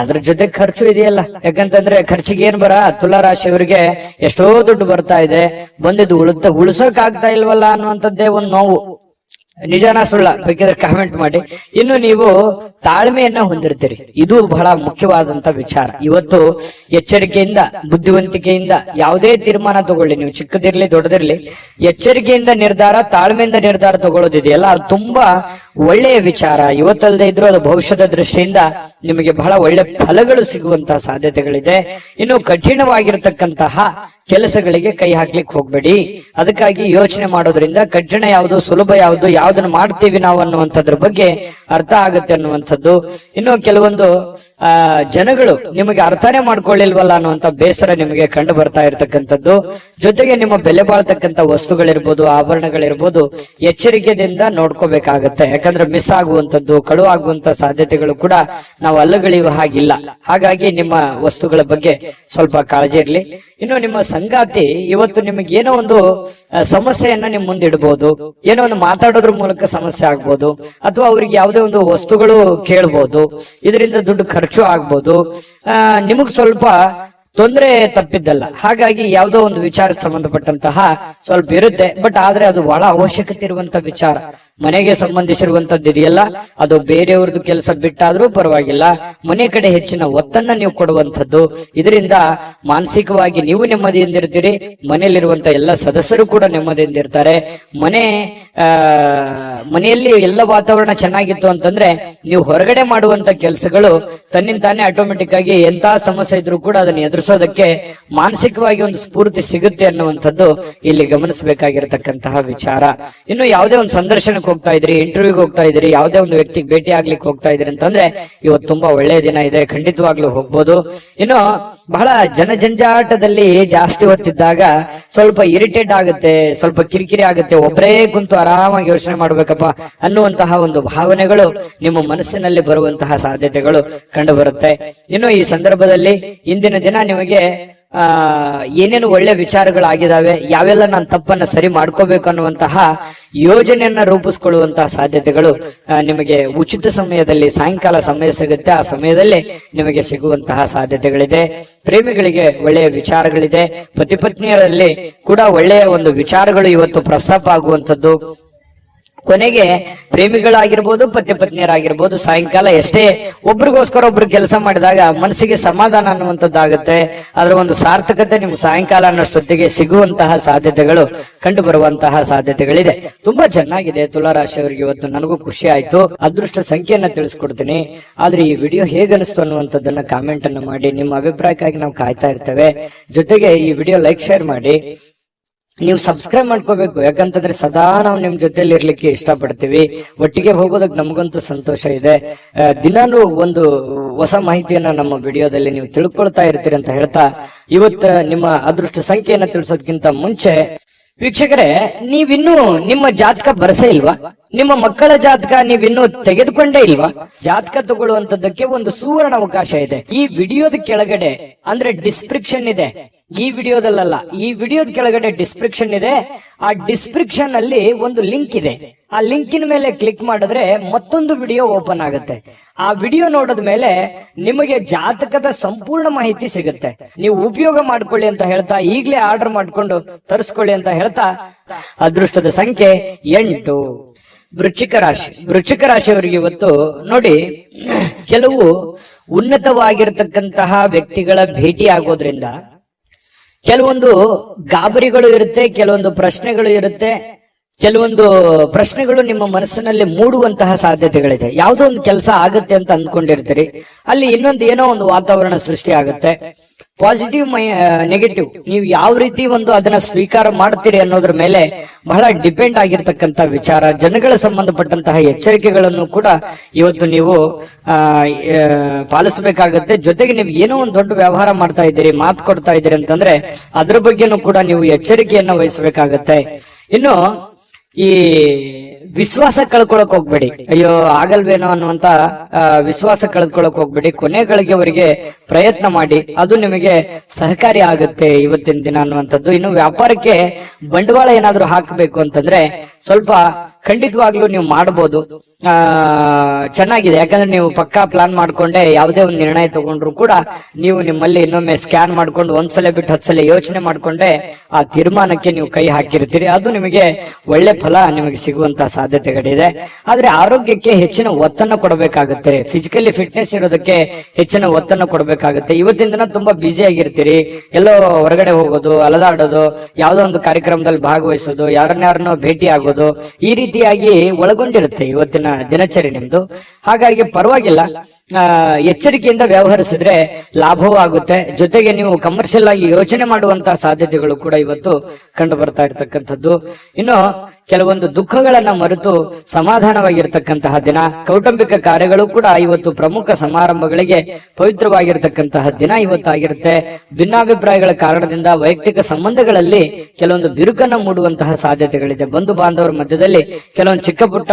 ಅದ್ರ ಜೊತೆ ಖರ್ಚು ಇದೆಯಲ್ಲ. ಯಾಕಂತಂದ್ರೆ ಖರ್ಚಿಗೆ ಏನ್ ತುಲಾರಾಶಿಯವರಿಗೆ ಎಷ್ಟೋ ದುಡ್ಡು ಬರ್ತಾ ಇದೆ, ಬಂದಿದ್ದು ಉಳಿಸೋಕ್ ಆಗ್ತಾ ಇಲ್ವಲ್ಲ ಅನ್ನುವಂಥದ್ದೇ ಒಂದು ನೋವು. ನಿಜಾನ ಸುಳ್ಳ ಬೇಕಾದ್ರೆ ಕಾಮೆಂಟ್ ಮಾಡಿ. ಇನ್ನು ನೀವು ತಾಳ್ಮೆಯನ್ನ ಹೊಂದಿರ್ತೀರಿ, ಇದು ಬಹಳ ಮುಖ್ಯವಾದಂತ ವಿಚಾರ. ಇವತ್ತು ಎಚ್ಚರಿಕೆಯಿಂದ, ಬುದ್ಧಿವಂತಿಕೆಯಿಂದ ಯಾವುದೇ ತೀರ್ಮಾನ ತಗೊಳ್ಳಿ, ನೀವು ಚಿಕ್ಕದಿರ್ಲಿ ದೊಡ್ಡದಿರ್ಲಿ, ಎಚ್ಚರಿಕೆಯಿಂದ ನಿರ್ಧಾರ, ತಾಳ್ಮೆಯಿಂದ ನಿರ್ಧಾರ ತಗೊಳ್ಳೋದಿದೆಯಲ್ಲ, ಅದು ತುಂಬಾ ಒಳ್ಳೆಯ ವಿಚಾರ. ಇವತ್ತಲ್ಲದೆ ಇದ್ರೂ ಅದು ಭವಿಷ್ಯದ ದೃಷ್ಟಿಯಿಂದ ನಿಮಗೆ ಬಹಳ ಒಳ್ಳೆ ಫಲಗಳು ಸಿಗುವಂತಹ ಸಾಧ್ಯತೆಗಳಿದೆ. ಇನ್ನು ಕಠಿಣವಾಗಿರ್ತಕ್ಕಂತಹ ಕೆಲಸಗಳಿಗೆ ಕೈ ಹಾಕ್ಲಿಕ್ಕೆ ಹೋಗ್ಬೇಡಿ. ಅದಕ್ಕಾಗಿ ಯೋಚನೆ ಮಾಡೋದ್ರಿಂದ ಕಠಿಣ ಯಾವುದು, ಸುಲಭ ಯಾವುದು, ಯಾವ್ದನ್ನ ಮಾಡ್ತೀವಿ ನಾವು ಅನ್ನುವಂಥದ್ರ ಬಗ್ಗೆ ಅರ್ಥ ಆಗುತ್ತೆ ಅನ್ನುವಂಥದ್ದು. ಇನ್ನು ಕೆಲವೊಂದು ಜನಗಳು ನಿಮಗೆ ಅರ್ಥನೇ ಮಾಡ್ಕೊಳ್ಳಿಲ್ವಲ್ಲ ಅನ್ನುವಂಥ ಬೇಸರ ನಿಮಗೆ ಕಂಡು ಬರ್ತಾ ಇರ್ತಕ್ಕಂಥದ್ದು. ಜೊತೆಗೆ ನಿಮ್ಮ ಬೆಲೆ ಬಾಳ್ತಕ್ಕಂಥ ವಸ್ತುಗಳಿರ್ಬೋದು, ಆಭರಣಗಳಿರ್ಬೋದು, ಎಚ್ಚರಿಕೆಯಿಂದ ನೋಡ್ಕೋಬೇಕಾಗತ್ತೆ. ಯಾಕಂದ್ರೆ ಮಿಸ್ ಆಗುವಂಥದ್ದು, ಕಳು ಆಗುವಂತ ಸಾಧ್ಯತೆಗಳು ಕೂಡ ನಾವು ಅಲ್ಲಗಳೆಯುವ ಹಾಗಿಲ್ಲ. ಹಾಗಾಗಿ ನಿಮ್ಮ ವಸ್ತುಗಳ ಬಗ್ಗೆ ಸ್ವಲ್ಪ ಕಾಳಜಿ ಇರ್ಲಿ. ಇನ್ನು ನಿಮ್ಮ ಸಂಗಾತಿ ಇವತ್ತು ನಿಮಗೆ ಏನೋ ಒಂದು ಸಮಸ್ಯೆಯನ್ನ ನಿಮ್ ಮುಂದೆ ಇಡಬಹುದು, ಏನೋ ಒಂದು ಮಾತಾಡೋದ್ರ ಮೂಲಕ ಸಮಸ್ಯೆ ಆಗ್ಬೋದು, ಅಥವಾ ಅವ್ರಿಗೆ ಯಾವುದೇ ಒಂದು ವಸ್ತುಗಳು ಕೇಳ್ಬೋದು, ಇದರಿಂದ ದುಡ್ಡು ಖರ್ಚು ಆಗ್ಬೋದು. ನಿಮಗ್ ಸ್ವಲ್ಪ ತೊಂದರೆ ತಪ್ಪಿದ್ದಲ್ಲ. ಹಾಗಾಗಿ ಯಾವುದೋ ಒಂದು ವಿಚಾರಕ್ಕೆ ಸಂಬಂಧಪಟ್ಟಂತಹ ಸ್ವಲ್ಪ ಇರುತ್ತೆ. ಬಟ್ ಆದ್ರೆ ಅದು ಬಹಳ ಅವಶ್ಯಕತೆ ಇರುವಂತ ವಿಚಾರ. ಮನೆಗೆ ಸಂಬಂಧಿಸಿರುವಂತದ್ದು ಇದೆಯಲ್ಲ, ಅದು ಬೇರೆಯವ್ರದ್ದು ಕೆಲಸ ಬಿಟ್ಟಾದ್ರೂ ಪರವಾಗಿಲ್ಲ, ಮನೆ ಕಡೆ ಹೆಚ್ಚಿನ ಒತ್ತನ್ನ ನೀವು ಕೊಡುವಂಥದ್ದು. ಇದರಿಂದ ಮಾನಸಿಕವಾಗಿ ನೀವು ನೆಮ್ಮದಿಯಿಂದಿರ್ತೀರಿ, ಮನೆಯಲ್ಲಿರುವಂತ ಎಲ್ಲ ಸದಸ್ಯರು ಕೂಡ ನೆಮ್ಮದಿಯಿಂದಿರ್ತಾರೆ. ಮನೆಯಲ್ಲಿ ಎಲ್ಲ ವಾತಾವರಣ ಚೆನ್ನಾಗಿತ್ತು ಅಂತಂದ್ರೆ ನೀವು ಹೊರಗಡೆ ಮಾಡುವಂತ ಕೆಲಸಗಳು ತನ್ನಿಂತಾನೆ ಆಟೋಮೆಟಿಕ್ ಆಗಿ ಎಂತ ಸಮಸ್ಯೆ ಇದ್ರೂ ಕೂಡ ಅದನ್ನ ಎದುರಿಸೋದಕ್ಕೆ ಮಾನಸಿಕವಾಗಿ ಒಂದು ಸ್ಫೂರ್ತಿ ಸಿಗುತ್ತೆ ಅನ್ನುವಂಥದ್ದು ಇಲ್ಲಿ ಗಮನಿಸಬೇಕಾಗಿರತಕ್ಕಂತಹ ವಿಚಾರ. ಇನ್ನು ಯಾವುದೇ ಒಂದು ಸಂದರ್ಶನಕ್ಕೆ ಹೋಗ್ತಾ ಇದ್ರಿ, ಇಂಟರ್ವ್ಯೂಗೆ ಹೋಗ್ತಾ ಇದ್ರಿ, ಯಾವುದೇ ಒಂದು ವ್ಯಕ್ತಿಗೆ ಭೇಟಿ ಆಗ್ಲಿಕ್ಕೆ ಹೋಗ್ತಾ ಇದ್ರಿ ಅಂತಂದ್ರೆ ಇವತ್ತು ತುಂಬಾ ಒಳ್ಳೆಯ ದಿನ ಇದೆ, ಖಂಡಿತವಾಗ್ಲೂ ಹೋಗ್ಬೋದು. ಇನ್ನು ಬಹಳ ಜನಜಂಜಾಟದಲ್ಲಿ ಜಾಸ್ತಿ ಹೊತ್ತಿದ್ದಾಗ ಸ್ವಲ್ಪ ಇರಿಟೇಟ್ ಆಗುತ್ತೆ, ಸ್ವಲ್ಪ ಕಿರಿಕಿರಿ ಆಗುತ್ತೆ, ಒಬ್ಬರೇ ಕುಂತು ಆರಾಮಾಗಿ ಯೋಚನೆ ಮಾಡ್ಬೇಕಪ್ಪ ಅನ್ನುವಂತಹ ಒಂದು ಭಾವನೆಗಳು ನಿಮ್ಮ ಮನಸ್ಸಿನಲ್ಲಿ ಬರುವಂತಹ ಸಾಧ್ಯತೆಗಳು ಕಂಡು ಬರುತ್ತೆ. ಇನ್ನು ಈ ಸಂದರ್ಭದಲ್ಲಿ ಇಂದಿನ ದಿನ ನಿಮಗೆ ಏನೇನು ಒಳ್ಳೆ ವಿಚಾರಗಳಾಗಿದ್ದಾವೆ, ಯಾವೆಲ್ಲ ನಾನು ತಪ್ಪನ್ನ ಸರಿ ಮಾಡ್ಕೋಬೇಕು ಅನ್ನುವಂತಹ ಯೋಜನೆಯನ್ನ ರೂಪಿಸ್ಕೊಳ್ಳುವಂತಹ ಸಾಧ್ಯತೆಗಳು ನಿಮಗೆ ಉಚಿತ ಸಮಯದಲ್ಲಿ ಸಾಯಂಕಾಲ ಸಮಯ ಸಿಗುತ್ತೆ, ಆ ಸಮಯದಲ್ಲಿ ನಿಮಗೆ ಸಿಗುವಂತಹ ಸಾಧ್ಯತೆಗಳಿದೆ. ಪ್ರೇಮಿಗಳಿಗೆ ಒಳ್ಳೆಯ ವಿಚಾರಗಳಿದೆ, ಪತಿ ಪತ್ನಿಯರಲ್ಲಿ ಕೂಡ ಒಳ್ಳೆಯ ಒಂದು ವಿಚಾರಗಳು ಇವತ್ತು ಪ್ರಸ್ತಾಪ ಆಗುವಂಥದ್ದು. ಕೊನೆಗೆ ಪ್ರೇಮಿಗಳಾಗಿರ್ಬೋದು, ಪತಿ ಪತ್ನಿಯರಾಗಿರ್ಬೋದು, ಸಾಯಂಕಾಲ ಎಷ್ಟೇ ಒಬ್ರಿಗೋಸ್ಕರ ಒಬ್ರು ಕೆಲಸ ಮಾಡಿದಾಗ ಮನಸ್ಸಿಗೆ ಸಮಾಧಾನ ಅನ್ನುವಂಥದ್ದಾಗುತ್ತೆ. ಅದರ ಒಂದು ಸಾರ್ಥಕತೆ ನಿಮ್ಗೆ ಸಾಯಂಕಾಲ ಅನ್ನೋಷ್ಟೊತ್ತಿಗೆ ಸಿಗುವಂತಹ ಸಾಧ್ಯತೆಗಳು ಕಂಡು ಬರುವಂತಹ ಸಾಧ್ಯತೆಗಳಿದೆ. ತುಂಬಾ ಚೆನ್ನಾಗಿದೆ ತುಲಾರಾಶಿಯವರಿಗೆ ಇವತ್ತು. ನನಗೂ ಖುಷಿ ಆಯ್ತು. ಅದೃಷ್ಟ ಸಂಖ್ಯೆಯನ್ನ ತಿಳಿಸ್ಕೊಡ್ತೀನಿ. ಆದ್ರೆ ಈ ವಿಡಿಯೋ ಹೇಗನಿಸ್ತು ಅನ್ನುವಂಥದ್ದನ್ನ ಕಾಮೆಂಟ್ ಅನ್ನು ಮಾಡಿ. ನಿಮ್ಮ ಅಭಿಪ್ರಾಯಕ್ಕಾಗಿ ನಾವು ಕಾಯ್ತಾ ಇರ್ತೇವೆ. ಜೊತೆಗೆ ಈ ವಿಡಿಯೋ ಲೈಕ್, ಶೇರ್ ಮಾಡಿ. ನೀವು ಸಬ್ಸ್ಕ್ರೈಬ್ ಮಾಡ್ಕೋಬೇಕು. ಯಾಕಂತಂದ್ರೆ ಸದಾ ನಾವು ನಿಮ್ ಜೊತೆಲಿ ಇರ್ಲಿಕ್ಕೆ ಇಷ್ಟಪಡ್ತೀವಿ. ಒಟ್ಟಿಗೆ ಹೋಗೋದಕ್ಕೆ ನಮಗಂತೂ ಸಂತೋಷ ಇದೆ. ದಿನಾನು ಒಂದು ಹೊಸ ಮಾಹಿತಿಯನ್ನ ನಮ್ಮ ವಿಡಿಯೋದಲ್ಲಿ ನೀವು ತಿಳ್ಕೊಳ್ತಾ ಇರ್ತೀರಿ ಅಂತ ಹೇಳ್ತಾ, ಇವತ್ತು ನಿಮ್ಮ ಅದೃಷ್ಟ ಸಂಖ್ಯೆಯನ್ನ ತಿಳಿಸೋದಕ್ಕಿಂತ ಮುಂಚೆ ವೀಕ್ಷಕರೇ, ನೀವಿನ್ನೂ ನಿಮ್ಮ ಜಾತಕ ಬರಸೇ ಇಲ್ವಾ? ನಿಮ್ಮ ಮಕ್ಕಳ ಜಾತಕ ನೀವಿನ್ನೂ ತೆಗೆದುಕೊಂಡೇ ಇಲ್ವಾ? ಜಾತಕ ತಗೊಳ್ಳುವಂತದ್ದಕ್ಕೆ ಒಂದು ಸುವರ್ಣ ಅವಕಾಶ ಇದೆ. ಈ ವಿಡಿಯೋದ ಕೆಳಗಡೆ ಅಂದ್ರೆ ಡಿಸ್ಕ್ರಿಪ್ಷನ್ ಇದೆ. ಈ ವಿಡಿಯೋದಲ್ಲ, ಈ ವಿಡಿಯೋದ ಕೆಳಗಡೆ ಡಿಸ್ಕ್ರಿಪ್ಷನ್ ಇದೆ. ಆ ಡಿಸ್ಕ್ರಿಪ್ಷನ್ ಅಲ್ಲಿ ಒಂದು ಲಿಂಕ್ ಇದೆ. ಆ ಲಿಂಕಿನ ಮೇಲೆ ಕ್ಲಿಕ್ ಮಾಡಿದ್ರೆ ಮತ್ತೊಂದು ವಿಡಿಯೋ ಓಪನ್ ಆಗುತ್ತೆ. ಆ ವಿಡಿಯೋ ನೋಡಿದ ಮೇಲೆ ನಿಮಗೆ ಜಾತಕದ ಸಂಪೂರ್ಣ ಮಾಹಿತಿ ಸಿಗುತ್ತೆ. ನೀವು ಉಪಯೋಗ ಮಾಡ್ಕೊಳ್ಳಿ ಅಂತ ಹೇಳ್ತಾ, ಈಗಲೇ ಆರ್ಡರ್ ಮಾಡ್ಕೊಂಡು ತರಿಸ್ಕೊಳ್ಳಿ ಅಂತ ಹೇಳ್ತಾ, ಅದೃಷ್ಟದ ಸಂಖ್ಯೆ 8. ವೃಶ್ಚಿಕ ರಾಶಿ. ವೃಶ್ಚಿಕ ರಾಶಿಯವರಿಗೆ ಇವತ್ತು ನೋಡಿ, ಕೆಲವು ಉನ್ನತವಾಗಿರತಕ್ಕಂತಹ ವ್ಯಕ್ತಿಗಳ ಭೇಟಿ ಆಗೋದ್ರಿಂದ ಕೆಲವೊಂದು ಗಾಬರಿಗಳು ಇರುತ್ತೆ, ಕೆಲವೊಂದು ಪ್ರಶ್ನೆಗಳು ಇರುತ್ತೆ. ಕೆಲವೊಂದು ಪ್ರಶ್ನೆಗಳು ನಿಮ್ಮ ಮನಸ್ಸಿನಲ್ಲಿ ಮೂಡುವಂತಹ ಸಾಧ್ಯತೆಗಳಿದೆ. ಯಾವುದೋ ಒಂದು ಕೆಲಸ ಆಗುತ್ತೆ ಅಂತ ಅಂದ್ಕೊಂಡಿರ್ತೀರಿ, ಅಲ್ಲಿ ಇನ್ನೊಂದು ಏನೋ ಒಂದು ವಾತಾವರಣ ಸೃಷ್ಟಿ ಆಗುತ್ತೆ. ಪಾಸಿಟಿವ್ ನೆಗೆಟಿವ್ ನೀವು ಯಾವ ರೀತಿ ಒಂದು ಅದನ್ನ ಸ್ವೀಕಾರ ಮಾಡ್ತೀರಿ ಅನ್ನೋದ್ರ ಮೇಲೆ ಬಹಳ ಡಿಪೆಂಡ್ ಆಗಿರ್ತಕ್ಕಂಥ ವಿಚಾರ. ಜನಗಳ ಸಂಬಂಧಪಟ್ಟಂತಹ ಎಚ್ಚರಿಕೆಗಳನ್ನು ಕೂಡ ಇವತ್ತು ನೀವು ಪಾಲಿಸಬೇಕಾಗತ್ತೆ. ಜೊತೆಗೆ ನೀವು ಏನೋ ಒಂದು ದೊಡ್ಡ ವ್ಯವಹಾರ ಮಾಡ್ತಾ ಇದ್ದೀರಿ, ಮಾತು ಕೊಡ್ತಾ ಇದ್ದೀರಿ ಅಂತಂದ್ರೆ ಅದ್ರ ಬಗ್ಗೆನೂ ಕೂಡ ನೀವು ಎಚ್ಚರಿಕೆಯನ್ನ ವಹಿಸಬೇಕಾಗತ್ತೆ. ಇನ್ನು ಈ ವಿಶ್ವಾಸ ಕಳ್ಕೊಳಕ್ ಹೋಗ್ಬೇಡಿ. ಅಯ್ಯೋ ಆಗಲ್ವೇನೋ ಅನ್ನುವಂತ ವಿಶ್ವಾಸ ಕಳ್ಕೊಳಕ್ ಹೋಗ್ಬೇಡಿ. ಕೊನೆಗಳಿಗೆವರೆಗೆ ಪ್ರಯತ್ನ ಮಾಡಿ, ಅದು ನಿಮಗೆ ಸಹಕಾರಿ ಆಗುತ್ತೆ ಇವತ್ತಿನ ದಿನ ಅನ್ನುವಂಥದ್ದು. ಇನ್ನು ವ್ಯಾಪಾರಕ್ಕೆ ಬಂಡವಾಳ ಏನಾದ್ರೂ ಹಾಕಬೇಕು ಅಂತಂದ್ರೆ ಸ್ವಲ್ಪ ಖಂಡಿತವಾಗ್ಲೂ ನೀವು ಮಾಡಬಹುದು. ಚೆನ್ನಾಗಿದೆ. ಯಾಕಂದ್ರೆ ನೀವು ಪಕ್ಕಾ ಪ್ಲಾನ್ ಮಾಡ್ಕೊಂಡೆ ಯಾವುದೇ ಒಂದು ನಿರ್ಣಯ ತಗೊಂಡ್ರು ಕೂಡ ನೀವು ನಿಮ್ಮಲ್ಲಿ ಇನ್ನೊಮ್ಮೆ ಸ್ಕ್ಯಾನ್ ಮಾಡ್ಕೊಂಡು ಒಂದ್ಸಲ ಬಿಟ್ಟು 10 ಸಲ ಯೋಚನೆ ಮಾಡ್ಕೊಂಡೆ ಆ ತೀರ್ಮಾನಕ್ಕೆ ನೀವು ಕೈ ಹಾಕಿರ್ತೀರಿ. ಅದು ನಿಮಗೆ ಒಳ್ಳೆ ಫಲ ನಿಮಗೆ ಸಿಗುವಂತ ಸಾಧ್ಯತೆಗಳಿದೆ. ಆದ್ರೆ ಆರೋಗ್ಯಕ್ಕೆ ಹೆಚ್ಚಿನ ಒತ್ತನ್ನು ಕೊಡಬೇಕಾಗುತ್ತೆ. ಫಿಸಿಕಲಿ ಫಿಟ್ನೆಸ್ ಇರೋದಕ್ಕೆ ಹೆಚ್ಚಿನ ಒತ್ತನ್ನು ಕೊಡಬೇಕಾಗುತ್ತೆ. ಇವತ್ತಿನ ದಿನ ತುಂಬಾ ಬ್ಯುಸಿ ಆಗಿರ್ತೀರಿ. ಎಲ್ಲೋ ಹೊರಗಡೆ ಹೋಗೋದು, ಅಲದಾಡೋದು, ಯಾವುದೋ ಒಂದು ಕಾರ್ಯಕ್ರಮದಲ್ಲಿ ಭಾಗವಹಿಸೋದು, ಯಾರನ್ನಾರನ್ನೋ ಭೇಟಿ ಆಗೋದು, ಈ ರೀತಿಯಾಗಿ ಒಳಗೊಂಡಿರುತ್ತೆ ಇವತ್ತಿನ ದಿನಚರಿ ನಿಮ್ದು. ಹಾಗಾಗಿ ಪರವಾಗಿಲ್ಲ, ಎಚ್ಚರಿಕೆಯಿಂದ ವ್ಯವಹರಿಸಿದ್ರೆ ಲಾಭವೂ ಆಗುತ್ತೆ. ಜೊತೆಗೆ ನೀವು ಕಮರ್ಷಿಯಲ್ ಆಗಿ ಯೋಚನೆ ಮಾಡುವಂತಹ ಸಾಧ್ಯತೆಗಳು ಕೂಡ ಇವತ್ತು ಕಂಡು ಬರ್ತಾ ಇರತಕ್ಕಂಥದ್ದು. ಇನ್ನು ಕೆಲವೊಂದು ದುಃಖಗಳನ್ನ ಮರೆತು ಸಮಾಧಾನವಾಗಿರ್ತಕ್ಕಂತಹ ದಿನ. ಕೌಟುಂಬಿಕ ಕಾರ್ಯಗಳು ಕೂಡ ಇವತ್ತು ಪ್ರಮುಖ ಸಮಾರಂಭಗಳಿಗೆ ಪವಿತ್ರವಾಗಿರ್ತಕ್ಕಂತಹ ದಿನ ಇವತ್ತಾಗಿರುತ್ತೆ. ಭಿನ್ನಾಭಿಪ್ರಾಯಗಳ ಕಾರಣದಿಂದ ವೈಯಕ್ತಿಕ ಸಂಬಂಧಗಳಲ್ಲಿ ಕೆಲವೊಂದು ಬಿರುಕನ್ನು ಮೂಡುವಂತಹ ಸಾಧ್ಯತೆಗಳಿದೆ. ಬಂಧು ಬಾಂಧವರ ಮಧ್ಯದಲ್ಲಿ ಕೆಲವೊಂದು ಚಿಕ್ಕ ಪುಟ್ಟ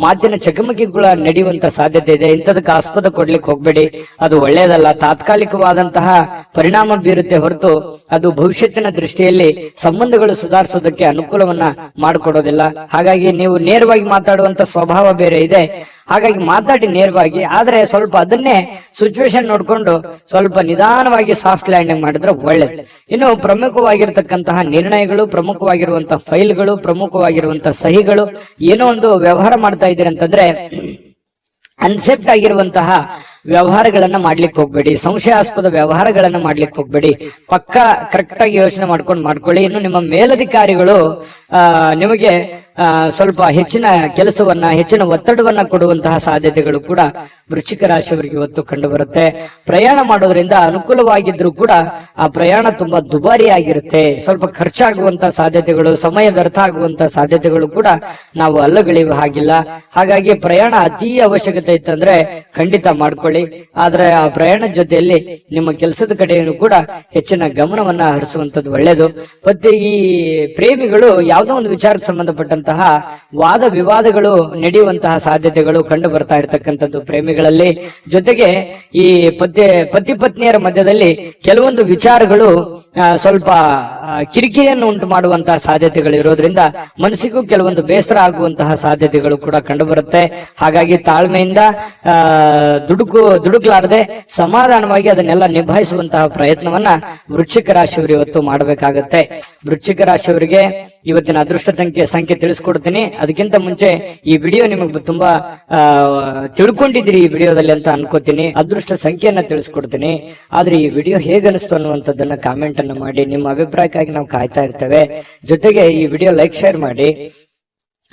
ಮಾತಿನ ಚಕಮಕಿಗಳ ನಡೆಯುವಂತಹ ಸಾಧ್ಯತೆ ಇದೆ. ಇಂಥದಕ್ಕೆ ಆಸ್ಪದ ಕೊಡ್ಲಿಕ್ಕೆ ಹೋಗ್ಬೇಡಿ, ಅದು ಒಳ್ಳೆಯದಲ್ಲ. ತಾತ್ಕಾಲಿಕವಾದಂತಹ ಪರಿಣಾಮ ಬೀರುತ್ತೆ ಹೊರತು ಅದು ಭವಿಷ್ಯತ್ತಿನ ದೃಷ್ಟಿಯಲ್ಲಿ ಸಂಬಂಧಗಳು ಸುಧಾರಿಸೋದಕ್ಕೆ ಅನುಕೂಲವನ್ನ ಮಾಡಿಕೊಡೋದಿಲ್ಲ. ಹಾಗಾಗಿ ನೀವು ನೇರವಾಗಿ ಮಾತಾಡುವಂತ ಸ್ವಭಾವ ಬೇರೆ ಇದೆ. ಹಾಗಾಗಿ ಮಾತಾಡಿ ನೇರವಾಗಿ, ಆದ್ರೆ ಸ್ವಲ್ಪ ಅದನ್ನೇ ಸಿಚುವೇಶನ್ ನೋಡ್ಕೊಂಡು ಸ್ವಲ್ಪ ನಿಧಾನವಾಗಿ ಸಾಫ್ಟ್ ಲ್ಯಾಂಡಿಂಗ್ ಮಾಡಿದ್ರೆ ಒಳ್ಳೇದು. ಇನ್ನು ಪ್ರಮುಖವಾಗಿರ್ತಕ್ಕಂತಹ ನಿರ್ಣಯಗಳು, ಪ್ರಮುಖವಾಗಿರುವಂತಹ ಫೈಲ್ಗಳು, ಪ್ರಮುಖವಾಗಿರುವಂತಹ ಸಹಿಗಳು, ಏನೋ ಒಂದು ವ್ಯವಹಾರ ಮಾಡ್ತಾ ಇದ್ದೀರಿ ಅಂತಂದ್ರೆ ಅನ್ಸೆಪ್ಟ್ ಆಗಿರುವಂತಹ ವ್ಯವಹಾರಗಳನ್ನ ಮಾಡ್ಲಿಕ್ಕೆ ಹೋಗ್ಬೇಡಿ. ಸಂಶಯಾಸ್ಪದ ವ್ಯವಹಾರಗಳನ್ನ ಮಾಡ್ಲಿಕ್ಕೆ ಹೋಗ್ಬೇಡಿ. ಪಕ್ಕ ಕರೆಕ್ಟ್ ಆಗಿ ಯೋಚನೆ ಮಾಡ್ಕೊಳ್ಳಿ. ಇನ್ನು ನಿಮ್ಮ ಮೇಲಧಿಕಾರಿಗಳು ನಿಮಗೆ ಸ್ವಲ್ಪ ಹೆಚ್ಚಿನ ಕೆಲಸವನ್ನ, ಹೆಚ್ಚಿನ ಒತ್ತಡವನ್ನ ಕೊಡುವಂತಹ ಸಾಧ್ಯತೆಗಳು ಕೂಡ ವೃಶ್ಚಿಕ ರಾಶಿಯವರಿಗೆ ಇವತ್ತು ಕಂಡು ಬರುತ್ತೆ. ಪ್ರಯಾಣ ಮಾಡೋದ್ರಿಂದ ಅನುಕೂಲವಾಗಿದ್ರು ಕೂಡ ಆ ಪ್ರಯಾಣ ತುಂಬಾ ದುಬಾರಿ ಆಗಿರುತ್ತೆ. ಸ್ವಲ್ಪ ಖರ್ಚಾಗುವಂತಹ ಸಾಧ್ಯತೆಗಳು, ಸಮಯ ವ್ಯರ್ಥ ಆಗುವಂತಹ ಸಾಧ್ಯತೆಗಳು ಕೂಡ ನಾವು ಅಲ್ಲಗಳೆಯುವ ಹಾಗಿಲ್ಲ. ಹಾಗಾಗಿ ಪ್ರಯಾಣ ಅತಿ ಅವಶ್ಯಕತೆ ಇತ್ತಂದ್ರೆ ಖಂಡಿತ ಮಾಡ್ಕೊಳ್ಳಿ. ಆದ್ರೆ ಆ ಪ್ರಯಾಣದ ಜೊತೆಯಲ್ಲಿ ನಿಮ್ಮ ಕೆಲಸದ ಕಡೆಯನ್ನು ಕೂಡ ಹೆಚ್ಚಿನ ಗಮನವನ್ನ ಹರಿಸುವಂತದ್ದು ಒಳ್ಳೆಯದು. ಮತ್ತೆ ಈ ಪ್ರೇಮಿಗಳು ಯಾವುದೋ ಒಂದು ವಿಚಾರಕ್ಕೆ ಸಂಬಂಧಪಟ್ಟಂತಹ ವಾದ ವಿವಾದಗಳು ನಡೆಯುವಂತಹ ಸಾಧ್ಯತೆಗಳು ಕಂಡು ಬರ್ತಾ ಇರತಕ್ಕಂಥದ್ದು ಪ್ರೇಮಿಗಳಲ್ಲಿ. ಜೊತೆಗೆ ಈ ಪತಿ ಪತ್ನಿಯರ ಮಧ್ಯದಲ್ಲಿ ಕೆಲವೊಂದು ವಿಚಾರಗಳು ಸ್ವಲ್ಪ ಕಿರಿಕಿರಿಯನ್ನು ಉಂಟು ಮಾಡುವಂತಹ ಸಾಧ್ಯತೆಗಳು ಇರೋದ್ರಿಂದ ಮನಸ್ಸಿಗೂ ಕೆಲವೊಂದು ಬೇಸರ ಆಗುವಂತಹ ಸಾಧ್ಯತೆಗಳು ಕೂಡ ಕಂಡು ಬರುತ್ತೆ. ಹಾಗಾಗಿ ತಾಳ್ಮೆಯಿಂದ ದುಡುಕ್ಲಾರದೆ ಸಮಾಧಾನವಾಗಿ ಅದನ್ನೆಲ್ಲ ನಿಭಾಯಿಸುವಂತಹ ಪ್ರಯತ್ನವನ್ನ ವೃಶ್ಚಿಕ ರಾಶಿಯವರು ಇವತ್ತು ಮಾಡಬೇಕಾಗತ್ತೆ. ವೃಶ್ಚಿಕ ರಾಶಿಯವರಿಗೆ ಇವತ್ತಿನ ಅದೃಷ್ಟ ಸಂಖ್ಯೆ ತಿಳಿಸ್ಕೊಡ್ತೀನಿ. ಅದಕ್ಕಿಂತ ಮುಂಚೆ ಈ ವಿಡಿಯೋ ನಿಮಗೆ ತುಂಬಾ ತಿಳ್ಕೊಂಡಿದ್ದೀರಿ ಈ ವಿಡಿಯೋದಲ್ಲಿ ಅಂತ ಅನ್ಕೋತೀನಿ. ಅದೃಷ್ಟ ಸಂಖ್ಯೆಯನ್ನ ತಿಳಿಸ್ಕೊಡ್ತೀನಿ. ಆದ್ರೆ ಈ ವಿಡಿಯೋ ಹೇಗನಿಸ್ತು ಅನ್ನುವಂಥದ್ದನ್ನ ಕಾಮೆಂಟ್ ಅನ್ನು ಮಾಡಿ. ನಿಮ್ಮ ಅಭಿಪ್ರಾಯಕ್ಕಾಗಿ ನಾವು ಕಾಯ್ತಾ ಇರ್ತೇವೆ. ಜೊತೆಗೆ ಈ ವಿಡಿಯೋ ಲೈಕ್, ಶೇರ್ ಮಾಡಿ.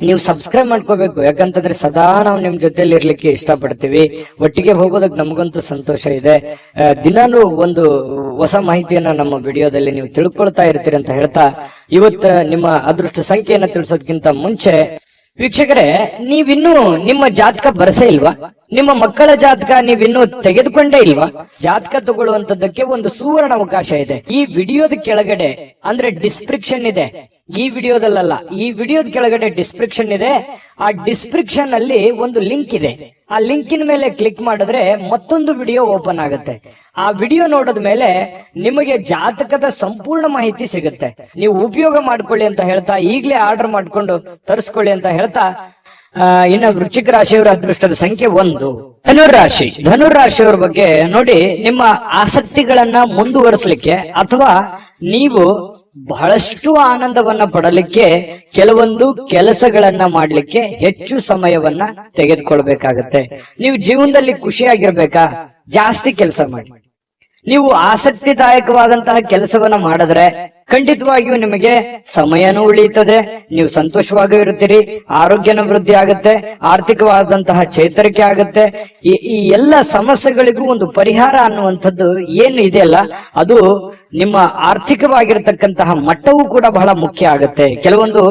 ನೀವು ಸಬ್ಸ್ಕ್ರೈಬ್ ಮಾಡ್ಕೋಬೇಕು. ಯಾಕಂತಂದ್ರೆ ಸದಾ ನಾವು ನಿಮ್ ಜೊತೆಲಿ ಇರ್ಲಿಕ್ಕೆ ಇಷ್ಟಪಡ್ತೀವಿ. ಒಟ್ಟಿಗೆ ಹೋಗೋದಕ್ಕೆ ನಮಗಂತೂ ಸಂತೋಷ ಇದೆ. ದಿನಾನು ಒಂದು ಹೊಸ ಮಾಹಿತಿಯನ್ನ ನಮ್ಮ ವಿಡಿಯೋದಲ್ಲಿ ನೀವು ತಿಳ್ಕೊಳ್ತಾ ಇರ್ತೀರಿ ಅಂತ ಹೇಳ್ತಾ, ಇವತ್ತು ನಿಮ್ಮ ಅದೃಷ್ಟ ಸಂಖ್ಯೆಯನ್ನ ತಿಳಿಸೋದಕ್ಕಿಂತ ಮುಂಚೆ ವೀಕ್ಷಕರೇ, ನೀವಿನ್ನೂ ನಿಮ್ಮ ಜಾತಕ ಬರಸೇ ಇಲ್ವಾ? ನಿಮ್ಮ ಮಕ್ಕಳ ಜಾತಕ ನೀವಿನ್ನೂ ತೆಗೆದುಕೊಂಡೇ ಇಲ್ವಾ? ಜಾತಕ ತಗೊಳ್ಳುವಂತದ್ದಕ್ಕೆ ಒಂದು ಸುವರ್ಣ ಅವಕಾಶ ಇದೆ. ಈ ವಿಡಿಯೋದ ಕೆಳಗಡೆ ಅಂದ್ರೆ ಡಿಸ್ಕ್ರಿಪ್ಷನ್ ಇದೆ. ಈ ವಿಡಿಯೋದಲ್ಲ, ಈ ವಿಡಿಯೋದ ಕೆಳಗಡೆ ಡಿಸ್ಕ್ರಿಪ್ಷನ್ ಇದೆ. ಆ ಡಿಸ್ಕ್ರಿಪ್ಷನ್ ಅಲ್ಲಿ ಒಂದು ಲಿಂಕ್ ಇದೆ. ಆ ಲಿಂಕಿನ ಮೇಲೆ ಕ್ಲಿಕ್ ಮಾಡಿದ್ರೆ ಮತ್ತೊಂದು ವಿಡಿಯೋ ಓಪನ್ ಆಗುತ್ತೆ. ಆ ವಿಡಿಯೋ ನೋಡಿದ ಮೇಲೆ ನಿಮಗೆ ಜಾತಕದ ಸಂಪೂರ್ಣ ಮಾಹಿತಿ ಸಿಗುತ್ತೆ. ನೀವು ಉಪಯೋಗ ಮಾಡ್ಕೊಳ್ಳಿ ಅಂತ ಹೇಳ್ತಾ, ಈಗಲೇ ಆರ್ಡರ್ ಮಾಡ್ಕೊಂಡು ತರಿಸ್ಕೊಳ್ಳಿ ಅಂತ ಹೇಳ್ತಾ, ಇನ್ನು ವೃಶ್ಚಿಕ ರಾಶಿಯವರ ಅದೃಷ್ಟದ ಸಂಖ್ಯೆ 1. ಧನುರಾಶಿ. ಧನುರಾಶಿಯವರ ಬಗ್ಗೆ ನೋಡಿ, ನಿಮ್ಮ ಆಸಕ್ತಿಗಳನ್ನ ಮುಂದುವರಿಸಲಿಕ್ಕೆ ಅಥವಾ ನೀವು ಬಹಳಷ್ಟು ಆನಂದವನ್ನ ಪಡಲಿಕ್ಕೆ ಕೆಲವೊಂದು ಕೆಲಸಗಳನ್ನ ಮಾಡ್ಲಿಕ್ಕೆ ಹೆಚ್ಚು ಸಮಯವನ್ನ ತೆಗೆದುಕೊಳ್ಬೇಕಾಗತ್ತೆ. ನೀವು ಜೀವನದಲ್ಲಿ ಖುಷಿಯಾಗಿರ್ಬೇಕಾ? ಜಾಸ್ತಿ ಕೆಲಸ ಮಾಡಿ. ನೀವು ಆಸಕ್ತಿದಾಯಕವಾದಂತಹ ಕೆಲಸವನ್ನ ಮಾಡಿದ್ರೆ ಖಂಡಿತವಾಗಿಯೂ ನಿಮಗೆ ಸಮಯನೂ ಉಳಿಯುತ್ತದೆ, ನೀವು ಸಂತೋಷವಾಗಿ ಇರುತ್ತೀರಿ, ಆರೋಗ್ಯನ ವೃದ್ಧಿ ಆಗುತ್ತೆ, ಆರ್ಥಿಕವಾದಂತಹ ಚೇತರಿಕೆ ಆಗುತ್ತೆ. ಈ ಎಲ್ಲ ಸಮಸ್ಯೆಗಳಿಗೂ ಒಂದು ಪರಿಹಾರ ಅನ್ನುವಂಥದ್ದು ಏನು ಇದೆಯಲ್ಲ, ಅದು ನಿಮ್ಮ ಆರ್ಥಿಕವಾಗಿರತಕ್ಕಂತಹ ಮಟ್ಟವೂ ಕೂಡ ಬಹಳ ಮುಖ್ಯ ಆಗುತ್ತೆ. ಕೆಲವೊಂದು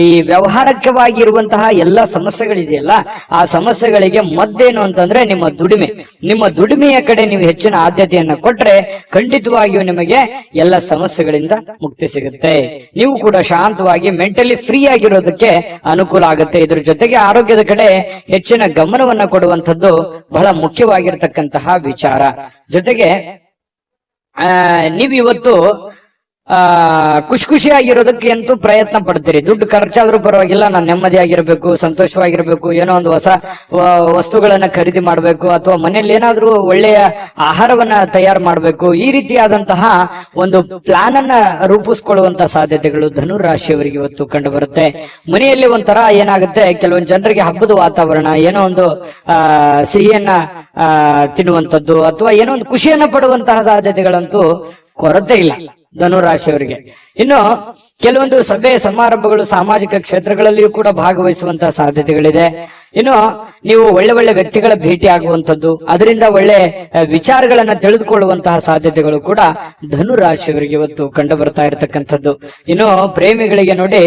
ಈ ವ್ಯವಹಾರಕವಾಗಿರುವಂತಹ ಎಲ್ಲ ಸಮಸ್ಯೆಗಳಿದೆಯಲ್ಲ, ಆ ಸಮಸ್ಯೆಗಳಿಗೆ ಮದ್ದೇನು ಅಂತಂದ್ರೆ ನಿಮ್ಮ ದುಡಿಮೆ. ನಿಮ್ಮ ದುಡಿಮೆಯ ಕಡೆ ನೀವು ಹೆಚ್ಚಿನ ಆದ್ಯತೆಯನ್ನ ಕೊಟ್ರೆ ಖಂಡಿತವಾಗಿಯೂ ನಿಮಗೆ ಎಲ್ಲ ಸಮಸ್ಯೆಗಳಿಂದ ಮುಕ್ತಿ ಸಿಗುತ್ತೆ. ನೀವು ಕೂಡ ಶಾಂತವಾಗಿ ಮೆಂಟಲಿ ಫ್ರೀ ಆಗಿರೋದಕ್ಕೆ ಅನುಕೂಲ ಆಗುತ್ತೆ. ಇದ್ರ ಜೊತೆಗೆ ಆರೋಗ್ಯದ ಕಡೆ ಹೆಚ್ಚಿನ ಗಮನವನ್ನ ಕೊಡುವಂಥದ್ದು ಬಹಳ ಮುಖ್ಯವಾಗಿರ್ತಕ್ಕಂತಹ ವಿಚಾರ. ಜೊತೆಗೆ ನೀವು ಇವತ್ತು ಖುಷಿಯಾಗಿರೋದಕ್ಕೆ ಅಂತೂ ಪ್ರಯತ್ನ ಪಡ್ತೀರಿ. ದುಡ್ಡು ಖರ್ಚಾದ್ರೂ ಪರವಾಗಿಲ್ಲ, ನಾನು ನೆಮ್ಮದಿಯಾಗಿರ್ಬೇಕು, ಸಂತೋಷವಾಗಿರ್ಬೇಕು, ಏನೋ ಒಂದು ಹೊಸ ವಸ್ತುಗಳನ್ನ ಖರೀದಿ ಮಾಡಬೇಕು, ಅಥವಾ ಮನೆಯಲ್ಲಿ ಏನಾದ್ರೂ ಒಳ್ಳೆಯ ಆಹಾರವನ್ನ ತಯಾರು ಮಾಡಬೇಕು. ಈ ರೀತಿಯಾದಂತಹ ಒಂದು ಪ್ಲಾನ್ ಅನ್ನ ರೂಪಿಸ್ಕೊಳ್ಳುವಂತ ಸಾಧ್ಯತೆಗಳು ಧನುರಾಶಿಯವರಿಗೆ ಇವತ್ತು ಕಂಡು ಬರುತ್ತೆ. ಮನೆಯಲ್ಲಿ ಒಂಥರ ಏನಾಗುತ್ತೆ, ಕೆಲವೊಂದು ಜನರಿಗೆ ಹಬ್ಬದ ವಾತಾವರಣ, ಏನೋ ಒಂದು ಸಿಹಿಯನ್ನ ತಿನ್ನುವಂಥದ್ದು ಅಥವಾ ಏನೋ ಒಂದು ಖುಷಿಯನ್ನ ಪಡುವಂತಹ ಸಾಧ್ಯತೆಗಳಂತೂ ಕೊರತೆ ಇಲ್ಲ ಧನುರಾಶಿಯವರಿಗೆ. ಇನ್ನು ಕೆಲವೊಂದು ಸಭೆ ಸಮಾರಂಭಗಳು, ಸಾಮಾಜಿಕ ಕ್ಷೇತ್ರಗಳಲ್ಲಿಯೂ ಕೂಡ ಭಾಗವಹಿಸುವಂತಹ ಸಾಧ್ಯತೆಗಳಿದೆ. ಇನ್ನು ನೀವು ಒಳ್ಳೆ ಒಳ್ಳೆ ವ್ಯಕ್ತಿಗಳ ಭೇಟಿ ಆಗುವಂಥದ್ದು, ಅದರಿಂದ ಒಳ್ಳೆ ವಿಚಾರಗಳನ್ನ ತಿಳಿದುಕೊಳ್ಳುವಂತಹ ಸಾಧ್ಯತೆಗಳು ಕೂಡ ಧನುರಾಶಿಯವರಿಗೆ ಇವತ್ತು ಕಂಡು ಬರ್ತಾ ಇರತಕ್ಕಂಥದ್ದು. ಇನ್ನು ಪ್ರೇಮಿಗಳಿಗೆ ನೋಡಿ,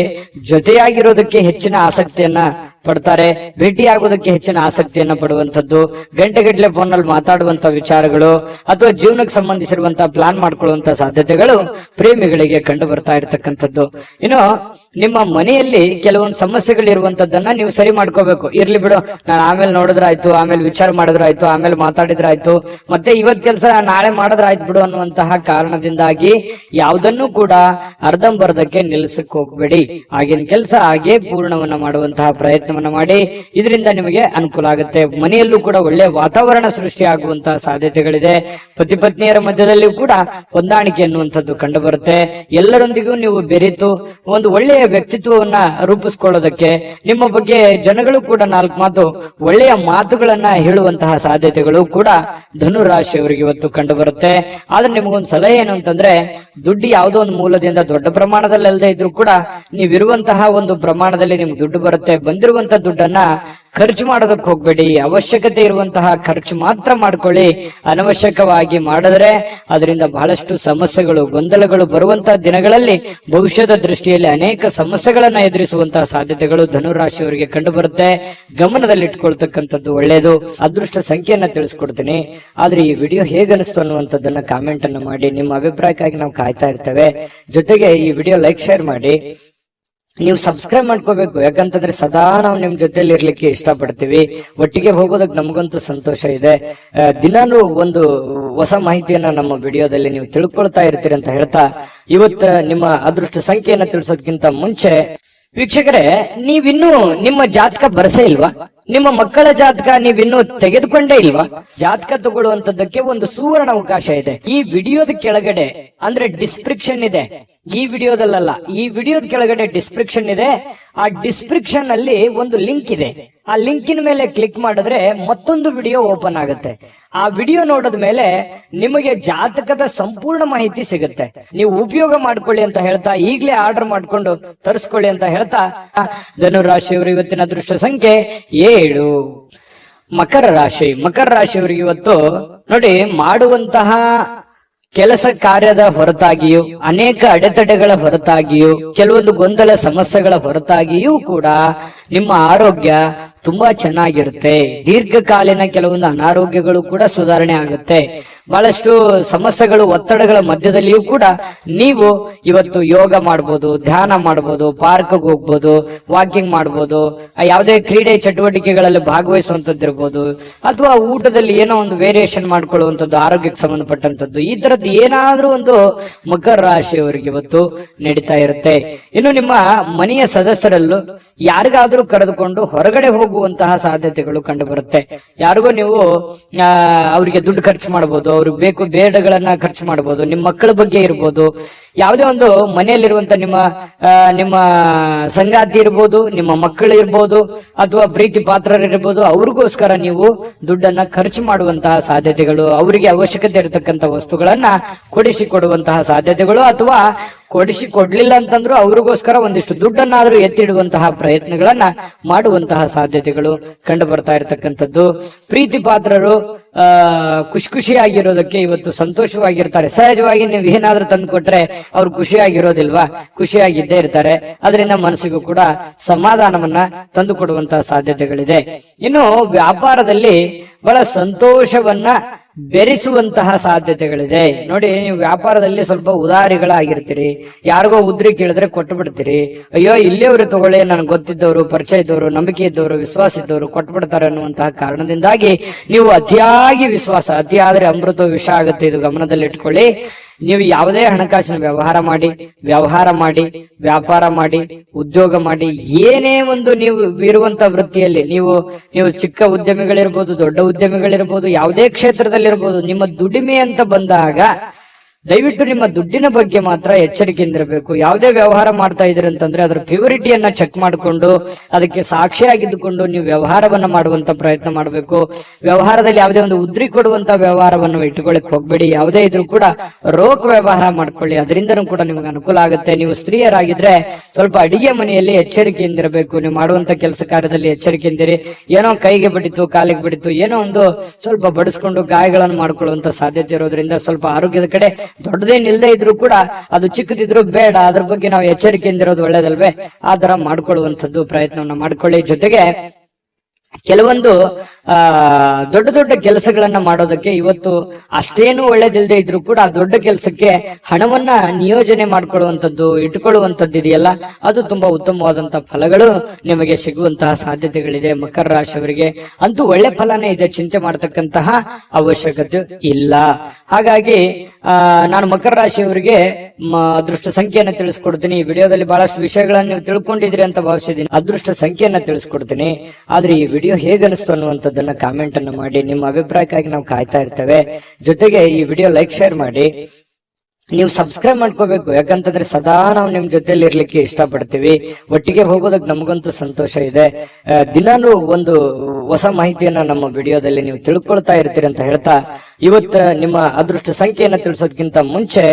ಜೊತೆಯಾಗಿರೋದಕ್ಕೆ ಹೆಚ್ಚಿನ ಆಸಕ್ತಿಯನ್ನ ಪಡ್ತಾರೆ, ಭೇಟಿಯಾಗೋದಕ್ಕೆ ಹೆಚ್ಚಿನ ಆಸಕ್ತಿಯನ್ನ ಪಡುವಂಥದ್ದು, ಗಂಟೆಗಟ್ಟಲೆ ಫೋನ್ ನಲ್ಲಿ ಮಾತಾಡುವಂತ ವಿಚಾರಗಳು ಅಥವಾ ಜೀವನಕ್ಕೆ ಸಂಬಂಧಿಸಿರುವಂತಹ ಪ್ಲಾನ್ ಮಾಡ್ಕೊಳ್ಳುವಂತ ಸಾಧ್ಯತೆಗಳು ಪ್ರೇಮಿಗಳಿಗೆ ಕಂಡು ಬರ್ತಾ ಇರತಕ್ಕಂಥದ್ದು. ಇನ್ನು ನಿಮ್ಮ ಮನೆಯಲ್ಲಿ ಕೆಲವೊಂದು ಸಮಸ್ಯೆಗಳಿರುವಂತದ್ದನ್ನ ನೀವು ಸರಿ ಮಾಡ್ಕೋಬೇಕು. ಇರ್ಲಿ ಬಿಡು, ನಾನು ಆಮೇಲೆ ನೋಡಿದ್ರಾಯ್ತು, ಆಮೇಲೆ ವಿಚಾರ ಮಾಡಿದ್ರಾಯ್ತು, ಆಮೇಲೆ ಮಾತಾಡಿದ್ರಾಯ್ತು, ಮತ್ತೆ ಇವತ್ ಕೆಲಸ ನಾಳೆ ಮಾಡಿದ್ರಾಯ್ತು ಬಿಡು ಅನ್ನುವಂತಹ ಕಾರಣದಿಂದಾಗಿ ಯಾವುದನ್ನು ಕೂಡ ಅರ್ಧಂಬರ್ಧಕ್ಕೆ ನಿಲ್ಲಿಸಕ್ ಹೋಗ್ಬೇಡಿ. ಆಗಿನ ಕೆಲಸ ಹಾಗೆ ಪೂರ್ಣವನ್ನ ಮಾಡುವಂತಹ ಪ್ರಯತ್ನವನ್ನ ಮಾಡಿ. ಇದರಿಂದ ನಿಮಗೆ ಅನುಕೂಲ ಆಗುತ್ತೆ. ಮನೆಯಲ್ಲೂ ಕೂಡ ಒಳ್ಳೆ ವಾತಾವರಣ ಸೃಷ್ಟಿಯಾಗುವಂತಹ ಸಾಧ್ಯತೆಗಳಿದೆ. ಪತಿ ಪತ್ನಿಯರ ಮಧ್ಯದಲ್ಲಿಯೂ ಕೂಡ ಹೊಂದಾಣಿಕೆ ಅನ್ನುವಂಥದ್ದು ಕಂಡು ಬರುತ್ತೆ. ಎಲ್ಲರೊಂದಿಗೂ ನೀವು ಬೆರೆತು ಒಂದು ಒಳ್ಳೆಯ ವ್ಯಕ್ತಿತ್ವವನ್ನ ರೂಪಿಸ್ಕೊಳ್ಳೋದಕ್ಕೆ, ನಿಮ್ಮ ಬಗ್ಗೆ ಜನಗಳು ಕೂಡ 4 ಮಾತು ಒಳ್ಳೆಯ ಮಾತುಗಳನ್ನ ಹೇಳುವಂತಹ ಸಾಧ್ಯತೆಗಳು ಕೂಡ ಧನುರಾಶಿಯವರಿಗೆ ಇವತ್ತು ಕಂಡು ಬರುತ್ತೆ. ಆದ್ರೆ ನಿಮಗೊಂದು ಸಲಹೆ ಏನು ಅಂತಂದ್ರೆ, ದುಡ್ಡು ಯಾವುದೋ ಒಂದು ಮೂಲದಿಂದ ದೊಡ್ಡ ಪ್ರಮಾಣದಲ್ಲಿ ಅಲ್ಲದೆ ಇದ್ರೂ ಕೂಡ ನೀವಿರುವಂತಹ ಒಂದು ಪ್ರಮಾಣದಲ್ಲಿ ನಿಮ್ಗೆ ದುಡ್ಡು ಬರುತ್ತೆ. ಬಂದಿರುವಂತಹ ದುಡ್ಡನ್ನ ಖರ್ಚು ಮಾಡೋದಕ್ಕೆ ಹೋಗ್ಬೇಡಿ. ಅವಶ್ಯಕತೆ ಇರುವಂತಹ ಖರ್ಚು ಮಾತ್ರ ಮಾಡ್ಕೊಳ್ಳಿ. ಅನವಶ್ಯಕವಾಗಿ ಮಾಡಿದ್ರೆ ಅದರಿಂದ ಬಹಳಷ್ಟು ಸಮಸ್ಯೆಗಳು, ಗೊಂದಲಗಳು ಬರುವಂತಹ ದಿನಗಳಲ್ಲಿ ಭವಿಷ್ಯದ ದೃಷ್ಟಿಯಲ್ಲಿ ಅನೇಕ ಸಮಸ್ಯೆಗಳನ್ನ ಎದುರಿಸುವಂತಹ ಸಾಧ್ಯತೆಗಳು ಧನುರಾಶಿಯವರಿಗೆ ಕಂಡು ಬರುತ್ತೆ. ಗಮನದಲ್ಲಿಟ್ಕೊಳ್ತಕ್ಕಂಥದ್ದು ಒಳ್ಳೆಯದು. ಅದೃಷ್ಟ ಸಂಖ್ಯೆಯನ್ನ ತಿಳಿಸ್ಕೊಡ್ತೀನಿ. ಆದ್ರೆ ಈ ವಿಡಿಯೋ ಹೇಗನಿಸ್ತು ಅನ್ನುವಂಥದ್ದನ್ನ ಕಾಮೆಂಟ್ ಅನ್ನ ಮಾಡಿ. ನಿಮ್ಮ ಅಭಿಪ್ರಾಯಕ್ಕಾಗಿ ನಾವು ಕಾಯ್ತಾ ಇರ್ತೇವೆ. ಜೊತೆಗೆ ಈ ವಿಡಿಯೋ ಲೈಕ್, ಶೇರ್ ಮಾಡಿ. ನೀವು ಸಬ್ಸ್ಕ್ರೈಬ್ ಮಾಡ್ಕೋಬೇಕು. ಯಾಕಂತಂದ್ರೆ ಸದಾ ನಾವು ನಿಮ್ ಜೊತೆಲಿ ಇರ್ಲಿಕ್ಕೆ ಇಷ್ಟಪಡ್ತೀವಿ. ಒಟ್ಟಿಗೆ ಹೋಗೋದಕ್ಕೆ ನಮಗಂತೂ ಸಂತೋಷ ಇದೆ. ದಿನಾನು ಒಂದು ಹೊಸ ಮಾಹಿತಿಯನ್ನ ನಮ್ಮ ವಿಡಿಯೋದಲ್ಲಿ ನೀವು ತಿಳ್ಕೊಳ್ತಾ ಇರ್ತೀರಿ ಅಂತ ಹೇಳ್ತಾ, ಇವತ್ತು ನಿಮ್ಮ ಅದೃಷ್ಟ ಸಂಖ್ಯೆಯನ್ನ ತಿಳಿಸೋದಕ್ಕಿಂತ ಮುಂಚೆ ವೀಕ್ಷಕರೇ, ನೀವಿನ್ನೂ ನಿಮ್ಮ ಜಾತಕ ಬರಸೇ ಇಲ್ವಾ? ನಿಮ್ಮ ಮಕ್ಕಳ ಜಾತಕ ನೀವಿನ್ನೂ ತೆಗೆದುಕೊಂಡೇ ಇಲ್ವಾ? ಜಾತಕ ತಗೊಳ್ಳುವಂತದ್ದಕ್ಕೆ ಒಂದು ಸುವರ್ಣ ಅವಕಾಶ ಇದೆ. ಈ ವಿಡಿಯೋದ ಕೆಳಗಡೆ ಅಂದ್ರೆ ಡಿಸ್ಕ್ರಿಪ್ಷನ್ ಇದೆ. ಈ ವಿಡಿಯೋದಲ್ಲ, ಈ ವಿಡಿಯೋದ ಕೆಳಗಡೆ ಡಿಸ್ಕ್ರಿಪ್ಷನ್ ಇದೆ. ಆ ಡಿಸ್ಕ್ರಿಪ್ಷನ್ ಅಲ್ಲಿ ಒಂದು ಲಿಂಕ್ ಇದೆ. ಆ ಲಿಂಕಿನ ಮೇಲೆ ಕ್ಲಿಕ್ ಮಾಡಿದ್ರೆ ಮತ್ತೊಂದು ವಿಡಿಯೋ ಓಪನ್ ಆಗುತ್ತೆ. ಆ ವಿಡಿಯೋ ನೋಡಿದ ಮೇಲೆ ನಿಮಗೆ ಜಾತಕದ ಸಂಪೂರ್ಣ ಮಾಹಿತಿ ಸಿಗುತ್ತೆ. ನೀವು ಉಪಯೋಗ ಮಾಡ್ಕೊಳ್ಳಿ ಅಂತ ಹೇಳ್ತಾ, ಈಗಲೇ ಆರ್ಡರ್ ಮಾಡ್ಕೊಂಡು ತರಿಸ್ಕೊಳ್ಳಿ ಅಂತ ಹೇಳ್ತಾ, ಧನುರಾಶಿಯವರು ಇವತ್ತಿನ ಅದೃಷ್ಟ ಸಂಖ್ಯೆ 7. ಮಕರ ರಾಶಿಯವರಿಗೆ ಇವತ್ತು ನೋಡಿ, ಮಾಡುವಂತಹ ಕೆಲಸ ಕಾರ್ಯದ ಹೊರತಾಗಿಯೂ, ಅನೇಕ ಅಡೆತಡೆಗಳ ಹೊರತಾಗಿಯೂ, ಕೆಲವೊಂದು ಗೊಂದಲ ಸಮಸ್ಯೆಗಳ ಹೊರತಾಗಿಯೂ ಕೂಡ ನಿಮ್ಮ ಆರೋಗ್ಯ ತುಂಬಾ ಚೆನ್ನಾಗಿರುತ್ತೆ. ದೀರ್ಘಕಾಲೀನ ಕೆಲವೊಂದು ಅನಾರೋಗ್ಯಗಳು ಕೂಡ ಸುಧಾರಣೆ ಆಗುತ್ತೆ. ಬಹಳಷ್ಟು ಸಮಸ್ಯೆಗಳು, ಒತ್ತಡಗಳ ಮಧ್ಯದಲ್ಲಿಯೂ ಕೂಡ ನೀವು ಇವತ್ತು ಯೋಗ ಮಾಡ್ಬೋದು, ಧ್ಯಾನ ಮಾಡ್ಬೋದು, ಪಾರ್ಕ್ಗೆ ಹೋಗ್ಬೋದು, ವಾಕಿಂಗ್ ಮಾಡ್ಬೋದು, ಯಾವುದೇ ಕ್ರೀಡೆ ಚಟುವಟಿಕೆಗಳಲ್ಲಿ ಭಾಗವಹಿಸುವಂತದ್ದಿರ್ಬೋದು, ಅಥವಾ ಊಟದಲ್ಲಿ ಏನೋ ಒಂದು ವೇರಿಯೇಷನ್ ಮಾಡ್ಕೊಳ್ಳುವಂಥದ್ದು, ಆರೋಗ್ಯಕ್ಕೆ ಸಂಬಂಧಪಟ್ಟಂತದ್ದು, ಈ ತರದ್ದು ಏನಾದ್ರೂ ಒಂದು ಮಕರ ರಾಶಿಯವರಿಗೆ ಇವತ್ತು ನಡೀತಾ ಇರುತ್ತೆ. ಇನ್ನು ನಿಮ್ಮ ಮನೆಯ ಸದಸ್ಯರಲ್ಲೂ ಯಾರಿಗಾದ್ರೂ ಕರೆದುಕೊಂಡು ಹೊರಗಡೆ ಹೋಗುವಂತಹ ಸಾಧ್ಯತೆಗಳು ಕಂಡು ಬರುತ್ತೆ. ಯಾರಿಗೂ ನೀವು ಅವರಿಗೆ ದುಡ್ಡು ಖರ್ಚು ಮಾಡಬಹುದು, ಅವ್ರಿಗೆ ಬೇಕು ಬೇಡಗಳನ್ನ ಖರ್ಚು ಮಾಡಬಹುದು, ನಿಮ್ಮ ಮಕ್ಕಳ ಬಗ್ಗೆ ಇರ್ಬೋದು, ಯಾವುದೇ ಒಂದು ಮನೆಯಲ್ಲಿರುವಂತ ನಿಮ್ಮ ಸಂಗಾತಿ ಇರ್ಬೋದು, ನಿಮ್ಮ ಮಕ್ಕಳು ಇರ್ಬೋದು, ಅಥವಾ ಪ್ರೀತಿ ಪಾತ್ರರಿರ್ಬೋದು, ಅವ್ರಿಗೋಸ್ಕರ ನೀವು ದುಡ್ಡನ್ನ ಖರ್ಚು ಮಾಡುವಂತಹ ಸಾಧ್ಯತೆಗಳು, ಅವರಿಗೆ ಅವಶ್ಯಕತೆ ಇರತಕ್ಕಂತ ವಸ್ತುಗಳನ್ನ ಕೊಡಿಸಿಕೊಡುವಂತಹ ಸಾಧ್ಯತೆಗಳು, ಅಥವಾ ಕೊಡಿಸಿಕೊಡ್ಲಿಲ್ಲ ಅಂತಂದ್ರೂ ಅವ್ರಿಗೋಸ್ಕರ ಒಂದಿಷ್ಟು ದುಡ್ಡನ್ನಾದ್ರೂ ಎತ್ತಿಡುವಂತಹ ಪ್ರಯತ್ನಗಳನ್ನ ಮಾಡುವಂತಹ ಸಾಧ್ಯತೆಗಳು ಕಂಡು ಬರ್ತಾ ಇರತಕ್ಕಂಥದ್ದು. ಪ್ರೀತಿ ಪಾತ್ರರು ಖುಷಿಯಾಗಿರೋದಕ್ಕೆ ಇವತ್ತು ಸಂತೋಷವಾಗಿರ್ತಾರೆ. ಸಹಜವಾಗಿ ನೀವು ಏನಾದ್ರೂ ತಂದು ಕೊಟ್ರೆ ಅವ್ರು ಖುಷಿಯಾಗಿರೋದಿಲ್ವಾ? ಖುಷಿಯಾಗಿದ್ದೇ ಇರ್ತಾರೆ. ಅದರಿಂದ ಮನಸ್ಸಿಗೂ ಕೂಡ ಸಮಾಧಾನವನ್ನ ತಂದು ಕೊಡುವಂತಹ ಸಾಧ್ಯತೆಗಳಿದೆ. ಇನ್ನು ವ್ಯಾಪಾರದಲ್ಲಿ ಬಹಳ ಸಂತೋಷವನ್ನ ಬೆರೆಸುವಂತಹ ಸಾಧ್ಯತೆಗಳಿದೆ. ನೋಡಿ, ನೀವು ವ್ಯಾಪಾರದಲ್ಲಿ ಸ್ವಲ್ಪ ಉದಾರಿಗಳಾಗಿರ್ತೀರಿ. ಯಾರಿಗೋ ಉದ್ರಿ ಕೇಳಿದ್ರೆ ಕೊಟ್ಟು ಬಿಡ್ತೀರಿ. ಅಯ್ಯೋ, ಇಲ್ಲಿಯವರು ತಗೊಳ್ಳಿ, ನನ್ಗೆ ಗೊತ್ತಿದ್ದವರು, ಪರಿಚಯ ಇದ್ದವರು, ನಂಬಿಕೆ ಇದ್ದವರು, ವಿಶ್ವಾಸ ಇದ್ದವರು ಕೊಟ್ಟು ಬಿಡ್ತಾರೆ ಅನ್ನುವಂತಹ ಕಾರಣದಿಂದಾಗಿ ನೀವು ಅತಿಯಾಗಿ ವಿಶ್ವಾಸ, ಅತಿ ಆದ್ರೆ ಅಮೃತ ವಿಷ ಆಗುತ್ತೆ. ಇದು ಗಮನದಲ್ಲಿ ಇಟ್ಕೊಳ್ಳಿ. ನೀವು ಯಾವುದೇ ಹಣಕಾಸಿನ ವ್ಯವಹಾರ ಮಾಡಿ, ವ್ಯಾಪಾರ ಮಾಡಿ, ಉದ್ಯೋಗ ಮಾಡಿ, ಏನೇ ಒಂದು ನೀವು ಇರುವಂತ ವೃತ್ತಿಯಲ್ಲಿ ನೀವು ಚಿಕ್ಕ ಉದ್ಯಮಿಗಳಿರ್ಬೋದು, ದೊಡ್ಡ ಉದ್ಯಮಿಗಳಿರ್ಬೋದು, ಯಾವುದೇ ಕ್ಷೇತ್ರದಲ್ಲಿರ್ಬೋದು, ನಿಮ್ಮ ದುಡಿಮೆ ಅಂತ ಬಂದಾಗ ದಯವಿಟ್ಟು ನಿಮ್ಮ ದುಡ್ಡಿನ ಬಗ್ಗೆ ಮಾತ್ರ ಎಚ್ಚರಿಕೆಯಿಂದಿರಬೇಕು. ಯಾವುದೇ ವ್ಯವಹಾರ ಮಾಡ್ತಾ ಇದ್ರಿ ಅಂತಂದ್ರೆ ಅದರ ಪ್ಯೂರಿಟಿಯನ್ನ ಚೆಕ್ ಮಾಡಿಕೊಂಡು ಅದಕ್ಕೆ ಸಾಕ್ಷಿಯಾಗಿದ್ದುಕೊಂಡು ನೀವು ವ್ಯವಹಾರವನ್ನ ಮಾಡುವಂತ ಪ್ರಯತ್ನ ಮಾಡಬೇಕು. ವ್ಯವಹಾರದಲ್ಲಿ ಯಾವುದೇ ಒಂದು ಉದ್ರಿ ಕೊಡುವಂತ ವ್ಯವಹಾರವನ್ನು ಇಟ್ಟುಕೊಳ್ಳಿಕ್ ಹೋಗ್ಬೇಡಿ. ಯಾವುದೇ ಇದ್ರೂ ಕೂಡ ರೋಕ್ ವ್ಯವಹಾರ ಮಾಡ್ಕೊಳ್ಳಿ, ಅದರಿಂದನೂ ಕೂಡ ನಿಮ್ಗೆ ಅನುಕೂಲ ಆಗುತ್ತೆ. ನೀವು ಸ್ತ್ರೀಯರಾಗಿದ್ರೆ ಸ್ವಲ್ಪ ಅಡಿಗೆ ಮನೆಯಲ್ಲಿ ಎಚ್ಚರಿಕೆಯಿಂದಿರಬೇಕು. ನೀವು ಮಾಡುವಂತ ಕೆಲಸ ಕಾರ್ಯದಲ್ಲಿ ಎಚ್ಚರಿಕೆಯಿಂದಿರಿ. ಏನೋ ಕೈಗೆ ಬಡಿತು, ಕಾಲಿಗೆ ಬಡಿತು, ಏನೋ ಒಂದು ಸ್ವಲ್ಪ ಬಡಿಸ್ಕೊಂಡು ಗಾಯಗಳನ್ನು ಮಾಡ್ಕೊಳ್ಳುವಂತ ಸಾಧ್ಯತೆ ಇರೋದ್ರಿಂದ ಸ್ವಲ್ಪ ಆರೋಗ್ಯದ ಕಡೆ ದೊಡ್ಡದೇನಿಲ್ಲದೆ ಇದ್ರು ಕೂಡ ಅದು ಚಿಕ್ಕದಿದ್ರು ಬೇಡ, ಅದ್ರ ಬಗ್ಗೆ ನಾವು ಎಚ್ಚರಿಕೆಯಿಂದಿರೋದು ಒಳ್ಳೇದಲ್ವೇ? ಆ ತರ ಮಾಡ್ಕೊಳ್ಳುವಂಥದ್ದು ಪ್ರಯತ್ನವನ್ನ ಮಾಡ್ಕೊಳ್ಳಿ. ಜೊತೆಗೆ ಕೆಲವೊಂದು ದೊಡ್ಡ ದೊಡ್ಡ ಕೆಲಸಗಳನ್ನ ಮಾಡೋದಕ್ಕೆ ಇವತ್ತು ಅಷ್ಟೇನು ಒಳ್ಳೇದಿಲ್ಲದೆ ಇದ್ರು ಕೂಡ ಆ ದೊಡ್ಡ ಕೆಲಸಕ್ಕೆ ಹಣವನ್ನ ನಿಯೋಜನೆ ಮಾಡ್ಕೊಳ್ಳುವಂಥದ್ದು, ಇಟ್ಕೊಳ್ಳುವಂಥದ್ದು ಇದೆಯಲ್ಲ, ಅದು ತುಂಬಾ ಉತ್ತಮವಾದಂತ ಫಲಗಳು ನಿಮಗೆ ಸಿಗುವಂತಹ ಸಾಧ್ಯತೆಗಳಿದೆ. ಮಕರ ರಾಶಿಯವರಿಗೆ ಅಂತೂ ಒಳ್ಳೆ ಫಲನೇ ಇದೆ, ಚಿಂತೆ ಮಾಡತಕ್ಕಂತಹ ಅವಶ್ಯಕತೆ ಇಲ್ಲ. ಹಾಗಾಗಿ ನಾನು ಮಕರ ರಾಶಿಯವರಿಗೆ ಅದೃಷ್ಟ ಸಂಖ್ಯೆಯನ್ನ ತಿಳಿಸ್ಕೊಡ್ತೀನಿ. ಈ ವಿಡಿಯೋದಲ್ಲಿ ಬಹಳಷ್ಟು ವಿಷಯಗಳನ್ನ ನೀವು ತಿಳ್ಕೊಂಡಿದ್ರಿ ಅಂತ ಭಾವಿಸಿದ್ದೀನಿ. ಅದೃಷ್ಟ ಸಂಖ್ಯೆಯನ್ನ ತಿಳಿಸ್ಕೊಡ್ತೀನಿ. ಆದ್ರೆ ಈ ವಿಡಿಯೋ ಹೇಗನಿಸ್ತು ಅನ್ನುವಂಥದ್ದನ್ನ ಕಾಮೆಂಟ್ ಅನ್ನು ಮಾಡಿ. ನಿಮ್ಮ ಅಭಿಪ್ರಾಯಕ್ಕಾಗಿ ನಾವು ಕಾಯ್ತಾ ಇರ್ತೇವೆ. ಜೊತೆಗೆ ಈ ವಿಡಿಯೋ ಲೈಕ್, ಶೇರ್ ಮಾಡಿ. ನೀವು ಸಬ್ಸ್ಕ್ರೈಬ್ ಮಾಡ್ಕೋಬೇಕು, ಯಾಕಂತಂದ್ರೆ ಸದಾ ನಾವು ನಿಮ್ ಜೊತೆಲಿ ಇರ್ಲಿಕ್ಕೆ ಇಷ್ಟಪಡ್ತೀವಿ. ಒಟ್ಟಿಗೆ ಹೋಗೋದಕ್ಕೆ ನಮಗಂತೂ ಸಂತೋಷ ಇದೆ. ದಿನಾನು ಒಂದು ಹೊಸ ಮಾಹಿತಿಯನ್ನ ನಮ್ಮ ವಿಡಿಯೋದಲ್ಲಿ ನೀವು ತಿಳ್ಕೊಳ್ತಾ ಇರ್ತೀರಿ ಅಂತ ಹೇಳ್ತಾ, ಇವತ್ತು ನಿಮ್ಮ ಅದೃಷ್ಟ ಸಂಖ್ಯೆಯನ್ನ ತಿಳಿಸೋದಕ್ಕಿಂತ ಮುಂಚೆ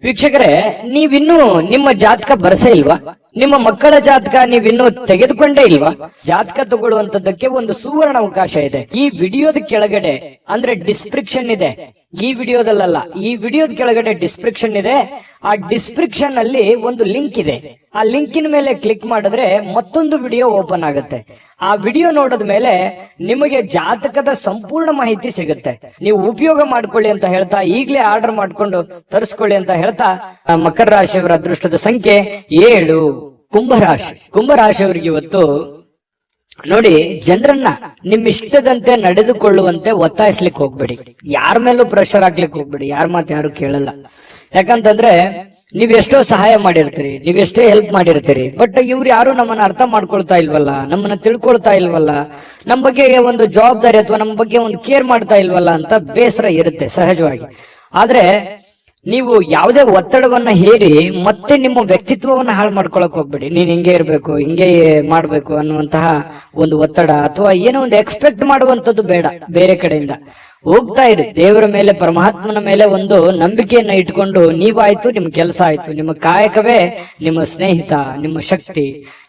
ವೀಕ್ಷಕರೇ, ನೀವಿನ್ನೂ ನಿಮ್ಮ ಜಾತಕ ಬರಸೇ ಇಲ್ವಾ? ನಿಮ್ಮ ಮಕ್ಕಳ ಜಾತಕ ನೀವಿನ್ನೂ ತೆಗೆದುಕೊಂಡೇ ಇಲ್ವಾ? ಜಾತಕ ತಗೊಳ್ಳುವಂತದ್ದಕ್ಕೆ ಒಂದು ಸುವರ್ಣ ಅವಕಾಶ ಇದೆ. ಈ ವಿಡಿಯೋದ ಕೆಳಗಡೆ ಅಂದ್ರೆ ಡಿಸ್ಕ್ರಿಪ್ಷನ್ ಇದೆ. ಈ ವಿಡಿಯೋದಲ್ಲ, ಈ ವಿಡಿಯೋದ ಕೆಳಗಡೆ ಡಿಸ್ಕ್ರಿಪ್ಷನ್ ಇದೆ. ಆ ಡಿಸ್ಕ್ರಿಪ್ಷನ್ ಅಲ್ಲಿ ಒಂದು ಲಿಂಕ್ ಇದೆ. ಆ ಲಿಂಕಿನ ಮೇಲೆ ಕ್ಲಿಕ್ ಮಾಡಿದ್ರೆ ಮತ್ತೊಂದು ವಿಡಿಯೋ ಓಪನ್ ಆಗುತ್ತೆ. ಆ ವಿಡಿಯೋ ನೋಡಿದ ಮೇಲೆ ನಿಮಗೆ ಜಾತಕದ ಸಂಪೂರ್ಣ ಮಾಹಿತಿ ಸಿಗುತ್ತೆ. ನೀವು ಉಪಯೋಗ ಮಾಡ್ಕೊಳ್ಳಿ ಅಂತ ಹೇಳ್ತಾ, ಈಗಲೇ ಆರ್ಡರ್ ಮಾಡ್ಕೊಂಡು ತರಿಸ್ಕೊಳ್ಳಿ ಅಂತ ಹೇಳ್ತಾ, ಮಕರ ರಾಶಿಯವರ ಅದೃಷ್ಟದ ಸಂಖ್ಯೆ 7. ಕುಂಭರಾಶಿಯವರಿಗೆ ಇವತ್ತು ನೋಡಿ, ಜನರನ್ನ ನಿಮ್ಮಿಷ್ಟದಂತೆ ನಡೆದುಕೊಳ್ಳುವಂತೆ ಒತ್ತಾಯಿಸ್ಲಿಕ್ಕೆ ಹೋಗ್ಬೇಡಿ. ಯಾರ ಮೇಲೂ ಪ್ರೆಷರ್ ಹಾಕ್ಲಿಕ್ಕೆ ಹೋಗ್ಬೇಡಿ. ಯಾರ ಮಾತು ಯಾರು ಕೇಳಲ್ಲ. ಯಾಕಂತಂದ್ರೆ ನೀವೆಷ್ಟೋ ಸಹಾಯ ಮಾಡಿರ್ತೀರಿ, ನೀವೆಷ್ಟೇ ಹೆಲ್ಪ್ ಮಾಡಿರ್ತೀರಿ, ಬಟ್ ಇವ್ರು ಯಾರು ನಮ್ಮನ್ನ ಅರ್ಥ ಮಾಡ್ಕೊಳ್ತಾ ಇಲ್ವಲ್ಲ, ನಮ್ಮನ್ನ ತಿಳ್ಕೊಳ್ತಾ ಇಲ್ವಲ್ಲ, ನಮ್ಮ ಬಗ್ಗೆ ಒಂದು ಜವಾಬ್ದಾರಿ ಅಥವಾ ನಮ್ಮ ಬಗ್ಗೆ ಒಂದು ಕೇರ್ ಮಾಡ್ತಾ ಇಲ್ವಲ್ಲ ಅಂತ ಬೇಸರ ಇರುತ್ತೆ ಸಹಜವಾಗಿ. ಆದ್ರೆ ನೀವು ಯಾವುದೇ ಒತ್ತಡವನ್ನ ಹೇರಿ ಮತ್ತೆ ನಿಮ್ಮ ವ್ಯಕ್ತಿತ್ವವನ್ನ ಹಾಳು ಮಾಡ್ಕೊಳಕ್ ಹೋಗ್ಬೇಡಿ. ನೀನ್ ಹಿಂಗೆ ಇರ್ಬೇಕು, ಹಿಂಗೆ ಮಾಡ್ಬೇಕು ಅನ್ನುವಂತಹ ಒಂದು ಒತ್ತಡ ಅಥವಾ ಏನೋ ಒಂದು ಎಕ್ಸ್ಪೆಕ್ಟ್ ಮಾಡುವಂತದ್ದು ಬೇಡ. ಬೇರೆ ಕಡೆಯಿಂದ ಹೋಗ್ತಾ ಇರಿ, ದೇವರ ಮೇಲೆ, ಪರಮಾತ್ಮನ ಮೇಲೆ ಒಂದು ನಂಬಿಕೆಯನ್ನ ಇಟ್ಕೊಂಡು ನೀವಾಯ್ತು, ನಿಮ್ ಕೆಲಸ ಆಯ್ತು, ನಿಮ್ಮ ಕಾಯಕವೇ ನಿಮ್ಮ ಸ್ನೇಹಿತ, ನಿಮ್ಮ ಶಕ್ತಿ,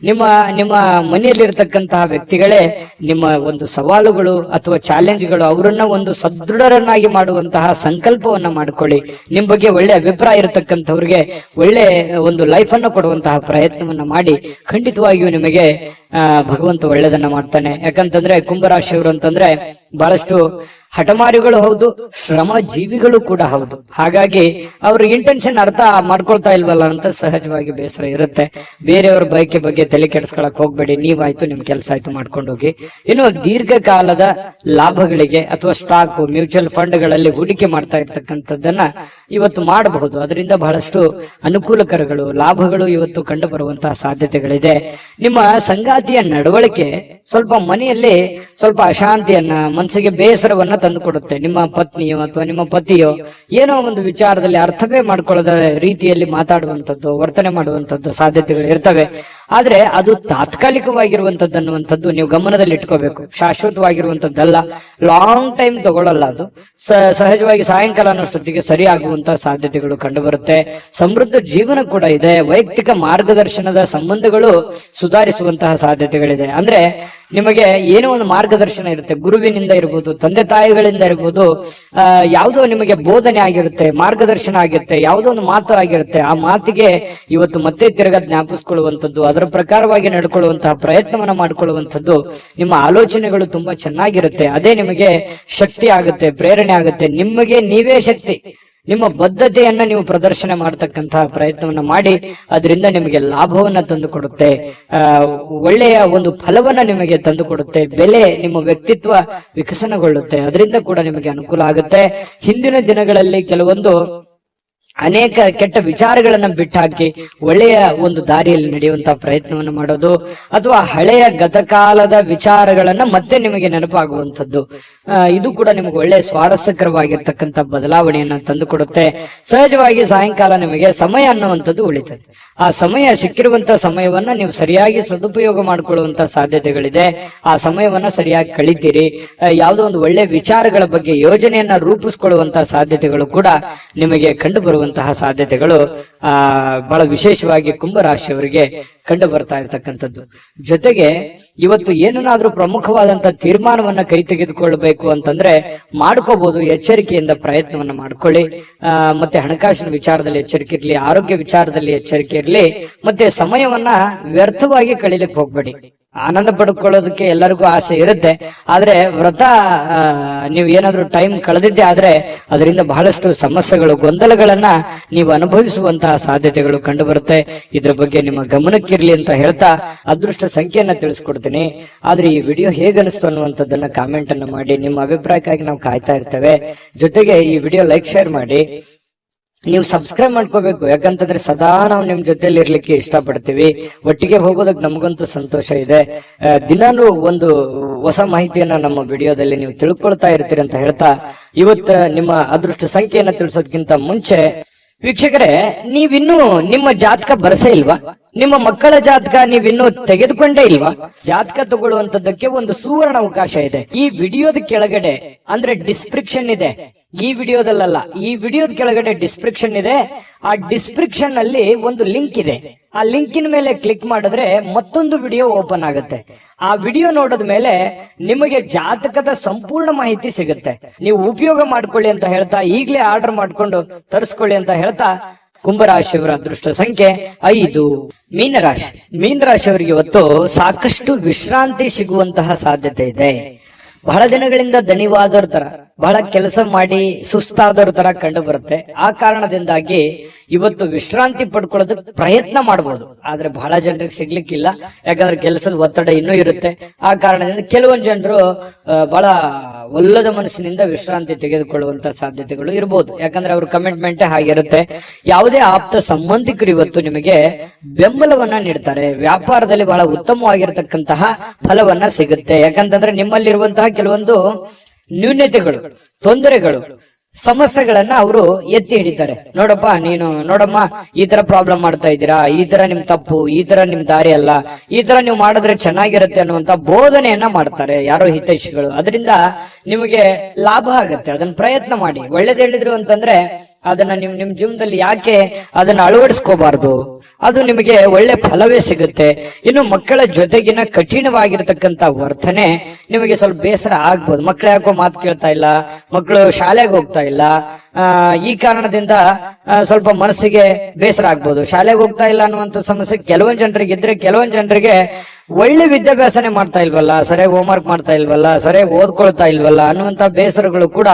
ನಿಮ್ಮ ಮನೆಯಲ್ಲಿರ್ತಕ್ಕಂತಹ ವ್ಯಕ್ತಿಗಳೇ ನಿಮ್ಮ ಒಂದು ಸವಾಲುಗಳು ಅಥವಾ ಚಾಲೆಂಜ್ಗಳು. ಅವರನ್ನ ಒಂದು ಸದೃಢರನ್ನಾಗಿ ಮಾಡುವಂತಹ ಸಂಕಲ್ಪವನ್ನ ಮಾಡ್ಕೊಳ್ಳಿ. ನಿಮ್ ಬಗ್ಗೆ ಒಳ್ಳೆ ಅಭಿಪ್ರಾಯ ಇರತಕ್ಕಂಥವ್ರಿಗೆ ಒಳ್ಳೆ ಒಂದು ಲೈಫ್ ಅನ್ನು ಕೊಡುವಂತಹ ಪ್ರಯತ್ನವನ್ನ ಮಾಡಿ. ಖಂಡಿತವಾಗಿಯೂ ನಿಮಗೆ ಭಗವಂತ ಒಳ್ಳೆದನ್ನ ಮಾಡ್ತಾನೆ. ಯಾಕಂತಂದ್ರೆ ಕುಂಭರಾಶಿಯವರು ಅಂತಂದ್ರೆ ಬಹಳಷ್ಟು ಹಠಮಾರಿಗಳು ಹೌದು, ಶ್ರಮ ಜೀವಿಗಳು ಕೂಡ ಹೌದು. ಹಾಗಾಗಿ ಅವ್ರ ಇಂಟೆನ್ಷನ್ ಅರ್ಥ ಮಾಡ್ಕೊಳ್ತಾ ಇಲ್ವಲ್ಲ ಅಂತ ಸಹಜವಾಗಿ ಬೇಸರ ಇರುತ್ತೆ. ಬೇರೆಯವ್ರ ಬಯಕೆ ಬಗ್ಗೆ ತಲೆ ಕೆಡಿಸ್ಕೊಳಕ್ ಹೋಗ್ಬೇಡಿ. ನೀವಾಯ್ತು, ನಿಮ್ ಕೆಲಸ ಆಯ್ತು, ಮಾಡ್ಕೊಂಡು ಹೋಗಿ. ಇನ್ನು ದೀರ್ಘಕಾಲದ ಲಾಭಗಳಿಗೆ ಅಥವಾ ಸ್ಟಾಕ್, ಮ್ಯೂಚುವಲ್ ಫಂಡ್ಗಳಲ್ಲಿ ಹೂಡಿಕೆ ಮಾಡ್ತಾ ಇರ್ತಕ್ಕಂಥದ್ದನ್ನ ಇವತ್ತು ಮಾಡಬಹುದು. ಅದರಿಂದ ಬಹಳಷ್ಟು ಅನುಕೂಲಕರಗಳು, ಲಾಭಗಳು ಇವತ್ತು ಕಂಡು ಬರುವಂತಹ ಸಾಧ್ಯತೆಗಳಿದೆ. ನಿಮ್ಮ ಸಂಗಾತಿಯ ನಡವಳಿಕೆ ಸ್ವಲ್ಪ ಮನೆಯಲ್ಲಿ ಸ್ವಲ್ಪ ಅಶಾಂತಿಯನ್ನ, ಮನಸ್ಸಿಗೆ ಬೇಸರವನ್ನ ತಂದುಕೊಡುತ್ತೆ. ನಿಮ್ಮ ಪತ್ನಿಯೋ ಅಥವಾ ನಿಮ್ಮ ಪತಿಯೋ ಏನೋ ಒಂದು ವಿಚಾರದಲ್ಲಿ ಅರ್ಥವೇ ಮಾಡ್ಕೊಳ್ಳದ ರೀತಿಯಲ್ಲಿ ಮಾತಾಡುವಂಥದ್ದು, ವರ್ತನೆ ಮಾಡುವಂಥದ್ದು ಸಾಧ್ಯತೆಗಳು ಇರ್ತವೆ. ಆದ್ರೆ ಅದು ತಾತ್ಕಾಲಿಕವಾಗಿರುವಂತದ್ದು ಅನ್ನುವಂಥದ್ದು ನೀವು ಗಮನದಲ್ಲಿ ಇಟ್ಕೋಬೇಕು. ಶಾಶ್ವತವಾಗಿರುವಂತದ್ದಲ್ಲ, ಲಾಂಗ್ ಟೈಮ್ ತಗೊಳ್ಳಲ್ಲ. ಅದು ಸಹಜವಾಗಿ ಸಾಯಂಕಾಲ ಅನ್ನೋಷ್ಟೊತ್ತಿಗೆ ಸರಿಯಾಗುವಂತಹ ಸಾಧ್ಯತೆಗಳು ಕಂಡು ಬರುತ್ತೆ. ಸಮೃದ್ಧ ಜೀವನ ಕೂಡ ಇದೆ. ವೈಯಕ್ತಿಕ ಮಾರ್ಗದರ್ಶನದ ಸಂಬಂಧಗಳು ಸುಧಾರಿಸುವಂತಹ ಸಾಧ್ಯತೆಗಳಿದೆ. ಅಂದ್ರೆ ನಿಮಗೆ ಏನೋ ಒಂದು ಮಾರ್ಗದರ್ಶನ ಇರುತ್ತೆ, ಗುರುವಿನಿಂದ ಇರ್ಬೋದು, ತಂದೆ ತಾಯಿಗಳಿಂದ ಇರ್ಬೋದು, ಯಾವುದೋ ನಿಮಗೆ ಬೋಧನೆ ಆಗಿರುತ್ತೆ, ಮಾರ್ಗದರ್ಶನ ಆಗಿರುತ್ತೆ, ಯಾವುದೋ ಒಂದು ಮಾತು ಆಗಿರುತ್ತೆ. ಆ ಮಾತಿಗೆ ಇವತ್ತು ಮತ್ತೆ ತಿರುಗ ಜ್ಞಾಪಿಸ್ಕೊಳ್ಳುವಂಥದ್ದು, ಅದರ ಪ್ರಕಾರವಾಗಿ ನಡ್ಕೊಳ್ಳುವಂತಹ ಪ್ರಯತ್ನವನ್ನ ಮಾಡ್ಕೊಳ್ಳುವಂಥದ್ದು, ನಿಮ್ಮ ಆಲೋಚನೆಗಳು ತುಂಬಾ ಚೆನ್ನಾಗಿರುತ್ತೆ. ಅದೇ ನಿಮಗೆ ಶಕ್ತಿ ಆಗುತ್ತೆ, ಪ್ರೇರಣೆ ಆಗುತ್ತೆ. ನಿಮಗೆ ನೀವೇ ಶಕ್ತಿ. ನಿಮ್ಮ ಬದ್ಧತೆಯನ್ನ ನೀವು ಪ್ರದರ್ಶನ ಮಾಡತಕ್ಕಂತಹ ಪ್ರಯತ್ನವನ್ನ ಮಾಡಿ. ಅದರಿಂದ ನಿಮಗೆ ಲಾಭವನ್ನ ತಂದು ಕೊಡುತ್ತೆ, ಒಳ್ಳೆಯ ಒಂದು ಫಲವನ್ನ ನಿಮಗೆ ತಂದು ಕೊಡುತ್ತೆ. ಬೆಲೆ, ನಿಮ್ಮ ವ್ಯಕ್ತಿತ್ವ ವಿಕಸನಗೊಳ್ಳುತ್ತೆ. ಅದರಿಂದ ಕೂಡ ನಿಮಗೆ ಅನುಕೂಲ ಆಗುತ್ತೆ. ಹಿಂದಿನ ದಿನಗಳಲ್ಲಿ ಕೆಲವೊಂದು ಅನೇಕ ಕೆಟ್ಟ ವಿಚಾರಗಳನ್ನ ಬಿಟ್ಟಾಕಿ ಒಳ್ಳೆಯ ಒಂದು ದಾರಿಯಲ್ಲಿ ನಡೆಯುವಂತಹ ಪ್ರಯತ್ನವನ್ನು ಮಾಡೋದು, ಅಥವಾ ಹಳೆಯ ಗತಕಾಲದ ವಿಚಾರಗಳನ್ನ ಮತ್ತೆ ನಿಮಗೆ ನೆನಪಾಗುವಂಥದ್ದು, ಇದು ಕೂಡ ನಿಮಗೆ ಒಳ್ಳೆಯ ಸ್ವಾರಸ್ಯಕರವಾಗಿರ್ತಕ್ಕಂಥ ಬದಲಾವಣೆಯನ್ನ ತಂದುಕೊಡುತ್ತೆ. ಸಹಜವಾಗಿ ಸಾಯಂಕಾಲ ನಿಮಗೆ ಸಮಯ ಅನ್ನುವಂಥದ್ದು ಉಳಿತದೆ. ಆ ಸಮಯ, ಸಿಕ್ಕಿರುವಂತಹ ಸಮಯವನ್ನ ನೀವು ಸರಿಯಾಗಿ ಸದುಪಯೋಗ ಮಾಡಿಕೊಳ್ಳುವಂತಹ ಸಾಧ್ಯತೆಗಳಿದೆ. ಆ ಸಮಯವನ್ನ ಸರಿಯಾಗಿ ಕಳಿತೀರಿ. ಯಾವುದೋ ಒಂದು ಒಳ್ಳೆಯ ವಿಚಾರಗಳ ಬಗ್ಗೆ ಯೋಜನೆಯನ್ನ ರೂಪಿಸಿಕೊಳ್ಳುವಂತಹ ಸಾಧ್ಯತೆಗಳು ಕೂಡ ನಿಮಗೆ ಕಂಡು ಬರುವಂತಹ ಸಾಧ್ಯತೆಗಳು ಬಹಳ ವಿಶೇಷವಾಗಿ ಕುಂಭರಾಶಿಯವರಿಗೆ ಕಂಡು ಬರ್ತಾ ಇರ್ತಕ್ಕಂಥದ್ದು. ಜೊತೆಗೆ ಇವತ್ತು ಏನನ್ನಾದ್ರೂ ಪ್ರಮುಖವಾದಂತಹ ತೀರ್ಮಾನವನ್ನ ಕೈ ತೆಗೆದುಕೊಳ್ಬೇಕು ಅಂತಂದ್ರೆ ಮಾಡ್ಕೋಬಹುದು. ಎಚ್ಚರಿಕೆಯಿಂದ ಪ್ರಯತ್ನವನ್ನ ಮಾಡ್ಕೊಳ್ಳಿ. ಮತ್ತೆ ಹಣಕಾಸಿನ ವಿಚಾರದಲ್ಲಿ ಎಚ್ಚರಿಕೆ ಇರ್ಲಿ, ಆರೋಗ್ಯ ವಿಚಾರದಲ್ಲಿ ಎಚ್ಚರಿಕೆ ಇರ್ಲಿ. ಮತ್ತೆ ಸಮಯವನ್ನ ವ್ಯರ್ಥವಾಗಿ ಕಳೀಲಿಕ್ಕೆ ಹೋಗ್ಬೇಡಿ. ಆನಂದ ಪಡ್ಕೊಳ್ಳೋದಕ್ಕೆ ಎಲ್ಲರಿಗೂ ಆಸೆ ಇರುತ್ತೆ. ಆದ್ರೆ ವ್ರತ ನೀವು ಏನಾದ್ರೂ ಟೈಮ್ ಕಳೆದಿದ್ದೆ ಆದ್ರೆ ಅದರಿಂದ ಬಹಳಷ್ಟು ಸಮಸ್ಯೆಗಳು, ಗೊಂದಲಗಳನ್ನ ನೀವು ಅನುಭವಿಸುವಂತಹ ಸಾಧ್ಯತೆಗಳು ಕಂಡು ಬರುತ್ತೆ. ಇದ್ರ ಬಗ್ಗೆ ನಿಮ್ಮ ಗಮನಕ್ಕಿರ್ಲಿ ಅಂತ ಹೇಳ್ತಾ ಅದೃಷ್ಟ ಸಂಖ್ಯೆಯನ್ನ ತಿಳಿಸ್ಕೊಡ್ತೀನಿ. ಆದ್ರೆ ಈ ವಿಡಿಯೋ ಹೇಗನಿಸ್ತು ಅನ್ನುವಂಥದ್ದನ್ನ ಕಾಮೆಂಟ್ ಅನ್ನ ಮಾಡಿ. ನಿಮ್ಮ ಅಭಿಪ್ರಾಯಕ್ಕಾಗಿ ನಾವು ಕಾಯ್ತಾ ಇರ್ತೇವೆ. ಜೊತೆಗೆ ಈ ವಿಡಿಯೋ ಲೈಕ್, ಶೇರ್ ಮಾಡಿ. ನೀವು ಸಬ್ಸ್ಕ್ರೈಬ್ ಮಾಡ್ಕೋಬೇಕು. ಯಾಕಂತಂದ್ರೆ ಸದಾ ನಾವು ನಿಮ್ ಜೊತೆಲಿ ಇರ್ಲಿಕ್ಕೆ ಇಷ್ಟಪಡ್ತೀವಿ. ಒಟ್ಟಿಗೆ ಹೋಗೋದಕ್ಕೆ ನಮಗಂತೂ ಸಂತೋಷ ಇದೆ. ದಿನಾನು ಒಂದು ಹೊಸ ಮಾಹಿತಿಯನ್ನ ನಮ್ಮ ವಿಡಿಯೋದಲ್ಲಿ ನೀವು ತಿಳ್ಕೊಳ್ತಾ ಇರ್ತೀರಿ ಅಂತ ಹೇಳ್ತಾ, ಇವತ್ತು ನಿಮ್ಮ ಅದೃಷ್ಟ ಸಂಖ್ಯೆಯನ್ನ ತಿಳಿಸೋದಕ್ಕಿಂತ ಮುಂಚೆ ವೀಕ್ಷಕರೇ, ನೀವಿನ್ನೂ ನಿಮ್ಮ ಜಾತಕ ಬರಸೇ ಇಲ್ವಾ? ನಿಮ್ಮ ಮಕ್ಕಳ ಜಾತಕ ನೀವಿನ್ನೂ ತೆಗೆದುಕೊಂಡೇ ಇಲ್ವಾ? ಜಾತಕ ತಗೊಳ್ಳುವಂತದ್ದಕ್ಕೆ ಒಂದು ಸುವರ್ಣ ಅವಕಾಶ ಇದೆ. ಈ ವಿಡಿಯೋದ ಕೆಳಗಡೆ ಅಂದ್ರೆ ಡಿಸ್ಕ್ರಿಪ್ಷನ್ ಇದೆ. ಈ ವಿಡಿಯೋದಲ್ಲ, ಈ ವಿಡಿಯೋದ ಕೆಳಗಡೆ ಡಿಸ್ಕ್ರಿಪ್ಷನ್ ಇದೆ. ಆ ಡಿಸ್ಕ್ರಿಪ್ಷನ್ ಅಲ್ಲಿ ಒಂದು ಲಿಂಕ್ ಇದೆ. ಆ ಲಿಂಕಿನ ಮೇಲೆ ಕ್ಲಿಕ್ ಮಾಡಿದ್ರೆ ಮತ್ತೊಂದು ವಿಡಿಯೋ ಓಪನ್ ಆಗುತ್ತೆ. ಆ ವಿಡಿಯೋ ನೋಡಿದ ಮೇಲೆ ನಿಮಗೆ ಜಾತಕದ ಸಂಪೂರ್ಣ ಮಾಹಿತಿ ಸಿಗುತ್ತೆ. ನೀವು ಉಪಯೋಗ ಮಾಡ್ಕೊಳ್ಳಿ ಅಂತ ಹೇಳ್ತಾ, ಈಗಲೇ ಆರ್ಡರ್ ಮಾಡ್ಕೊಂಡು ತರಿಸ್ಕೊಳ್ಳಿ ಅಂತ ಹೇಳ್ತಾ, ಕುಂಭರಾಶಿಯವರ ಅದೃಷ್ಟ ಸಂಖ್ಯೆ 5. ಮೀನರಾಶಿ. ಮೀನರಾಶಿಯವರಿಗೆ ಇವತ್ತು ಸಾಕಷ್ಟು ವಿಶ್ರಾಂತಿ ಸಿಗುವಂತಹ ಸಾಧ್ಯತೆ ಇದೆ. ಬಹಳ ದಿನಗಳಿಂದ ದಣಿವಾದವ್ರ ತರ, ಬಹಳ ಕೆಲಸ ಮಾಡಿ ಸುಸ್ತಾದವ್ರ ತರ ಕಂಡು ಬರುತ್ತೆ. ಆ ಕಾರಣದಿಂದಾಗಿ ಇವತ್ತು ವಿಶ್ರಾಂತಿ ಪಡ್ಕೊಳ್ಳೋದಕ್ಕೆ ಪ್ರಯತ್ನ ಮಾಡಬಹುದು. ಆದ್ರೆ ಬಹಳ ಜನರಿಗೆ ಸಿಗ್ಲಿಕ್ಕಿಲ್ಲ. ಯಾಕಂದ್ರೆ ಕೆಲಸದ ಒತ್ತಡ ಇನ್ನೂ ಇರುತ್ತೆ. ಆ ಕಾರಣದಿಂದ ಕೆಲವೊಂದು ಜನರು ಬಹಳ ಒಲ್ಲದ ಮನಸ್ಸಿನಿಂದ ವಿಶ್ರಾಂತಿ ತೆಗೆದುಕೊಳ್ಳುವಂತ ಸಾಧ್ಯತೆಗಳು ಇರಬಹುದು. ಯಾಕಂದ್ರೆ ಅವ್ರ ಕಮಿಟ್ಮೆಂಟ್ ಹಾಗಿರುತ್ತೆ. ಯಾವುದೇ ಆಪ್ತ ಸಂಬಂಧಿಕರು ಇವತ್ತು ನಿಮಗೆ ಬೆಂಬಲವನ್ನ ನೀಡ್ತಾರೆ. ವ್ಯಾಪಾರದಲ್ಲಿ ಬಹಳ ಉತ್ತಮವಾಗಿರತಕ್ಕಂತಹ ಫಲವನ್ನ ಸಿಗುತ್ತೆ. ಯಾಕಂತಂದ್ರೆ ನಿಮ್ಮಲ್ಲಿರುವಂತಹ ಕೆಲವೊಂದು ನ್ಯೂನ್ಯತೆಗಳು, ತೊಂದರೆಗಳು ಸಮಸ್ಯೆಗಳನ್ನ ಅವರು ಎತ್ತಿ ಹಿಡಿತಾರೆ. ನೋಡಪ್ಪ ನೀನು ನೋಡಮ್ಮ, ಈ ತರ ಪ್ರಾಬ್ಲಮ್ ಮಾಡ್ತಾ ಇದ್ದೀರಾ, ಈ ತರ ನಿಮ್ ತಪ್ಪು, ಈ ತರ ನಿಮ್ ದಾರಿ ಅಲ್ಲ, ಈ ತರ ನೀವು ಮಾಡಿದ್ರೆ ಚೆನ್ನಾಗಿರುತ್ತೆ ಅನ್ನುವಂತ ಬೋಧನೆಯನ್ನ ಮಾಡ್ತಾರೆ ಯಾರೋ ಹಿತೈಷಿಗಳು. ಅದರಿಂದ ನಿಮಗೆ ಲಾಭ ಆಗುತ್ತೆ. ಅದನ್ನ ಪ್ರಯತ್ನ ಮಾಡಿ. ಒಳ್ಳೇದ್ ಹೇಳಿದ್ರು ಅಂತಂದ್ರೆ ಅದನ್ನ ನಿಮ್ ಜೀವನದಲ್ಲಿ ಯಾಕೆ ಅದನ್ನ ಅಳವಡಿಸ್ಕೋಬಾರ್ದು? ಅದು ನಿಮಗೆ ಒಳ್ಳೆ ಫಲವೇ ಸಿಗುತ್ತೆ. ಇನ್ನು ಮಕ್ಕಳ ಜೊತೆಗಿನ ಕಠಿಣವಾಗಿರ್ತಕ್ಕಂತ ವರ್ತನೆ ನಿಮಗೆ ಸ್ವಲ್ಪ ಬೇಸರ ಆಗ್ಬೋದು. ಮಕ್ಕಳು ಯಾಕೋ ಮಾತು ಕೇಳ್ತಾ ಇಲ್ಲ, ಮಕ್ಕಳು ಶಾಲೆಗೆ ಹೋಗ್ತಾ ಇಲ್ಲ, ಈ ಕಾರಣದಿಂದ ಸ್ವಲ್ಪ ಮನಸ್ಸಿಗೆ ಬೇಸರ ಆಗ್ಬೋದು. ಶಾಲೆಗೆ ಹೋಗ್ತಾ ಇಲ್ಲ ಅನ್ನುವಂತ ಸಮಸ್ಯೆ ಕೆಲವೊಂದ್ ಜನರಿಗೆ ಇದ್ರೆ, ಕೆಲವೊಂದ್ ಜನರಿಗೆ ಒಳ್ಳೆ ವಿದ್ಯಾಭ್ಯಾಸನೆ ಮಾಡ್ತಾ ಇಲ್ವಲ್ಲ, ಸರಿಯಾಗಿ ಹೋಮ್ವರ್ಕ್ ಮಾಡ್ತಾ ಇಲ್ವಲ್ಲ, ಸರಿಯಾಗಿ ಓದ್ಕೊಳ್ತಾ ಇಲ್ವಲ್ಲ ಅನ್ನುವಂತ ಬೇಸರಗಳು ಕೂಡ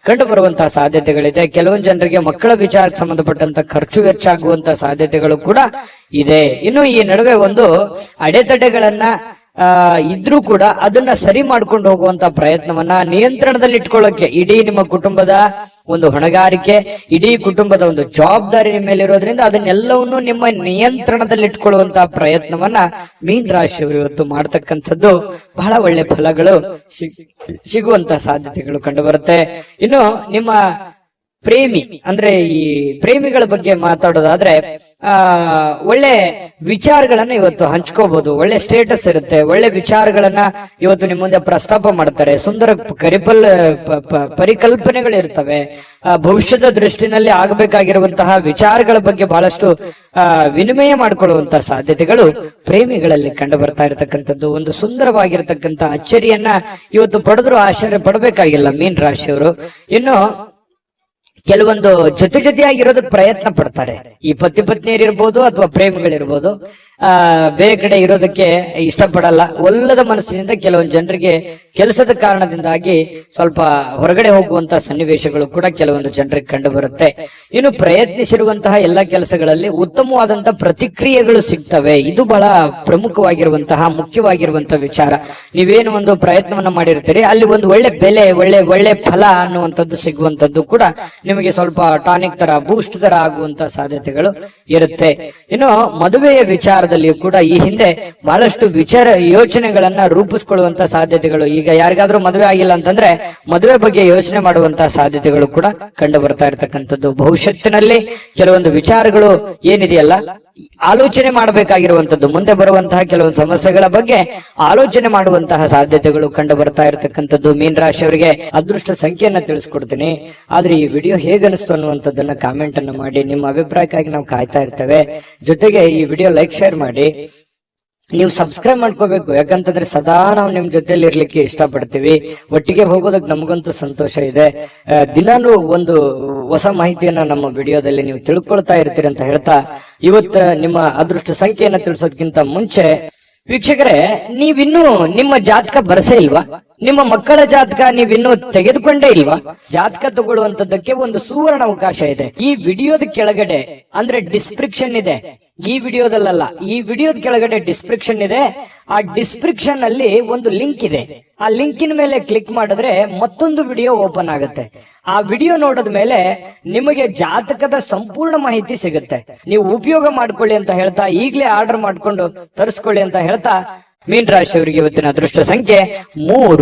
ಕಂಡು ಬರುವಂತಹ ಸಾಧ್ಯತೆಗಳಿದೆ. ಕೆಲವೊಂದ್ ಜನರಿಗೆ ಮಕ್ಕಳ ವಿಚಾರಕ್ಕೆ ಸಂಬಂಧಪಟ್ಟಂತ ಖರ್ಚು ವೆಚ್ಚ ಆಗುವಂತ ಸಾಧ್ಯತೆಗಳು ಕೂಡ ಇದೆ. ಇನ್ನು ಈ ನಡುವೆ ಒಂದು ಅಡೆತಡೆಗಳನ್ನ ಇದ್ರೂ ಕೂಡ ಅದನ್ನ ಸರಿ ಮಾಡ್ಕೊಂಡು ಹೋಗುವಂತ ಪ್ರಯತ್ನವನ್ನ ನಿಯಂತ್ರಣದಲ್ಲಿ ಇಟ್ಕೊಳ್ಳೋಕೆ ಇಡೀ ನಿಮ್ಮ ಕುಟುಂಬದ ಒಂದು ಹೊಣೆಗಾರಿಕೆ, ಇಡೀ ಕುಟುಂಬದ ಒಂದು ಜವಾಬ್ದಾರಿ ನಿಮ್ಮ ಮೇಲೆ ಇರೋದ್ರಿಂದ ಅದನ್ನೆಲ್ಲವನ್ನು ನಿಮ್ಮ ನಿಯಂತ್ರಣದಲ್ಲಿ ಇಟ್ಕೊಳ್ಳುವಂತ ಪ್ರಯತ್ನವನ್ನ ಮೀನ್ ರಾಶಿಯವರು ಇವತ್ತು ಮಾಡ್ತಕ್ಕಂಥದ್ದು ಬಹಳ ಒಳ್ಳೆ ಫಲಗಳು ಸಿಗುವಂತ ಸಾಧ್ಯತೆಗಳು ಕಂಡು ಬರುತ್ತೆ. ಇನ್ನು ನಿಮ್ಮ ಪ್ರೇಮಿ ಅಂದ್ರೆ ಈ ಪ್ರೇಮಿಗಳ ಬಗ್ಗೆ ಮಾತಾಡೋದಾದ್ರೆ ಒಳ್ಳೆ ವಿಚಾರಗಳನ್ನ ಇವತ್ತು ಹಂಚ್ಕೋಬಹುದು. ಒಳ್ಳೆ ಸ್ಟೇಟಸ್ ಇರುತ್ತೆ, ಒಳ್ಳೆ ವಿಚಾರಗಳನ್ನ ಇವತ್ತು ನಿಮ್ಮ ಮುಂದೆ ಪ್ರಸ್ತಾಪ ಮಾಡ್ತಾರೆ. ಸುಂದರ ಪರಿಕಲ್ಪನೆಗಳು ಇರ್ತವೆ. ಭವಿಷ್ಯದ ದೃಷ್ಟಿನಲ್ಲಿ ಆಗಬೇಕಾಗಿರುವಂತಹ ವಿಚಾರಗಳ ಬಗ್ಗೆ ಬಹಳಷ್ಟು ವಿನಿಮಯ ಮಾಡಿಕೊಳ್ಳುವಂತಹ ಸಾಧ್ಯತೆಗಳು ಪ್ರೇಮಿಗಳಲ್ಲಿ ಕಂಡು ಬರ್ತಾ ಇರತಕ್ಕಂಥದ್ದು. ಒಂದು ಸುಂದರವಾಗಿರ್ತಕ್ಕಂಥ ಅಚ್ಚರಿಯನ್ನ ಇವತ್ತು ಪಡೆದ್ರು ಆಶ್ಚರ್ಯ ಪಡಬೇಕಾಗಿಲ್ಲ ಮೀನ್ ರಾಶಿಯವರು. ಇನ್ನು ಕೆಲವೊಂದು ಜೊತೆಯಾಗಿರೋದಕ್ಕೆ ಪ್ರಯತ್ನ ಪಡ್ತಾರೆ. ಈ ಪತಿ ಪತ್ನಿಯರಿರ್ಬೋದು ಅಥವಾ ಪ್ರೇಮಿಗಳಿರ್ಬೋದು, ಬೇರೆ ಕಡೆ ಇರೋದಕ್ಕೆ ಇಷ್ಟಪಡಲ್ಲ. ಒಲ್ಲದ ಮನಸ್ಸಿನಿಂದ ಕೆಲವೊಂದು ಜನರಿಗೆ ಕೆಲಸದ ಕಾರಣದಿಂದಾಗಿ ಸ್ವಲ್ಪ ಹೊರಗಡೆ ಹೋಗುವಂತಹ ಸನ್ನಿವೇಶಗಳು ಕೂಡ ಕೆಲವೊಂದು ಜನರಿಗೆ ಕಂಡು ಬರುತ್ತೆ. ಇನ್ನು ಪ್ರಯತ್ನಿಸಿರುವಂತಹ ಎಲ್ಲಾ ಕೆಲಸಗಳಲ್ಲಿ ಉತ್ತಮವಾದಂತಹ ಪ್ರತಿಕ್ರಿಯೆಗಳು ಸಿಗ್ತವೆ. ಇದು ಬಹಳ ಪ್ರಮುಖವಾಗಿರುವಂತಹ ಮುಖ್ಯವಾಗಿರುವಂತಹ ವಿಚಾರ. ನೀವೇನು ಒಂದು ಪ್ರಯತ್ನವನ್ನ ಮಾಡಿರ್ತೀರಿ, ಅಲ್ಲಿ ಒಂದು ಒಳ್ಳೆ ಬೆಲೆ, ಒಳ್ಳೆ ಫಲ ಅನ್ನುವಂಥದ್ದು ಸಿಗುವಂತದ್ದು ಕೂಡ ನಿಮಗೆ ಸ್ವಲ್ಪ ಟಾನಿಕ್ ತರ, ಬೂಸ್ಟ್ ತರ ಆಗುವಂತ ಸಾಧ್ಯತೆಗಳು ಇರುತ್ತೆ. ಇನ್ನು ಮದುವೆಯ ವಿಚಾರದಲ್ಲಿಯೂ ಕೂಡ ಈ ಹಿಂದೆ ಬಹಳಷ್ಟು ಯೋಚನೆಗಳನ್ನ ರೂಪಿಸ್ಕೊಳ್ಳುವಂತ ಸಾಧ್ಯತೆಗಳು. ಈಗ ಯಾರಿಗಾದ್ರೂ ಮದುವೆ ಆಗಿಲ್ಲ ಅಂತಂದ್ರೆ ಮದುವೆ ಬಗ್ಗೆ ಯೋಚನೆ ಮಾಡುವಂತಹ ಸಾಧ್ಯತೆಗಳು ಕೂಡ ಕಂಡು ಬರ್ತಾ ಇರತಕ್ಕಂಥದ್ದು. ಭವಿಷ್ಯತ್ತಿನಲ್ಲಿ ಕೆಲವೊಂದು ವಿಚಾರಗಳು ಏನಿದೆಯಲ್ಲ, ಆಲೋಚನೆ ಮಾಡಬೇಕಾಗಿರುವಂತದ್ದು, ಮುಂದೆ ಬರುವಂತಹ ಕೆಲವೊಂದು ಸಮಸ್ಯೆಗಳ ಬಗ್ಗೆ ಆಲೋಚನೆ ಮಾಡುವಂತಹ ಸಾಧ್ಯತೆಗಳು ಕಂಡು ಬರ್ತಾ ಇರತಕ್ಕಂಥದ್ದು. ಮೀನ್ ರಾಶಿಯವರಿಗೆ ಅದೃಷ್ಟ ಸಂಖ್ಯೆಯನ್ನ ತಿಳಿಸ್ಕೊಡ್ತೀನಿ. ಆದ್ರೆ ಈ ವಿಡಿಯೋ ಹೇಗನಿಸ್ತು ಅನ್ನುವಂಥದ್ದನ್ನ ಕಾಮೆಂಟ್ ಅನ್ನು ಮಾಡಿ. ನಿಮ್ಮ ಅಭಿಪ್ರಾಯಕ್ಕಾಗಿ ನಾವು ಕಾಯ್ತಾ ಇರ್ತೇವೆ. ಜೊತೆಗೆ ಈ ವಿಡಿಯೋ ಲೈಕ್, ಶೇರ್ ಮಾಡಿ. ನೀವು ಸಬ್ಸ್ಕ್ರೈಬ್ ಮಾಡ್ಕೋಬೇಕು. ಯಾಕಂತಂದ್ರೆ ಸದಾ ನಾವು ನಿಮ್ ಜೊತೆಲಿ ಇರ್ಲಿಕ್ಕೆ ಇಷ್ಟಪಡ್ತೀವಿ. ಒಟ್ಟಿಗೆ ಹೋಗೋದಕ್ಕೆ ನಮಗಂತೂ ಸಂತೋಷ ಇದೆ. ದಿನಾನು ಒಂದು ಹೊಸ ಮಾಹಿತಿಯನ್ನ ನಮ್ಮ ವಿಡಿಯೋದಲ್ಲಿ ನೀವು ತಿಳ್ಕೊಳ್ತಾ ಇರ್ತೀರಿ ಅಂತ ಹೇಳ್ತಾ, ಇವತ್ತು ನಿಮ್ಮ ಅದೃಷ್ಟ ಸಂಖ್ಯೆಯನ್ನ ತಿಳಿಸೋದಕ್ಕಿಂತ ಮುಂಚೆ ವೀಕ್ಷಕರೇ, ನೀವಿನ್ನೂ ನಿಮ್ಮ ಜಾತಕ ಬರಸೇ ಇಲ್ವಾ? ನಿಮ್ಮ ಮಕ್ಕಳ ಜಾತಕ ನೀವಿನ್ನೂ ತೆಗೆದುಕೊಂಡೇ ಇಲ್ವಾ? ಜಾತಕ ತಗೊಳ್ಳುವಂತದ್ದಕ್ಕೆ ಒಂದು ಸುವರ್ಣ ಅವಕಾಶ ಇದೆ. ಈ ವಿಡಿಯೋದ ಕೆಳಗಡೆ ಅಂದ್ರೆ ಡಿಸ್ಕ್ರಿಪ್ಷನ್ ಇದೆ. ಈ ವಿಡಿಯೋದಲ್ಲ, ಈ ವಿಡಿಯೋದ ಕೆಳಗಡೆ ಡಿಸ್ಕ್ರಿಪ್ಷನ್ ಇದೆ. ಆ ಡಿಸ್ಕ್ರಿಪ್ಷನ್ ಅಲ್ಲಿ ಒಂದು ಲಿಂಕ್ ಇದೆ. ಆ ಲಿಂಕಿನ ಮೇಲೆ ಕ್ಲಿಕ್ ಮಾಡಿದ್ರೆ ಮತ್ತೊಂದು ವಿಡಿಯೋ ಓಪನ್ ಆಗುತ್ತೆ. ಆ ವಿಡಿಯೋ ನೋಡಿದ ಮೇಲೆ ನಿಮಗೆ ಜಾತಕದ ಸಂಪೂರ್ಣ ಮಾಹಿತಿ ಸಿಗುತ್ತೆ. ನೀವು ಉಪಯೋಗ ಮಾಡ್ಕೊಳ್ಳಿ ಅಂತ ಹೇಳ್ತಾ, ಈಗಲೇ ಆರ್ಡರ್ ಮಾಡ್ಕೊಂಡು ತರಿಸ್ಕೊಳ್ಳಿ ಅಂತ ಹೇಳ್ತಾ, ಮೀನ್ ರಾಶಿಯವರಿಗೆ ಇವತ್ತಿನ ಅದೃಷ್ಟ ಸಂಖ್ಯೆ 3.